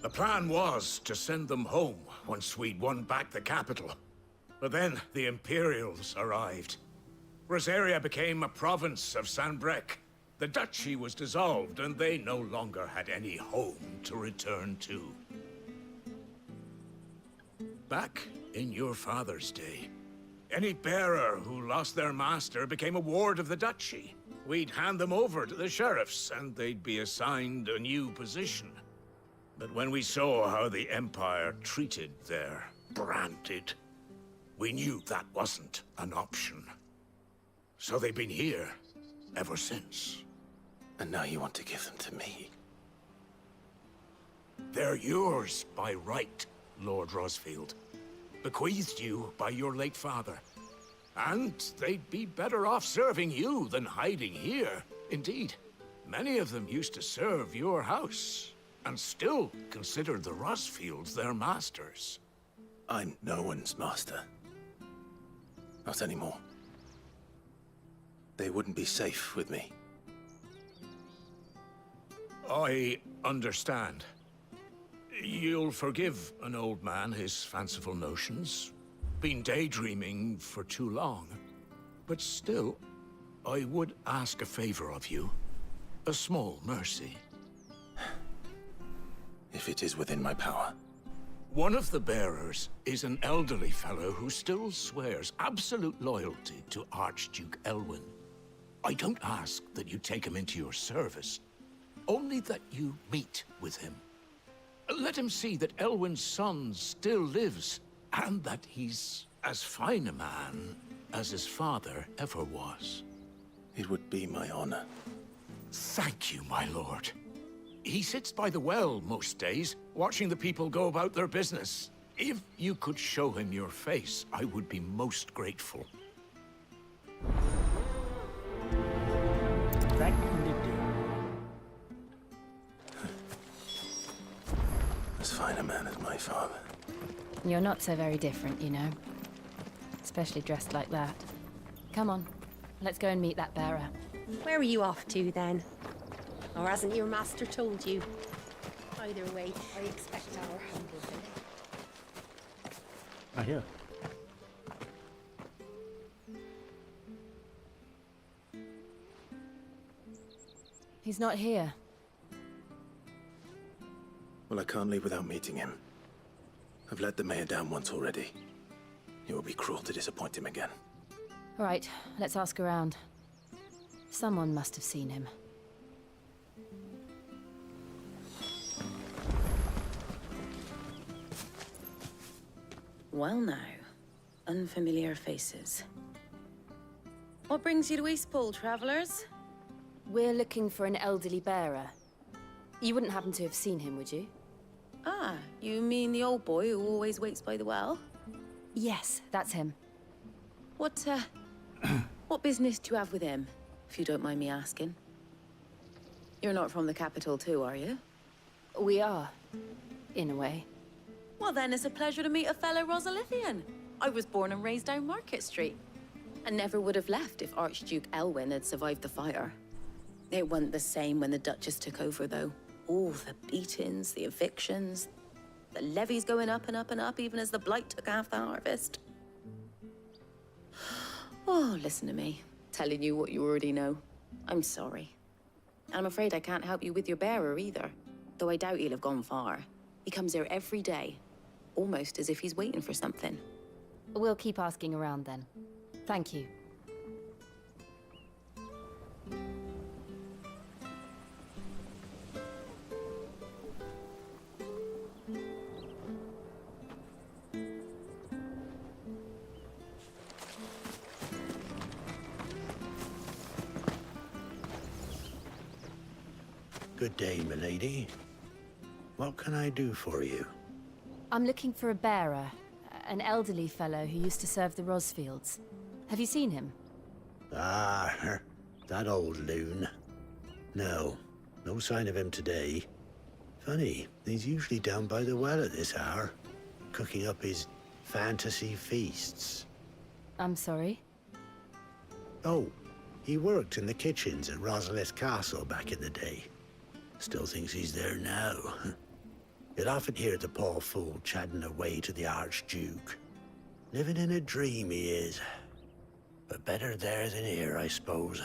The plan was to send them home once we'd won back the capital. But then the Imperials arrived. Rosaria became a province of Sanbreque. The duchy was dissolved, and they no longer had any home to return to. Back in your father's day, any bearer who lost their master became a ward of the duchy. We'd hand them over to the sheriffs, and they'd be assigned a new position. But when we saw how the Empire treated their branded, we knew that wasn't an option. So they've been here ever since. And now you want to give them to me? They're yours by right, Lord Rosfield. Bequeathed you by your late father. And they'd be better off serving you than hiding here. Indeed, many of them used to serve your house, and still consider the Rosfields their masters. I'm no one's master. Not anymore. They wouldn't be safe with me. I understand. You'll forgive an old man his fanciful notions. Been daydreaming for too long. But still, I would ask a favor of you. A small mercy. If it is within my power. One of the bearers is an elderly fellow who still swears absolute loyalty to Archduke Elwyn. I don't ask that you take him into your service, only that you meet with him. Let him see that Elwyn's son still lives, and that he's as fine a man as his father ever was. It would be my honor. Thank you, my lord. He sits by the well most days, watching the people go about their business. If you could show him your face, I would be most grateful. Back in the day. As fine a man as my father. You're not so very different, you know. Especially dressed like that. Come on, let's go and meet that bearer. Where are you off to, then? Or hasn't your master told you? Either way, I expect our humble village. Ah, here. He's not here. Well, I can't leave without meeting him. I've let the mayor down once already. It would be cruel to disappoint him again. All right, let's ask around. Someone must have seen him. Well now, unfamiliar faces. What brings you to Eastpool, travelers? We're looking for an elderly bearer. You wouldn't happen to have seen him, would you? Ah, you mean the old boy who always waits by the well? Yes, that's him. What, what business do you have with him, if you don't mind me asking? You're not from the capital too, are you? We are, in a way. Well then, it's a pleasure to meet a fellow Rosalithian. I was born and raised down Market Street. And never would have left if Archduke Elwyn had survived the fire. It wasn't the same when the Duchess took over, though. All the beatings, the evictions, the levies going up and up and up, even as the blight took half the harvest. Oh, listen to me, telling you what you already know. I'm sorry. I'm afraid I can't help you with your bearer either, though I doubt he'll have gone far. He comes here every day, almost as if he's waiting for something. We'll keep asking around then. Thank you. Good day, milady. What can I do for you? I'm looking for a bearer, an elderly fellow who used to serve the Rosfields. Have you seen him? Ah, that old loon. No sign of him today. Funny, he's usually down by the well at this hour, cooking up his fantasy feasts. I'm sorry? Oh, he worked in the kitchens at Rosalith Castle back in the day. Still thinks he's there now. You'd often hear the poor fool chatting away to the Archduke. Living in a dream he is. But better there than here, I suppose.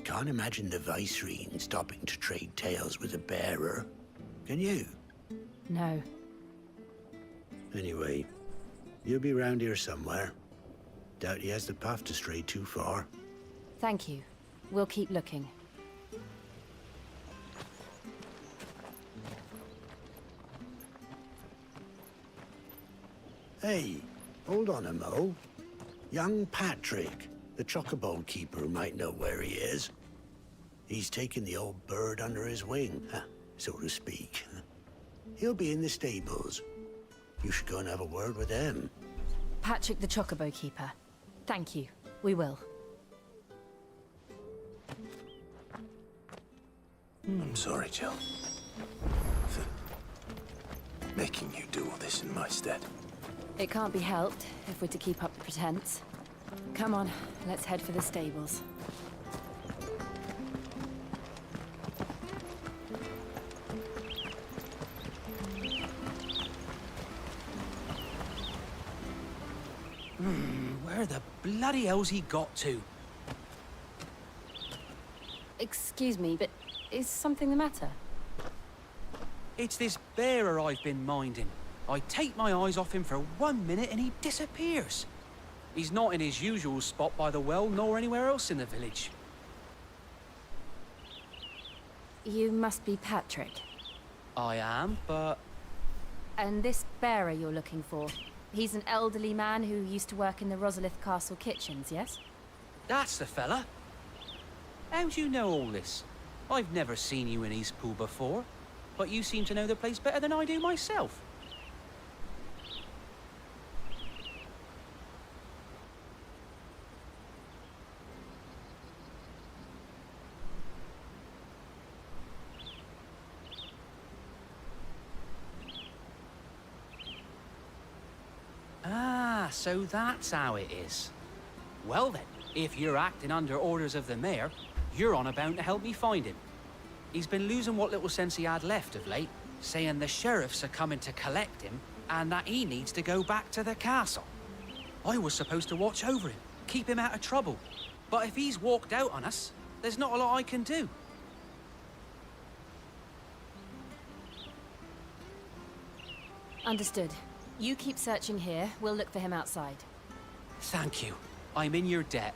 Can't imagine the Viceroy stopping to trade tales with a bearer. Can you? No. Anyway, you'll be round here somewhere. Doubt he has the path to stray too far. Thank you. We'll keep looking. Hey, hold on a mo. Young Patrick, the chocobo keeper, might know where he is. He's taken the old bird under his wing, so to speak. He'll be in the stables. You should go and have a word with him. Patrick the chocobo keeper. Thank you. We will. I'm sorry, Jill. For making you do all this in my stead. It can't be helped if we're to keep up the pretense. Come on, let's head for the stables. Where the bloody hell's he got to? Excuse me, but is something the matter? It's this bearer I've been minding. I take my eyes off him for 1 minute and he disappears. He's not in his usual spot by the well, nor anywhere else in the village. You must be Patrick. I am, but... And this bearer you're looking for, he's an elderly man who used to work in the Rosalith Castle kitchens, yes? That's the fella. How do you know all this? I've never seen you in Eastpool before, but you seem to know the place better than I do myself. Ah, so that's how it is. Well then, if you're acting under orders of the mayor, you're on about to help me find him. He's been losing what little sense he had left of late, saying the sheriffs are coming to collect him and that he needs to go back to the castle. I was supposed to watch over him, keep him out of trouble. But if he's walked out on us, there's not a lot I can do. Understood. You keep searching here, we'll look for him outside. Thank you. I'm in your debt.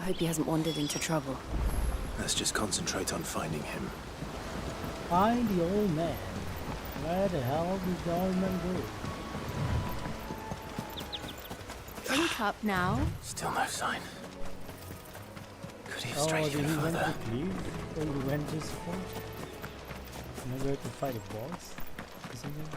I hope he hasn't wandered into trouble. Let's just concentrate on finding him. Find the old man. Where the hell did the old man go? Drink up now. Still no sign. Could he have Oh, strayed did even he went further? to leave? Or he went this far? Maybe to fight a boss? Or something?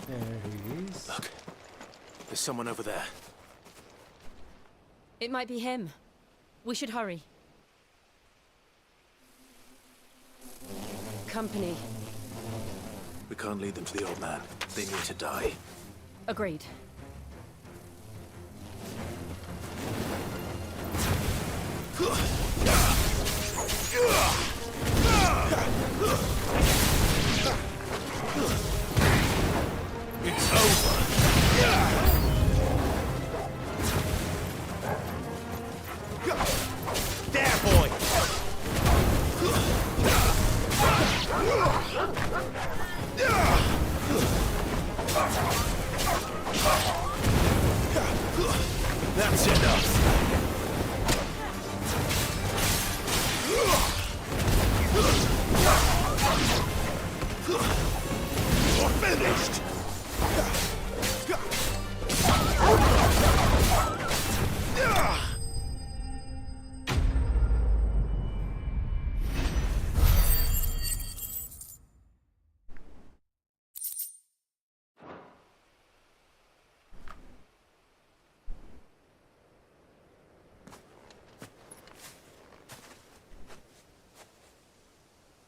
There he is. Look, there's someone over there. It might be him. We should hurry. Company. We can't lead them to the old man. They need to die. Agreed. It's over. There, boy! That's enough. You're finished!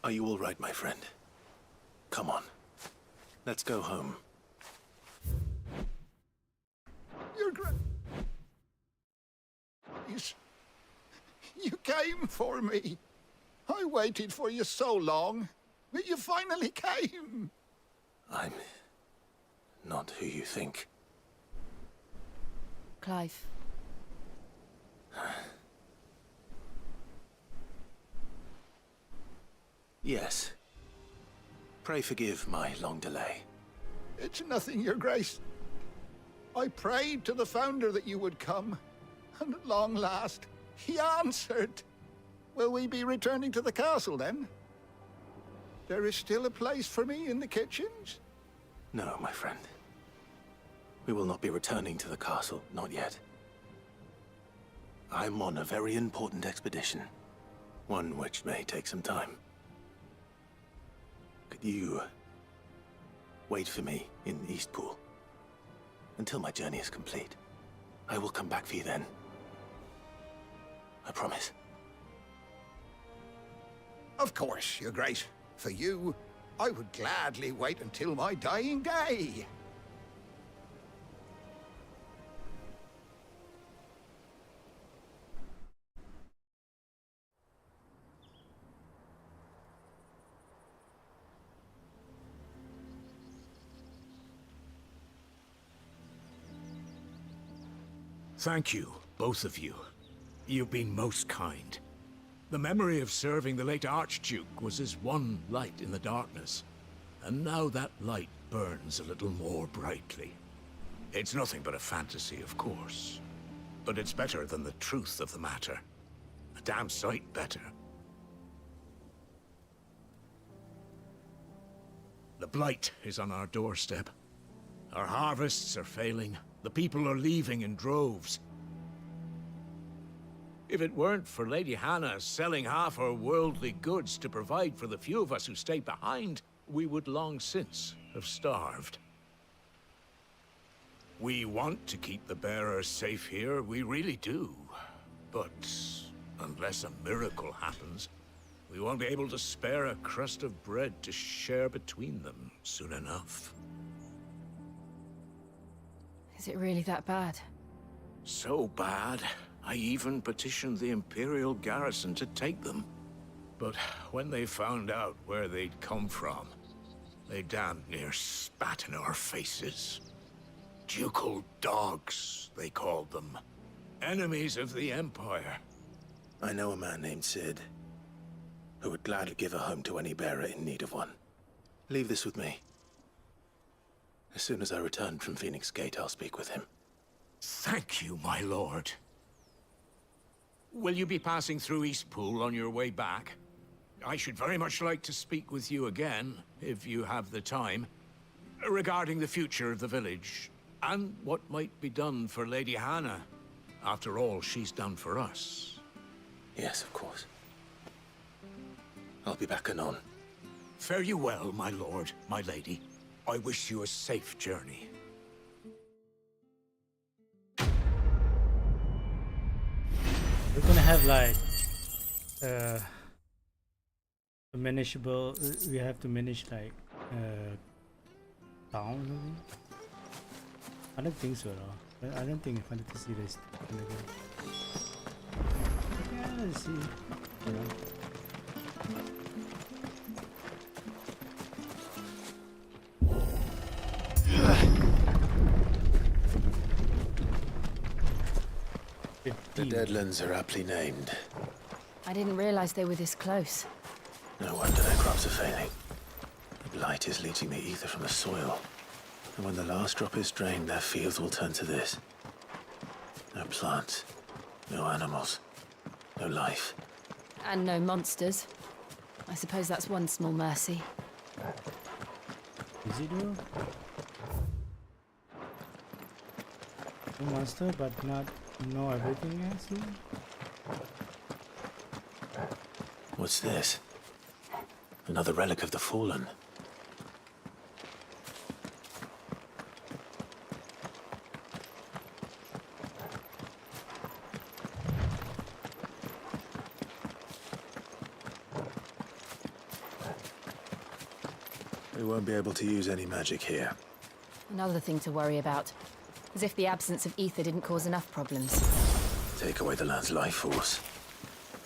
Are you all right, my friend? Come on. Let's go home. Your You came for me. I waited for you so long, but you finally came. I'm not who you think. Clive. Yes. Pray forgive my long delay. It's nothing, Your Grace. I prayed to the Founder that you would come, and at long last, he answered. Will we be returning to the castle, then? There is still a place for me in the kitchens? No, my friend. We will not be returning to the castle, not yet. I'm on a very important expedition. One which may take some time. Could you wait for me in Eastpool until my journey is complete? I will come back for you then. I promise. Of course, Your Grace. For you, I would gladly wait until my dying day. Thank you, both of you. You've been most kind. The memory of serving the late Archduke was as one light in the darkness, and now that light burns a little more brightly. It's nothing but a fantasy, of course, but it's better than the truth of the matter. A damn sight better. The blight is on our doorstep. Our harvests are failing. The people are leaving in droves. If it weren't for Lady Hannah selling half her worldly goods to provide for the few of us who stayed behind, we would long since have starved. We want to keep the bearers safe here, we really do. But unless a miracle happens, we won't be able to spare a crust of bread to share between them soon enough. Is it really that bad? So bad, I even petitioned the Imperial garrison to take them. But when they found out where they'd come from, they damn near spat in our faces. Ducal dogs, they called them. Enemies of the Empire. I know a man named Sid, who would gladly give a home to any bearer in need of one. Leave this with me. As soon as I return from Phoenix Gate, I'll speak with him. Thank you, my lord. Will you be passing through Eastpool on your way back? I should very much like to speak with you again, if you have the time, regarding the future of the village, and what might be done for Lady Hannah, after all she's done for us. Yes, of course. I'll be back anon. Fare you well, my lord, my lady. I wish you a safe journey. We're gonna have like a manageable. We have to manage like town maybe. I don't think so though. I don't think Fantasy to see this. Yeah, let's see. You know. The Deadlands are aptly named. I didn't realize they were this close. No wonder their crops are failing. The blight is leaching the ether from the soil. And when the last drop is drained, their fields will turn to this. No plants, no animals, no life. And no monsters. I suppose that's one small mercy. Is it though? No monster, but not know everything else. What's this? Another relic of the Fallen. We won't be able to use any magic here. Another thing to worry about. As if the absence of ether didn't cause enough problems. Take away the land's life force,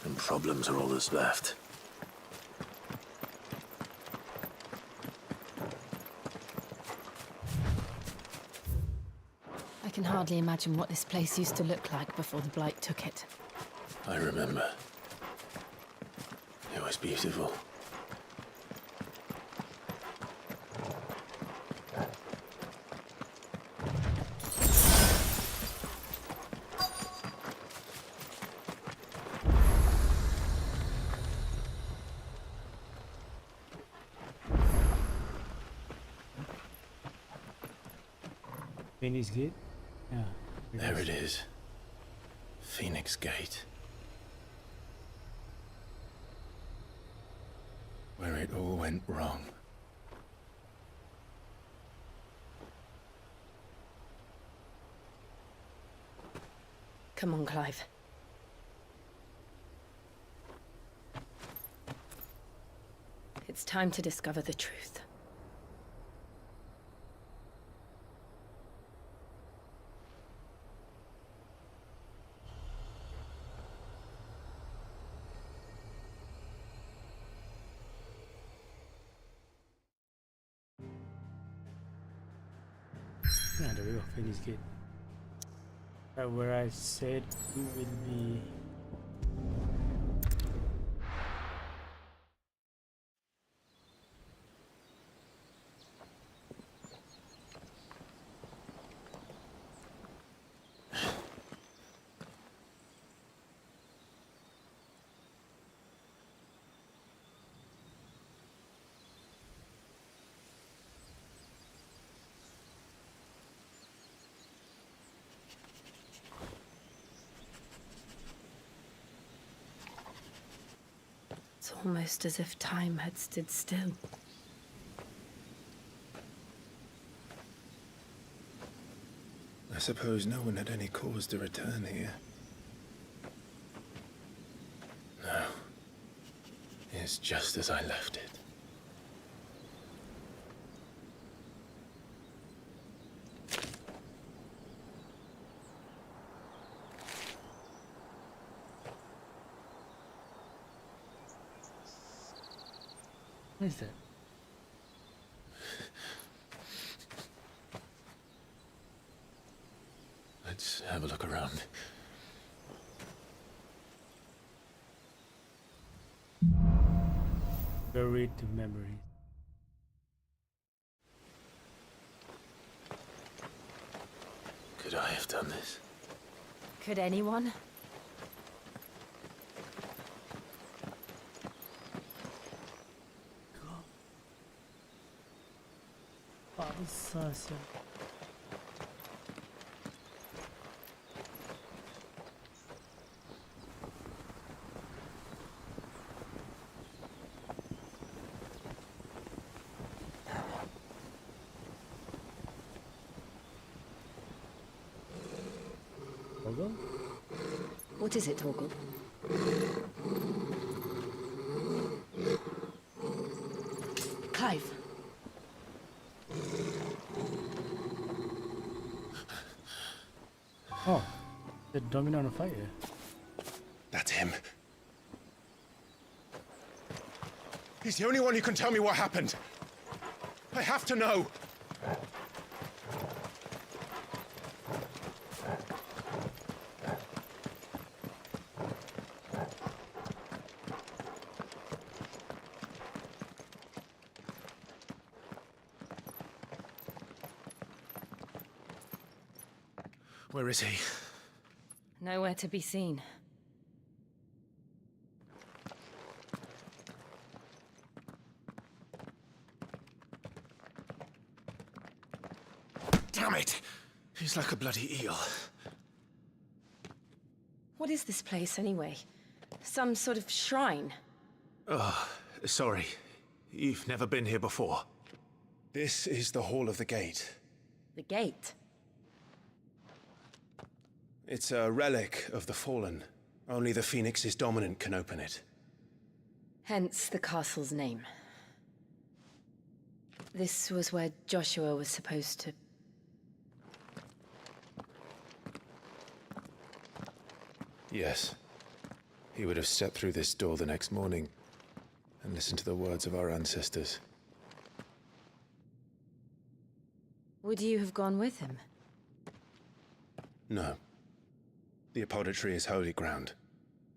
and problems are all that's left. I can hardly imagine what this place used to look like before the Blight took it. I remember. It was beautiful. Phoenix Gate? Yeah. There it is. Phoenix Gate. Where it all went wrong. Come on, Clive. It's time to discover the truth. Yeah, there we go, Phoenix Gate. Where I said we will be. It's almost as if time had stood still. I suppose no one had any cause to return here. No. It's just as I left it. What is that? Let's have a look around. Buried memory. Could I have done this? Could anyone? Alsasien. Torgal? What is it, Torgal? Clive. Oh, the domino on fire. That's him. He's the only one who can tell me what happened. I have to know. Where is he? Nowhere to be seen. Damn it! He's like a bloody eel. What is this place, anyway? Some sort of shrine? Oh, sorry. You've never been here before. This is the Hall of the Gate. The gate? It's a relic of the Fallen. Only the Phoenix's dominant can open it. Hence the castle's name. This was where Joshua was supposed to... Yes. He would have stepped through this door the next morning and listened to the words of our ancestors. Would you have gone with him? No. The apodatory is holy ground.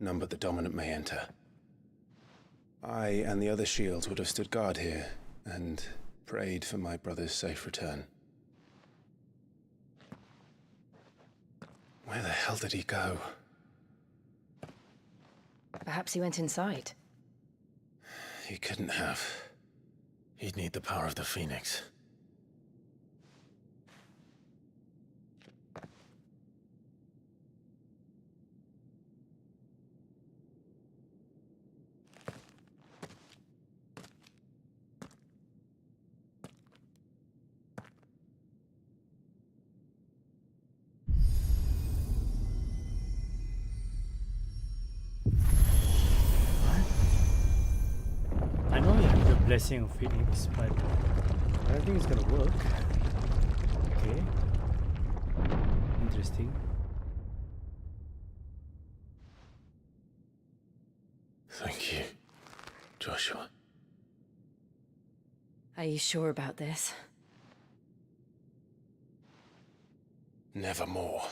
None but the dominant may enter. I and the other shields would have stood guard here and prayed for my brother's safe return. Where the hell did he go? Perhaps he went inside. He couldn't have. He'd need the power of the Phoenix. I know you have the blessing of Phoenix, but I don't think it's gonna work. Okay. Interesting. Thank you, Joshua. Are you sure about this? Nevermore.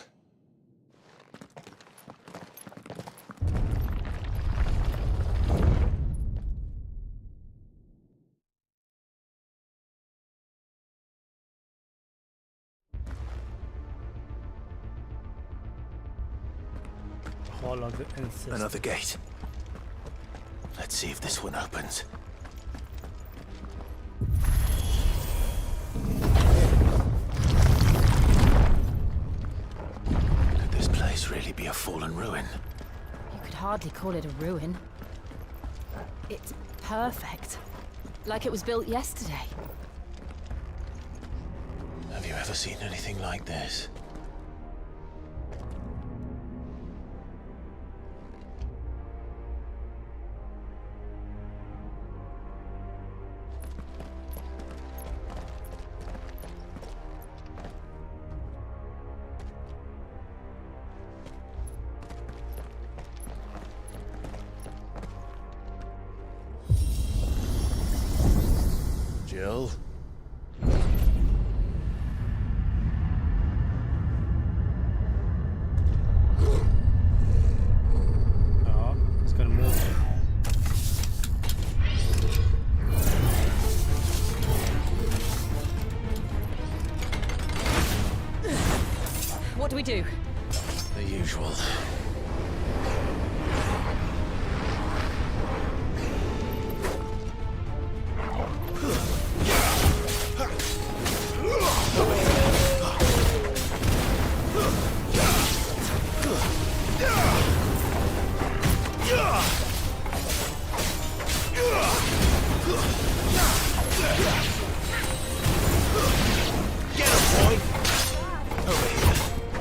Hall of the Ancestors. Another gate. Let's see if this one opens. Could this place really be a fallen ruin? You could hardly call it a ruin. It's perfect. Like it was built yesterday. Have you ever seen anything like this? Jill? Oh, it's gonna move. What do we do? The usual. Get him, boy! Over here.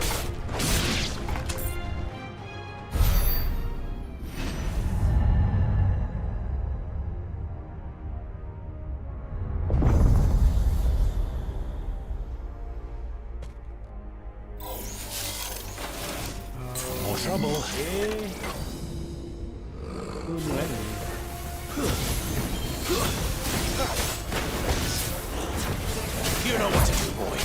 More trouble. You know what to do, boy.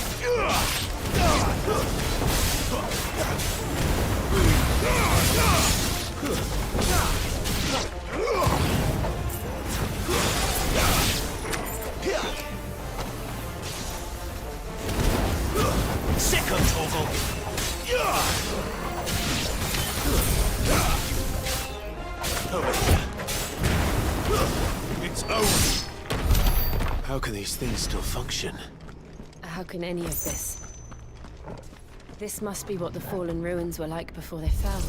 Sick of Toggle. Over here. It's over. How can these things still function? How can any of this? This must be what the fallen ruins were like before they fell.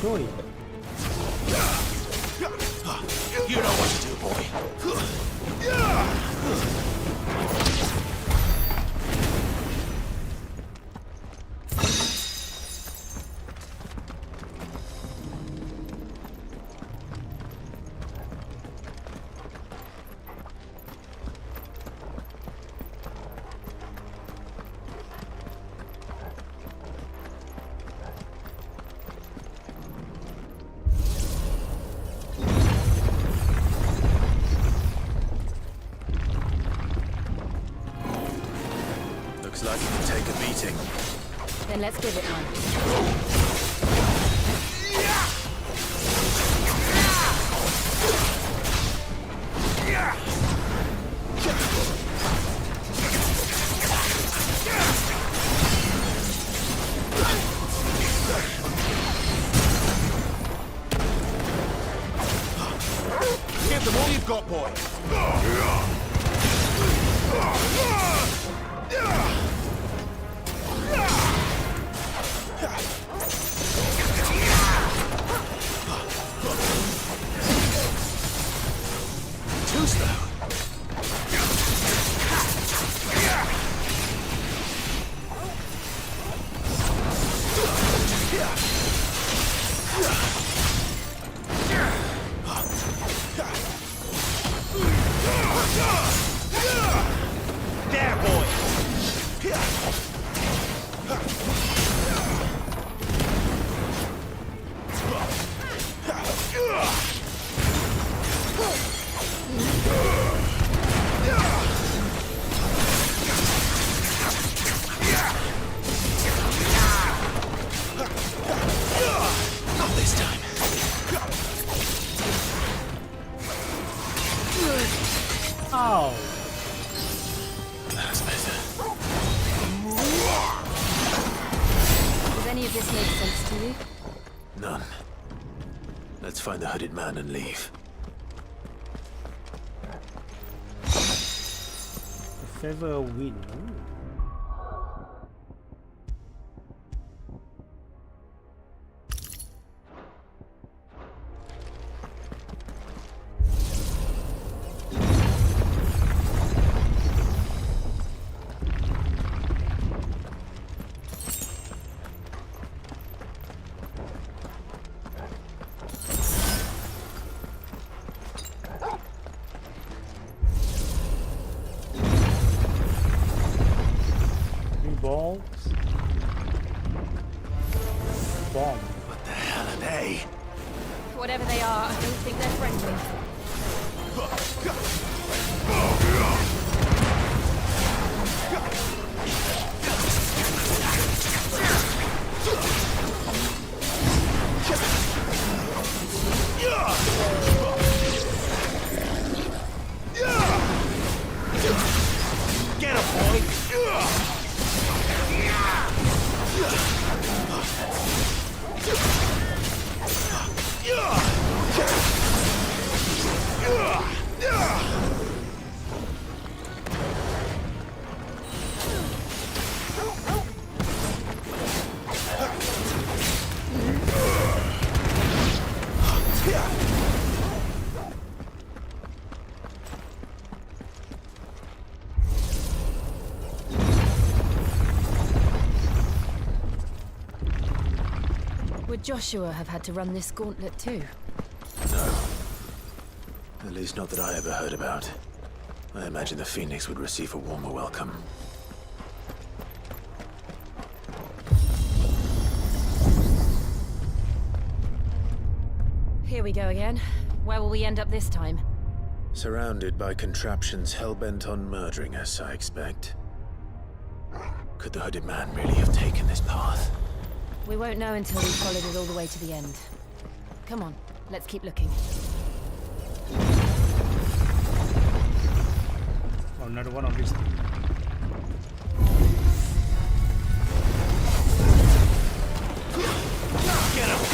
going? You know what to do, boy. Looks like you can take a beating. Then let's give it one. Give them all you've got, boy. Too slow. There, boy. Not this time. Ow! That's better. Does any of this make sense to you? None. Let's find the hooded man and leave. If ever a win. Ooh. Balls. Bomb. What the hell are they? Whatever they are, I don't think they're friendly. Get him, boy. Would Joshua have had to run this gauntlet too? No. At least not that I ever heard about. I imagine the Phoenix would receive a warmer welcome. Here we go again. Where will we end up this time? Surrounded by contraptions hell-bent on murdering us, I expect. Could the hooded man really have taken this path? We won't know until we've followed it all the way to the end. Come on, let's keep looking. Oh, another one of these. Get him.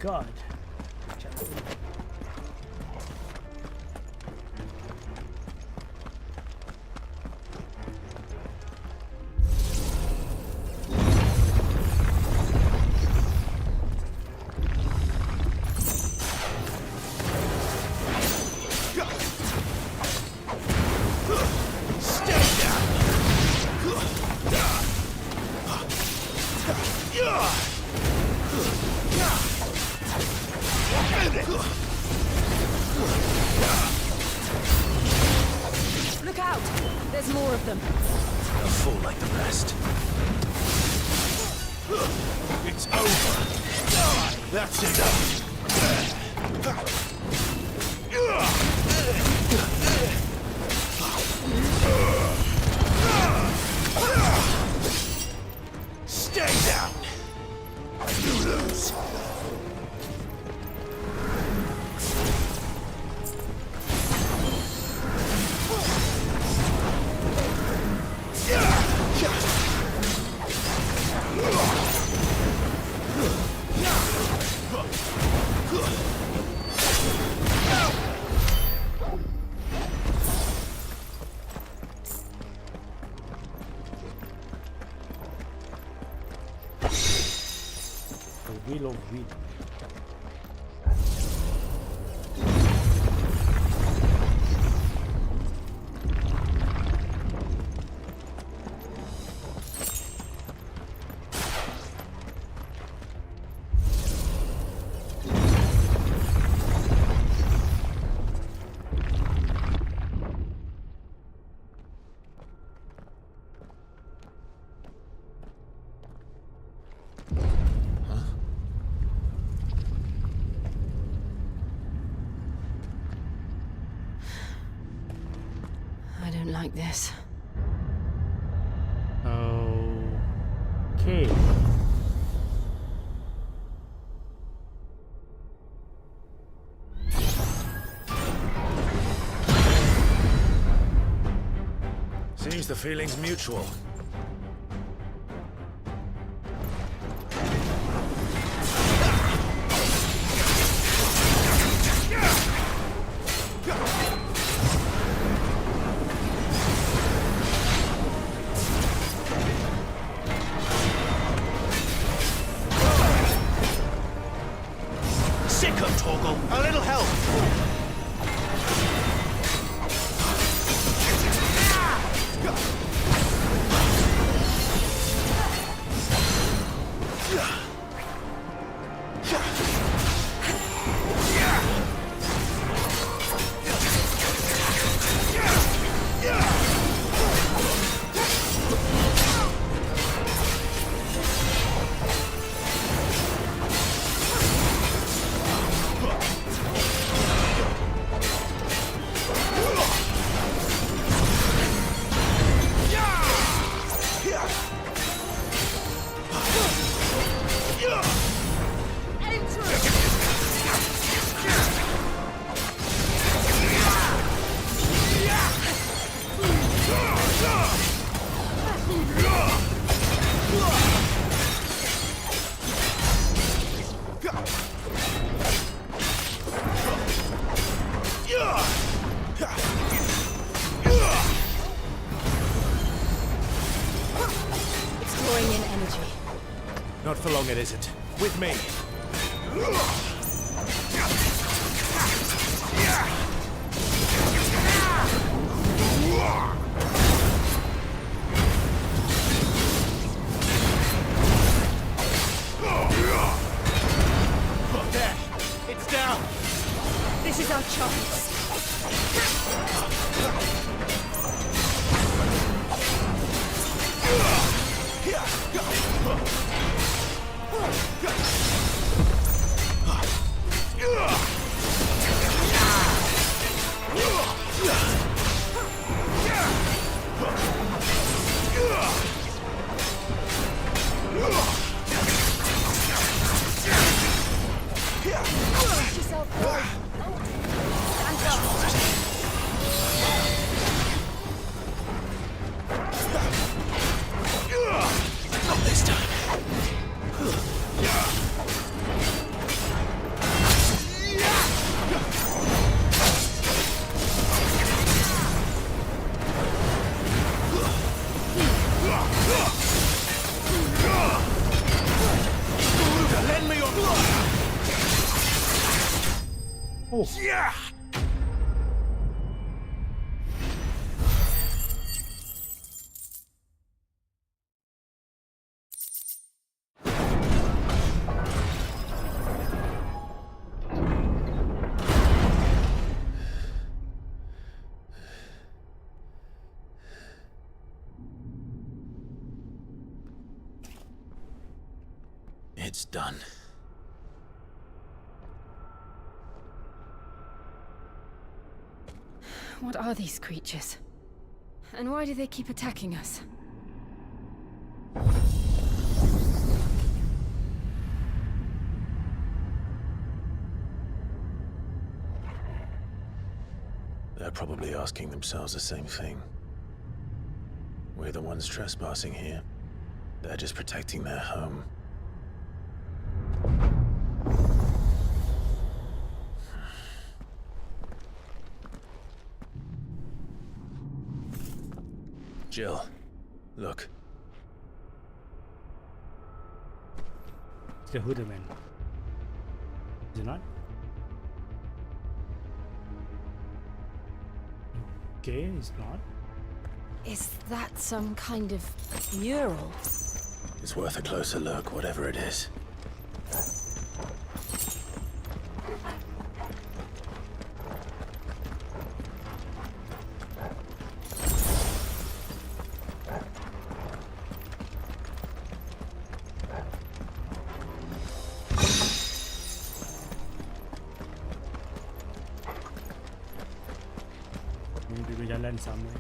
god. Look out! There's more of them. A fool like the rest. It's over. That's enough. Stay down. You lose. The wheel of wheat. I don't like this. Okay. Seems the feeling's mutual. Sick of Torgal. A little help. It's drawing in energy. Not for long, it isn't. With me. There. It's down. This is our chance. Oh. Yeah! It's done. What are these creatures? And why do they keep attacking us? They're probably asking themselves the same thing. We're the ones trespassing here. They're just protecting their home. Jill, look. It's the Huda man. Is it not? Okay, it's not. Is that some kind of mural? It's worth a closer look, whatever it is. Maybe we can land somewhere.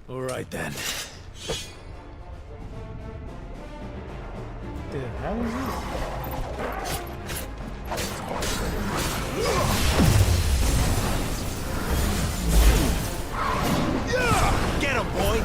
All right then. The hell is Yeah! Get him, boy!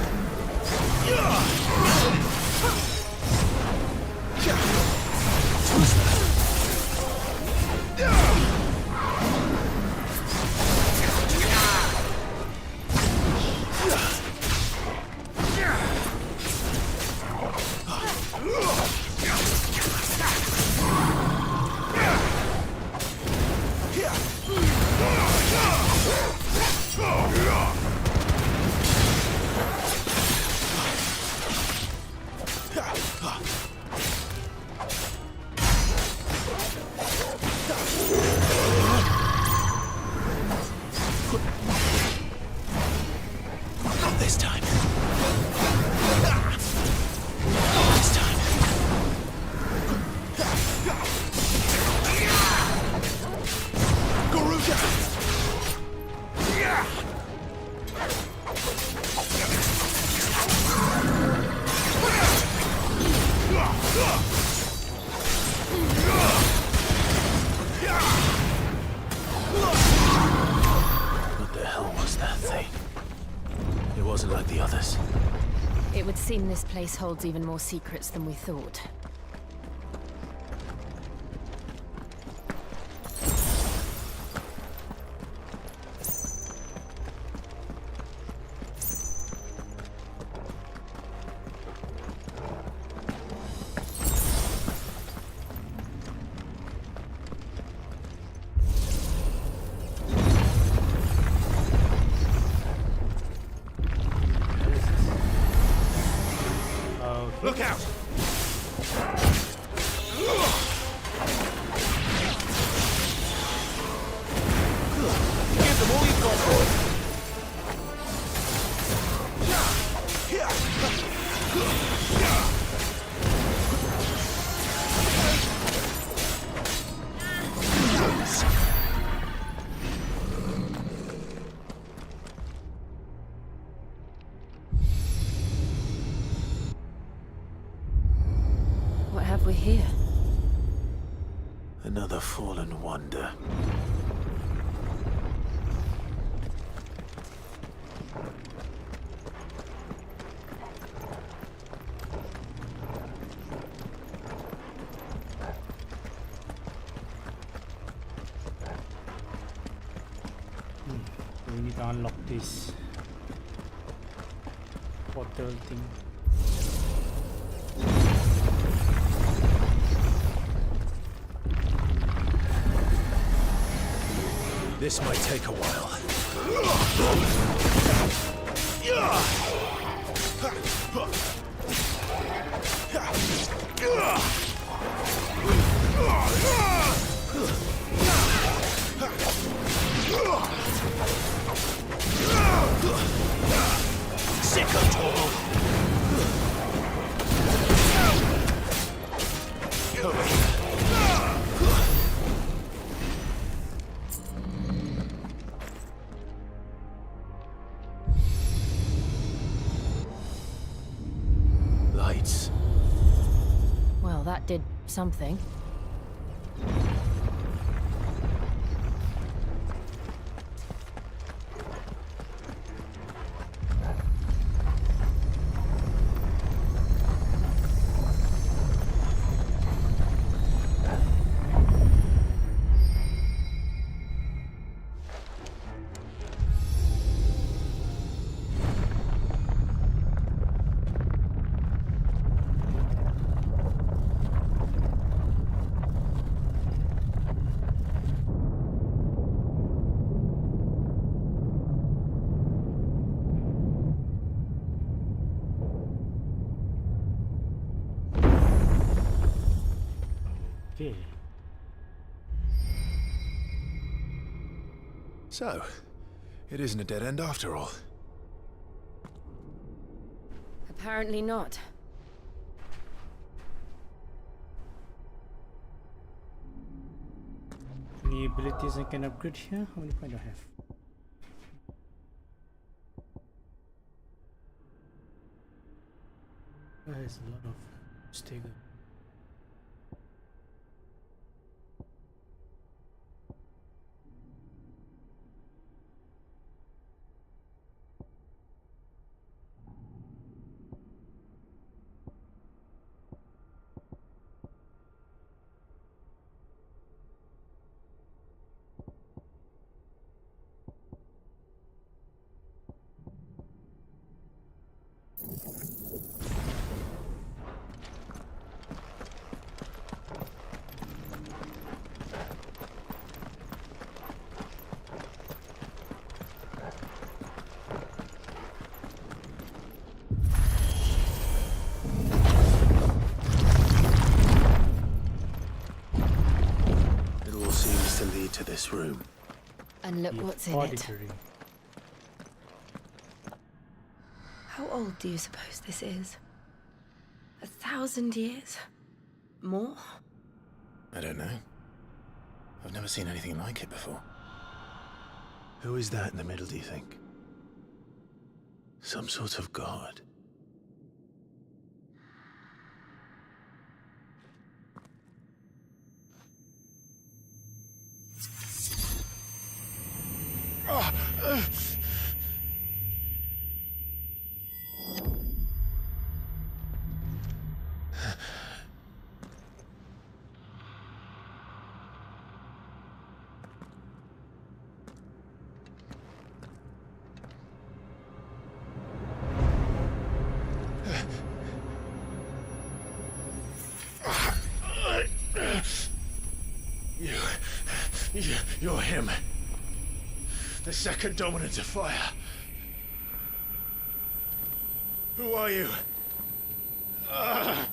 Not this time. This time. What the hell was that thing? It wasn't like the others. It would seem this place holds even more secrets than we thought. Look out! Give them all you've got, boy. What have we here? Another fallen wonder. We need to unlock this portal thing. This might take a while. Sicko total. Lights. Well, that did something. Okay. So, it isn't a dead end after all. Apparently not. Any abilities I can upgrade here? How many points do I have? There's a lot of stagger. To lead to this room. And look what's in it. How old do you suppose this is? 1,000 years? More? I don't know. I've never seen anything like it before. Who is that in the middle, do you think? Some sort of god? You're him. The second dominant of fire. Who are you? Huh?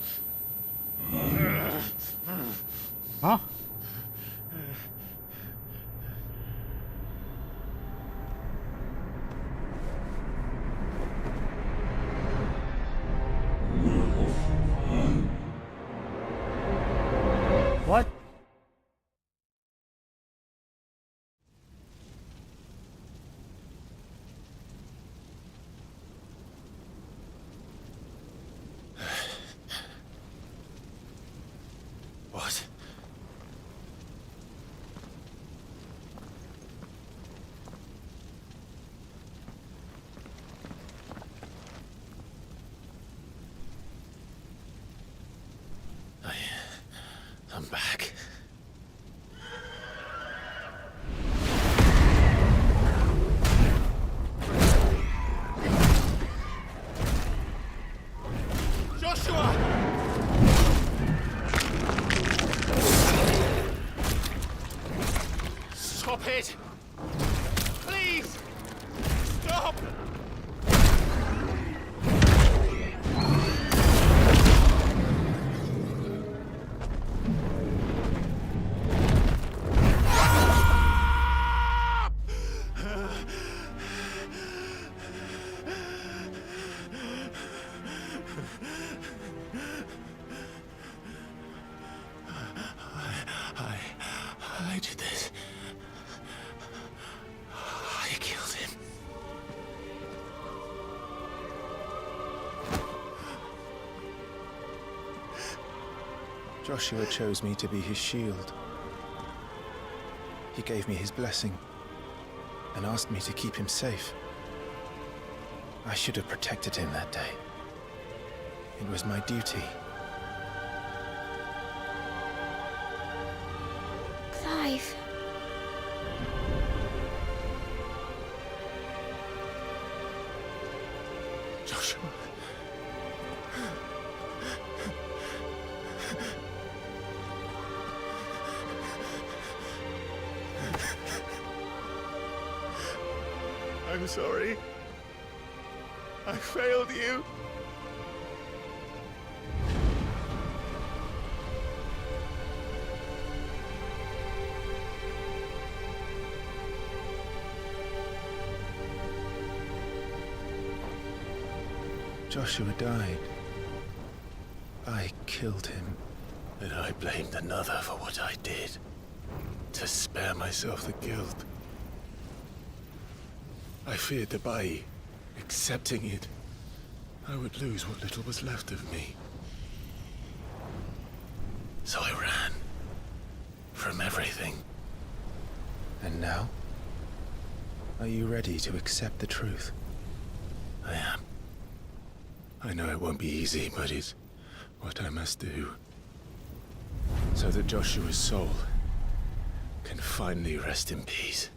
Joshua! Stop it! Please! Stop! I did this. I killed him. Joshua chose me to be his shield. He gave me his blessing and asked me to keep him safe. I should have protected him that day. It was my duty. Clive. Joshua. I'm sorry. I failed you. Joshua died. I killed him. And I blamed another for what I did. To spare myself the guilt. I feared that by accepting it, I would lose what little was left of me. So I ran. From everything. And now? Are you ready to accept the truth? I am. I know it won't be easy, but it's what I must do. So that Joshua's soul can finally rest in peace.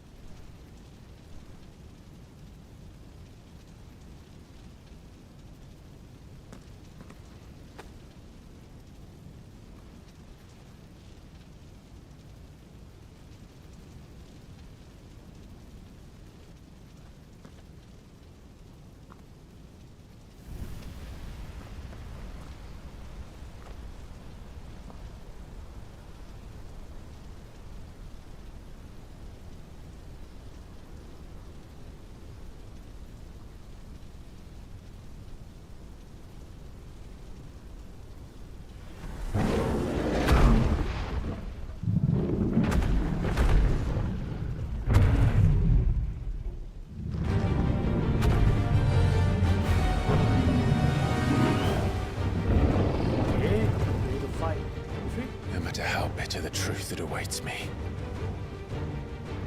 No matter how bitter the truth that awaits me,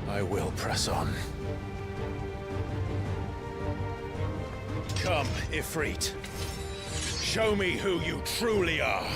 I will press on. Come, Ifrit. Show me who you truly are.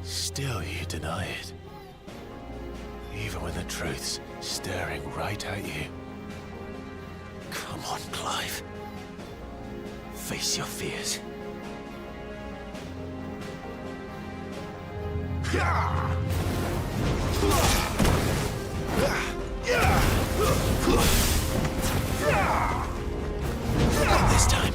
Still you deny it. Even when the truth's staring right at you. Come on, Clive. Face your fears. Not this time.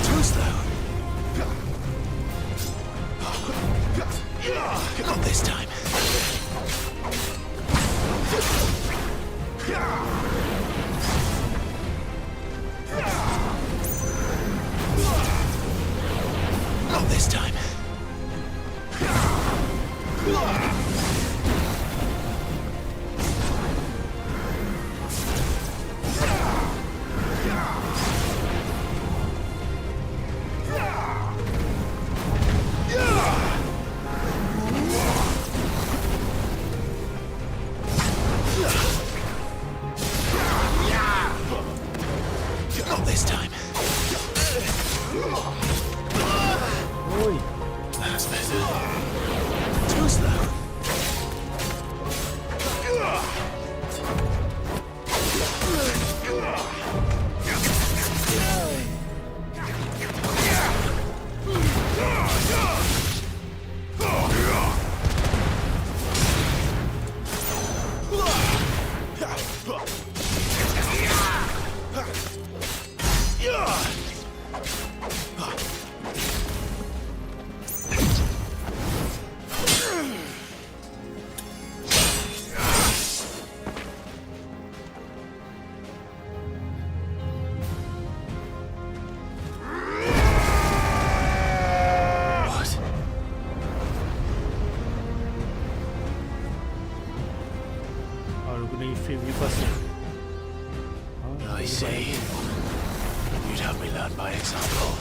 Too slow. Not this time. Not this time. Not this time. That's better. Too slow. I see. You'd have me learn by example.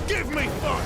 Give me fun!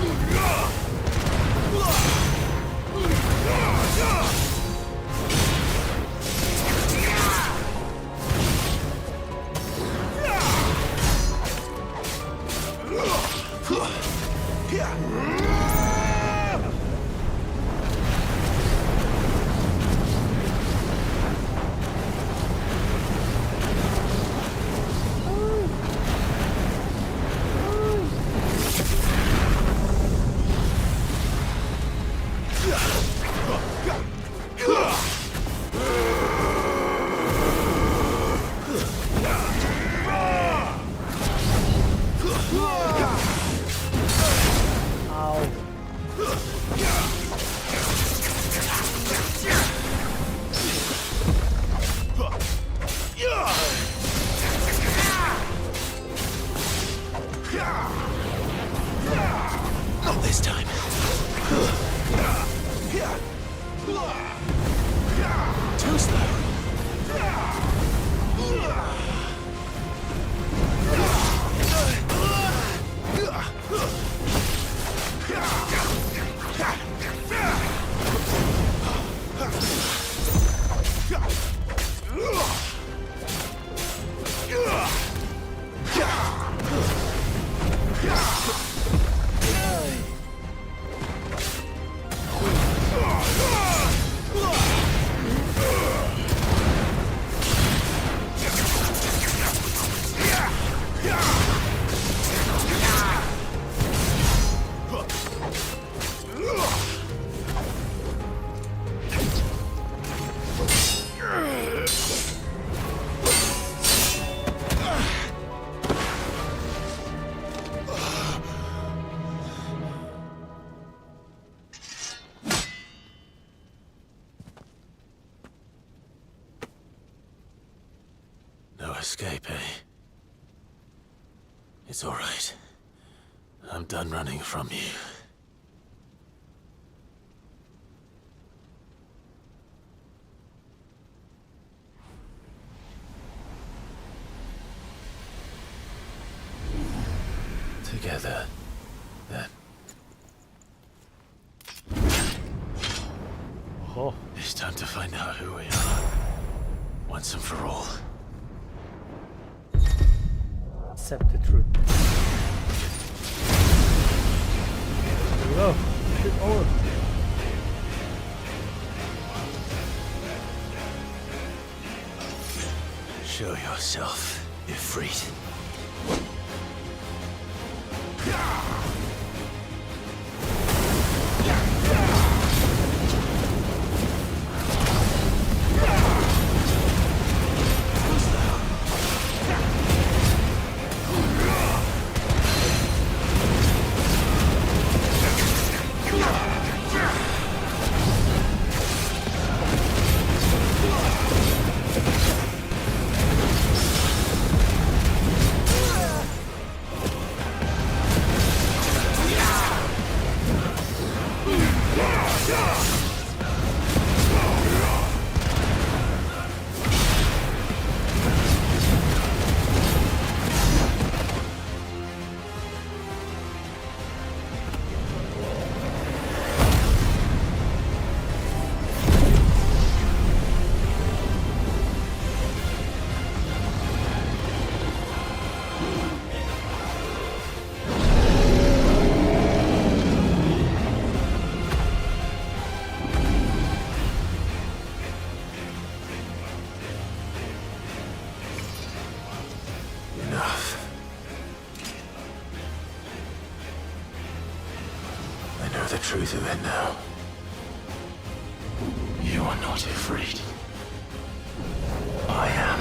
Not this time. Too slow. No escape, eh? It's all right. I'm done running from you. Together, then. Oh. It's time to find out who we are. Once and for all. Accept the truth. Whoa, shit over. Show yourself, Ifrit. truth of it now. You are not Ifrit. I am.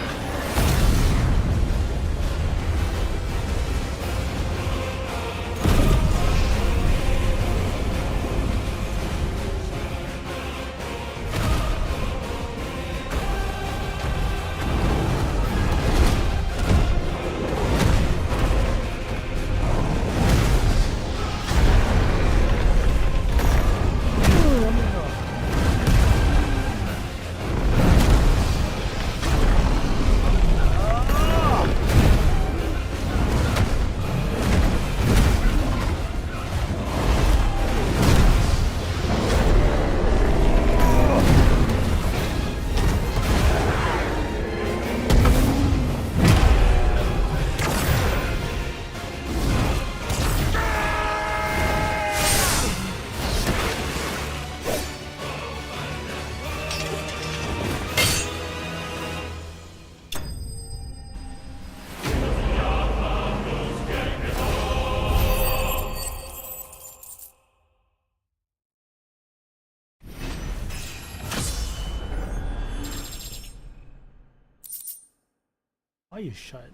Are you shut?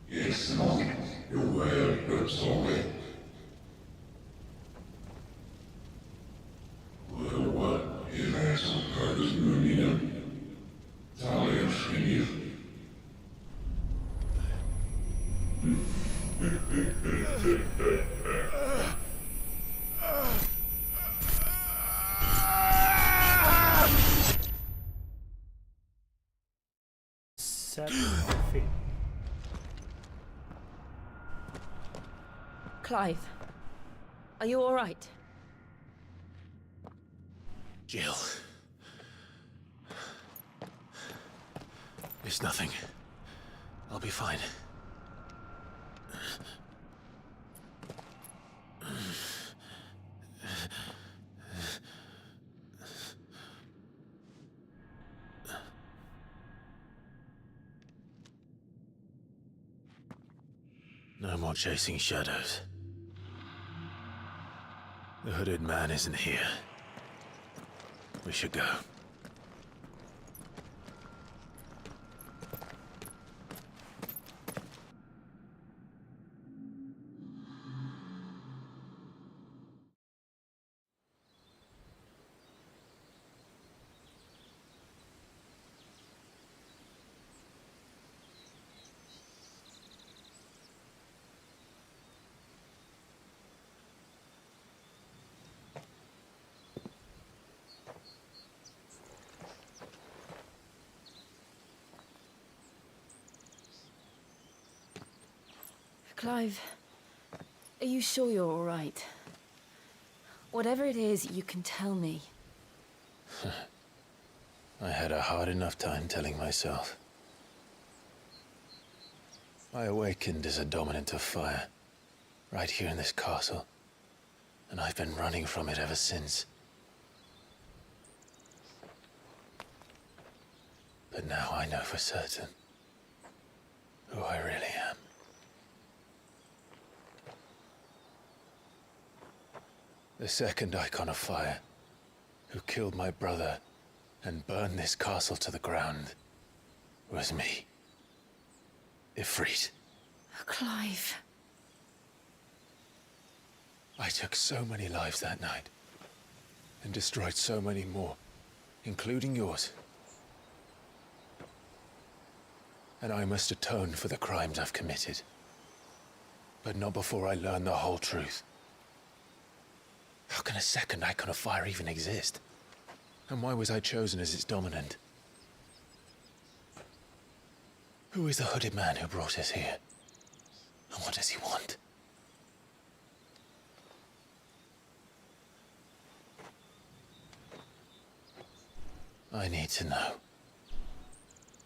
Yes, Monk, you're well, but sorry. Well, what? If that's some part of the Talia Shinny. Set my feet. Clive, are you all right? Jill. It's nothing. I'll be fine. No more chasing shadows. The hooded man isn't here. We should go. Clive, are you sure you're all right? Whatever it is, you can tell me. I had a hard enough time telling myself. I awakened as a dominant of fire, right here in this castle, and I've been running from it ever since. But now I know for certain who I really am. The second icon of fire, who killed my brother and burned this castle to the ground, was me. Ifrit. Clive. I took so many lives that night, and destroyed so many more, including yours. And I must atone for the crimes I've committed. But not before I learn the whole truth. How can a second icon of fire even exist? And why was I chosen as its dominant? Who is the hooded man who brought us here? And what does he want? I need to know.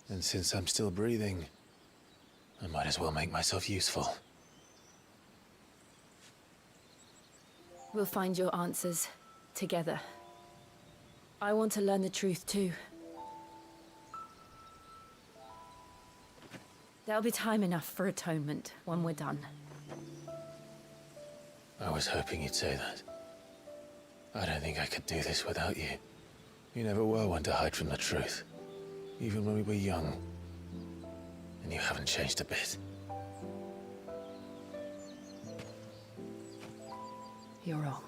And since I'm still breathing, I might as well make myself useful. We'll find your answers together. I want to learn the truth too. There'll be time enough for atonement when we're done. I was hoping you'd say that. I don't think I could do this without you. You never were one to hide from the truth, even when we were young. And you haven't changed a bit. You're wrong.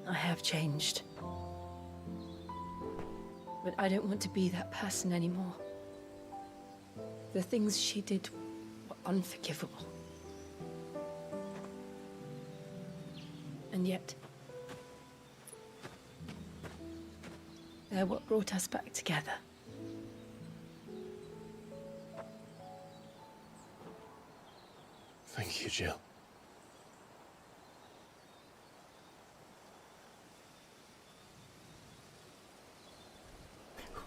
I have changed. But I don't want to be that person anymore. The things she did were unforgivable. And yet, they're what brought us back together. Thank you, Jill.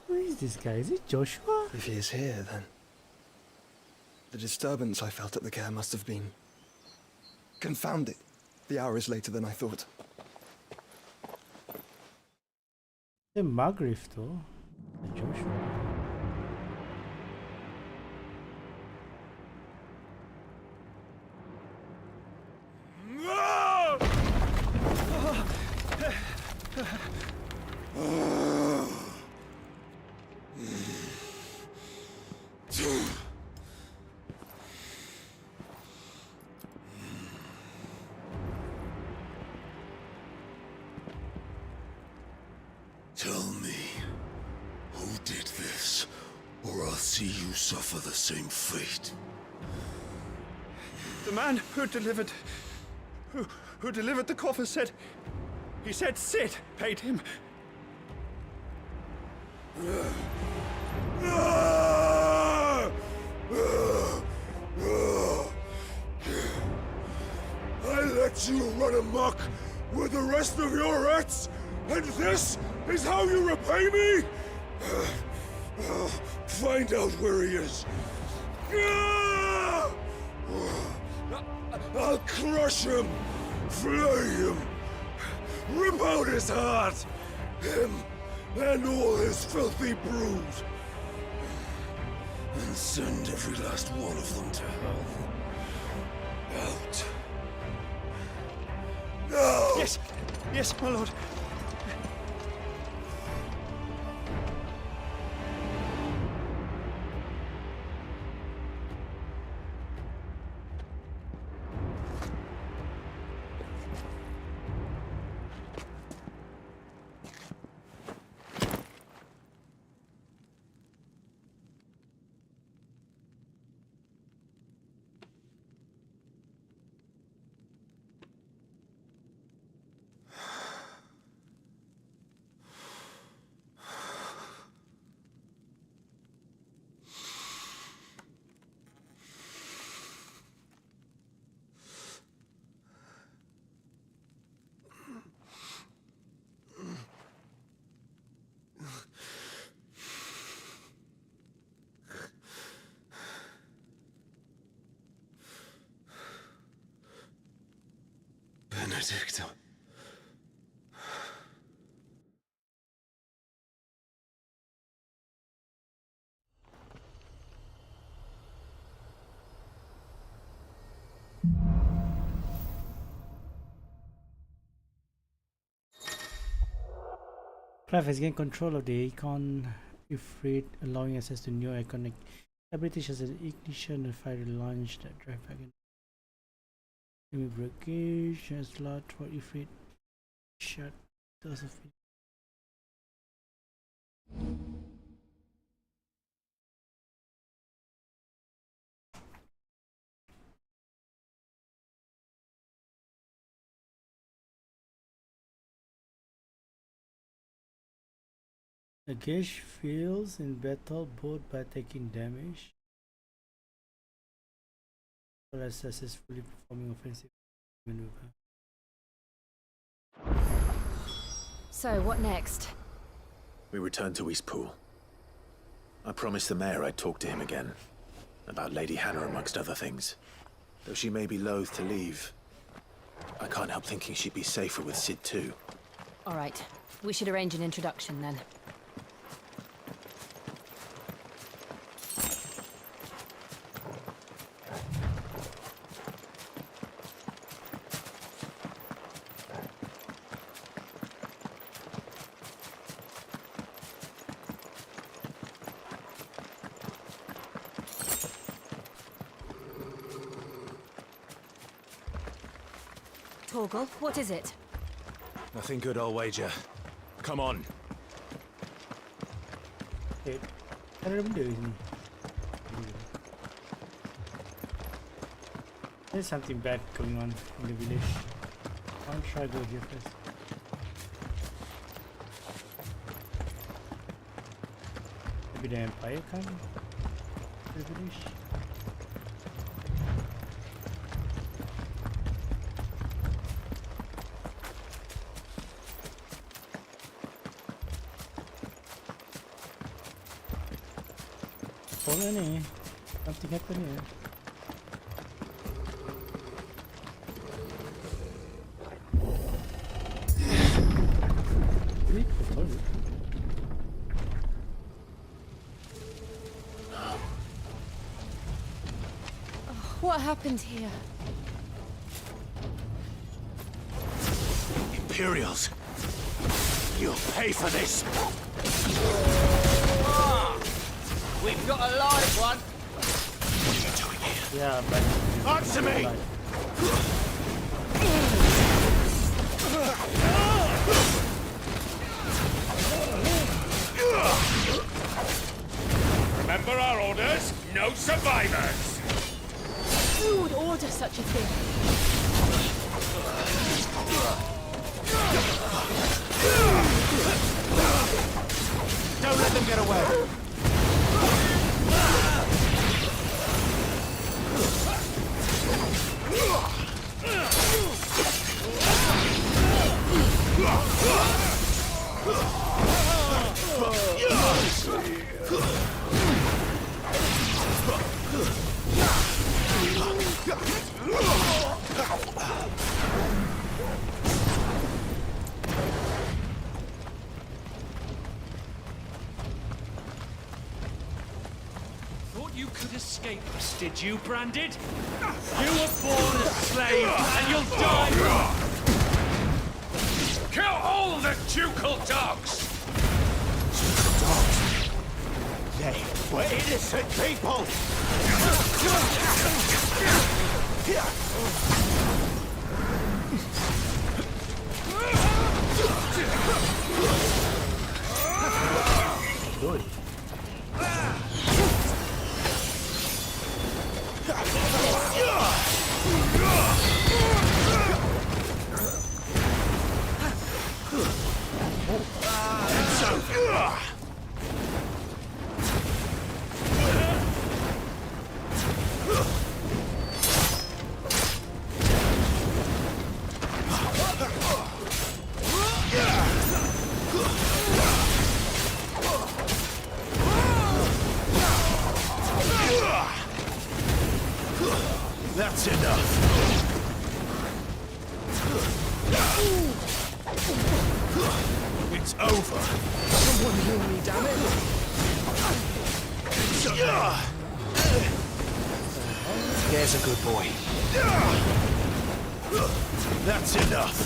Who is this guy? Is it Joshua? If he is here, then the disturbance I felt at the care must have been confounded. The hour is later than I thought. The Margrave though. Joshua. Tell me, who did this, or I'll see you suffer the same fate. The man who delivered the coffer said, he said Sid paid him. I let you run amok with the rest of your rats, and this is how you repay me? Find out where he is. I'll crush him, flay him, rip out his heart, him and all his filthy brood, and send every last one of them to hell. Out. No! Yes, yes, my lord. Benedicta. Clive has gained control of the Icon Ifrit, allowing access to new iconic abilities such as ignition and fire launch that drive back in. Enemy breakage and slot for Ifrit. Shot does a fit. The gauge fails in battle both by taking damage or as successfully performing offensive maneuver. So, what next? We return to Eastpool. I promised the mayor I'd talk to him again. About Lady Hannah amongst other things. Though she may be loath to leave. I can't help thinking she'd be safer with Sid too. All right. We should arrange an introduction then. Torgal, what is it? Nothing good, I'll wager. Come on. Okay. What are we doing? There's something bad going on in the village. I'll try to go here first. Maybe the Empire come to the village. Oh, no, something happened here. What happened here? Imperials! You'll pay for this! We've got a live one. What are you doing here? Yeah, but... Answer me! Remember our orders? No survivors! Who would order such a thing? Don't let them get away! Thought you could escape us, did you, Branded? You were born a slave, and you'll die! Kill all the ducal dogs! They were innocent people! Good. That's enough. It's over. Someone heal me, damn it! There's a good boy. That's enough.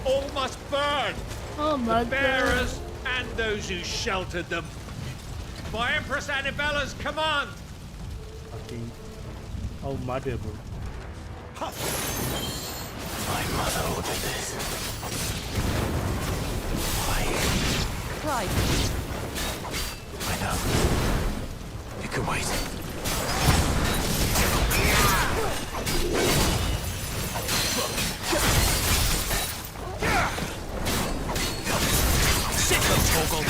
all must burn. Oh my the bearers and those who sheltered them. By Empress Annabella's command. Fucking. Oh, mother, bro. My mother ordered this. Why? Clive. I know. You can wait. Sit up, Torgal.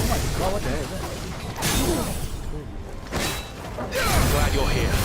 Oh my god, what the hell is that? I'm glad you're here.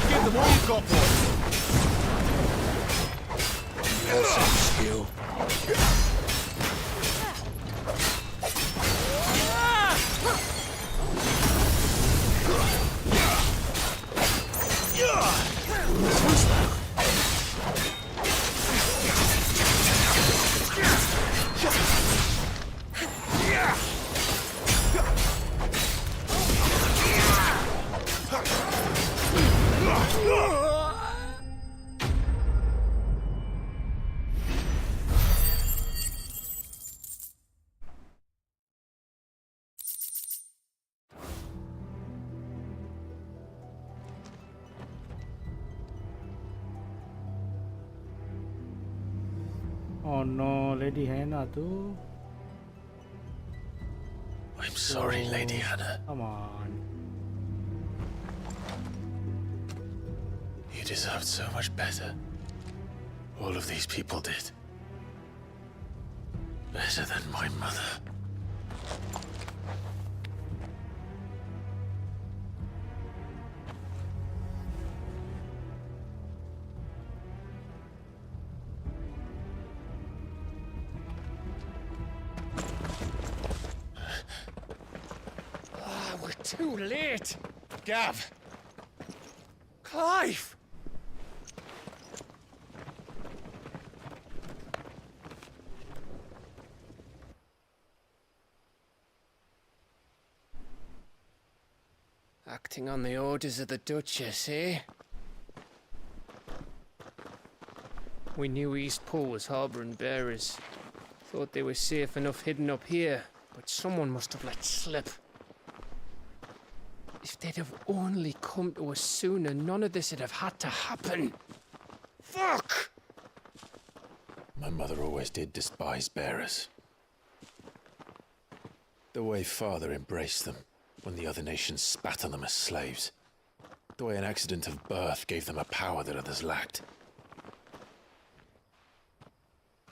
Give them all you've got, boy. Have some skill. Oh no, Lady Hannah too. I'm sorry, Lady Hannah. Come on. You deserved so much better. All of these people did. Better than my mother. We're too late. Gav. Clive. Acting on the orders of the Duchess, eh? We knew Eastpool was harbouring bearers. Thought they were safe enough hidden up here, but someone must have let slip. If they'd have only come to us sooner, none of this would have had to happen. Fuck! My mother always did despise bearers. The way Father embraced them when the other nations spat on them as slaves. The way an accident of birth gave them a power that others lacked.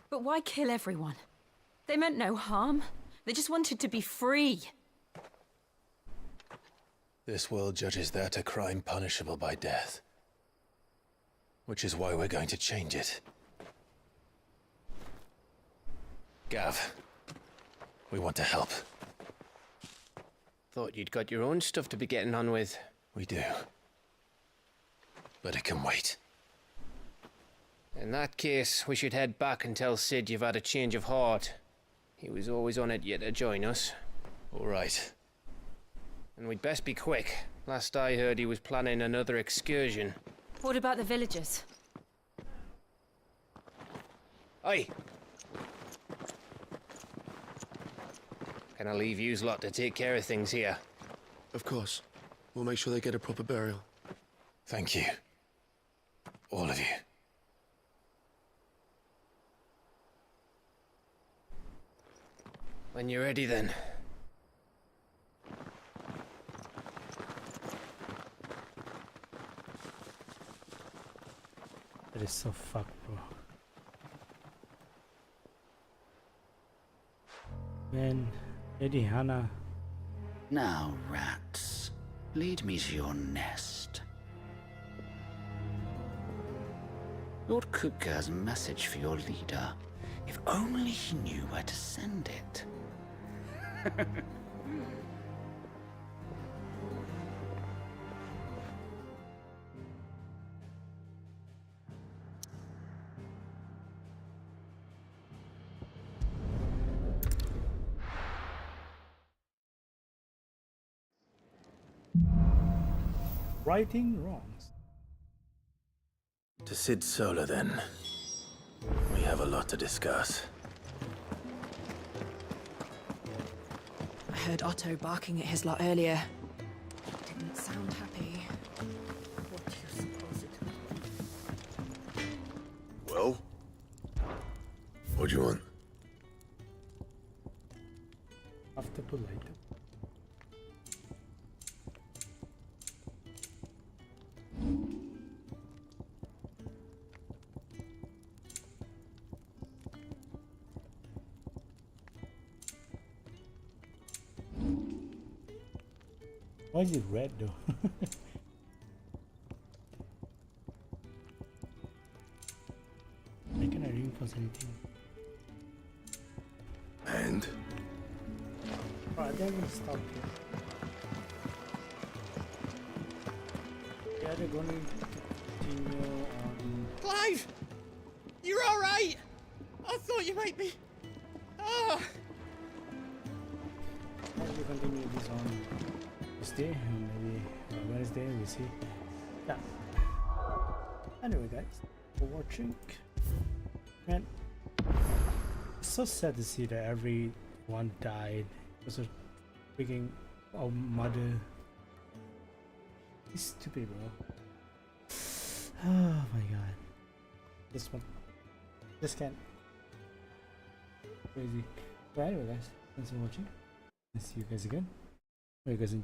But why kill everyone? They meant no harm. They just wanted to be free. This world judges that a crime punishable by death. Which is why we're going to change it. Gav, we want to help. Thought you'd got your own stuff to be getting on with. We do. But it can wait. In that case, we should head back and tell Sid you've had a change of heart. He was always on it yet to join us. All right. And we'd best be quick. Last I heard, he was planning another excursion. What about the villagers? Aye. Can I leave yous lot to take care of things here? Of course. We'll make sure they get a proper burial. Thank you. All of you. When you're ready, then. is so fucked, bro. Man, Lady Hannah. Now, rats, lead me to your nest. Lord Kupka has a message for your leader. If only he knew where to send it. Righting wrongs. To Sid Solar, then. We have a lot to discuss. I heard Otto barking at his lot earlier. Didn't sound happy. What do you suppose it Well? What do you want? After polite. Why is it red though? I cannot reinforce anything. And? Alright, they're gonna stop here. Yeah, they're gonna continue on. Clive! You're alright! I thought you might be. Ah! Maybe continue this on Tuesday and maybe Wednesday, we'll see. Yeah. Anyway, guys, for watching. Man, it's so sad to see that everyone died because of freaking our mother. It's stupid, bro. Oh my god. This one. This can't. Crazy. But anyway, guys, thanks for watching. I'll see you guys again. Hope you guys enjoy.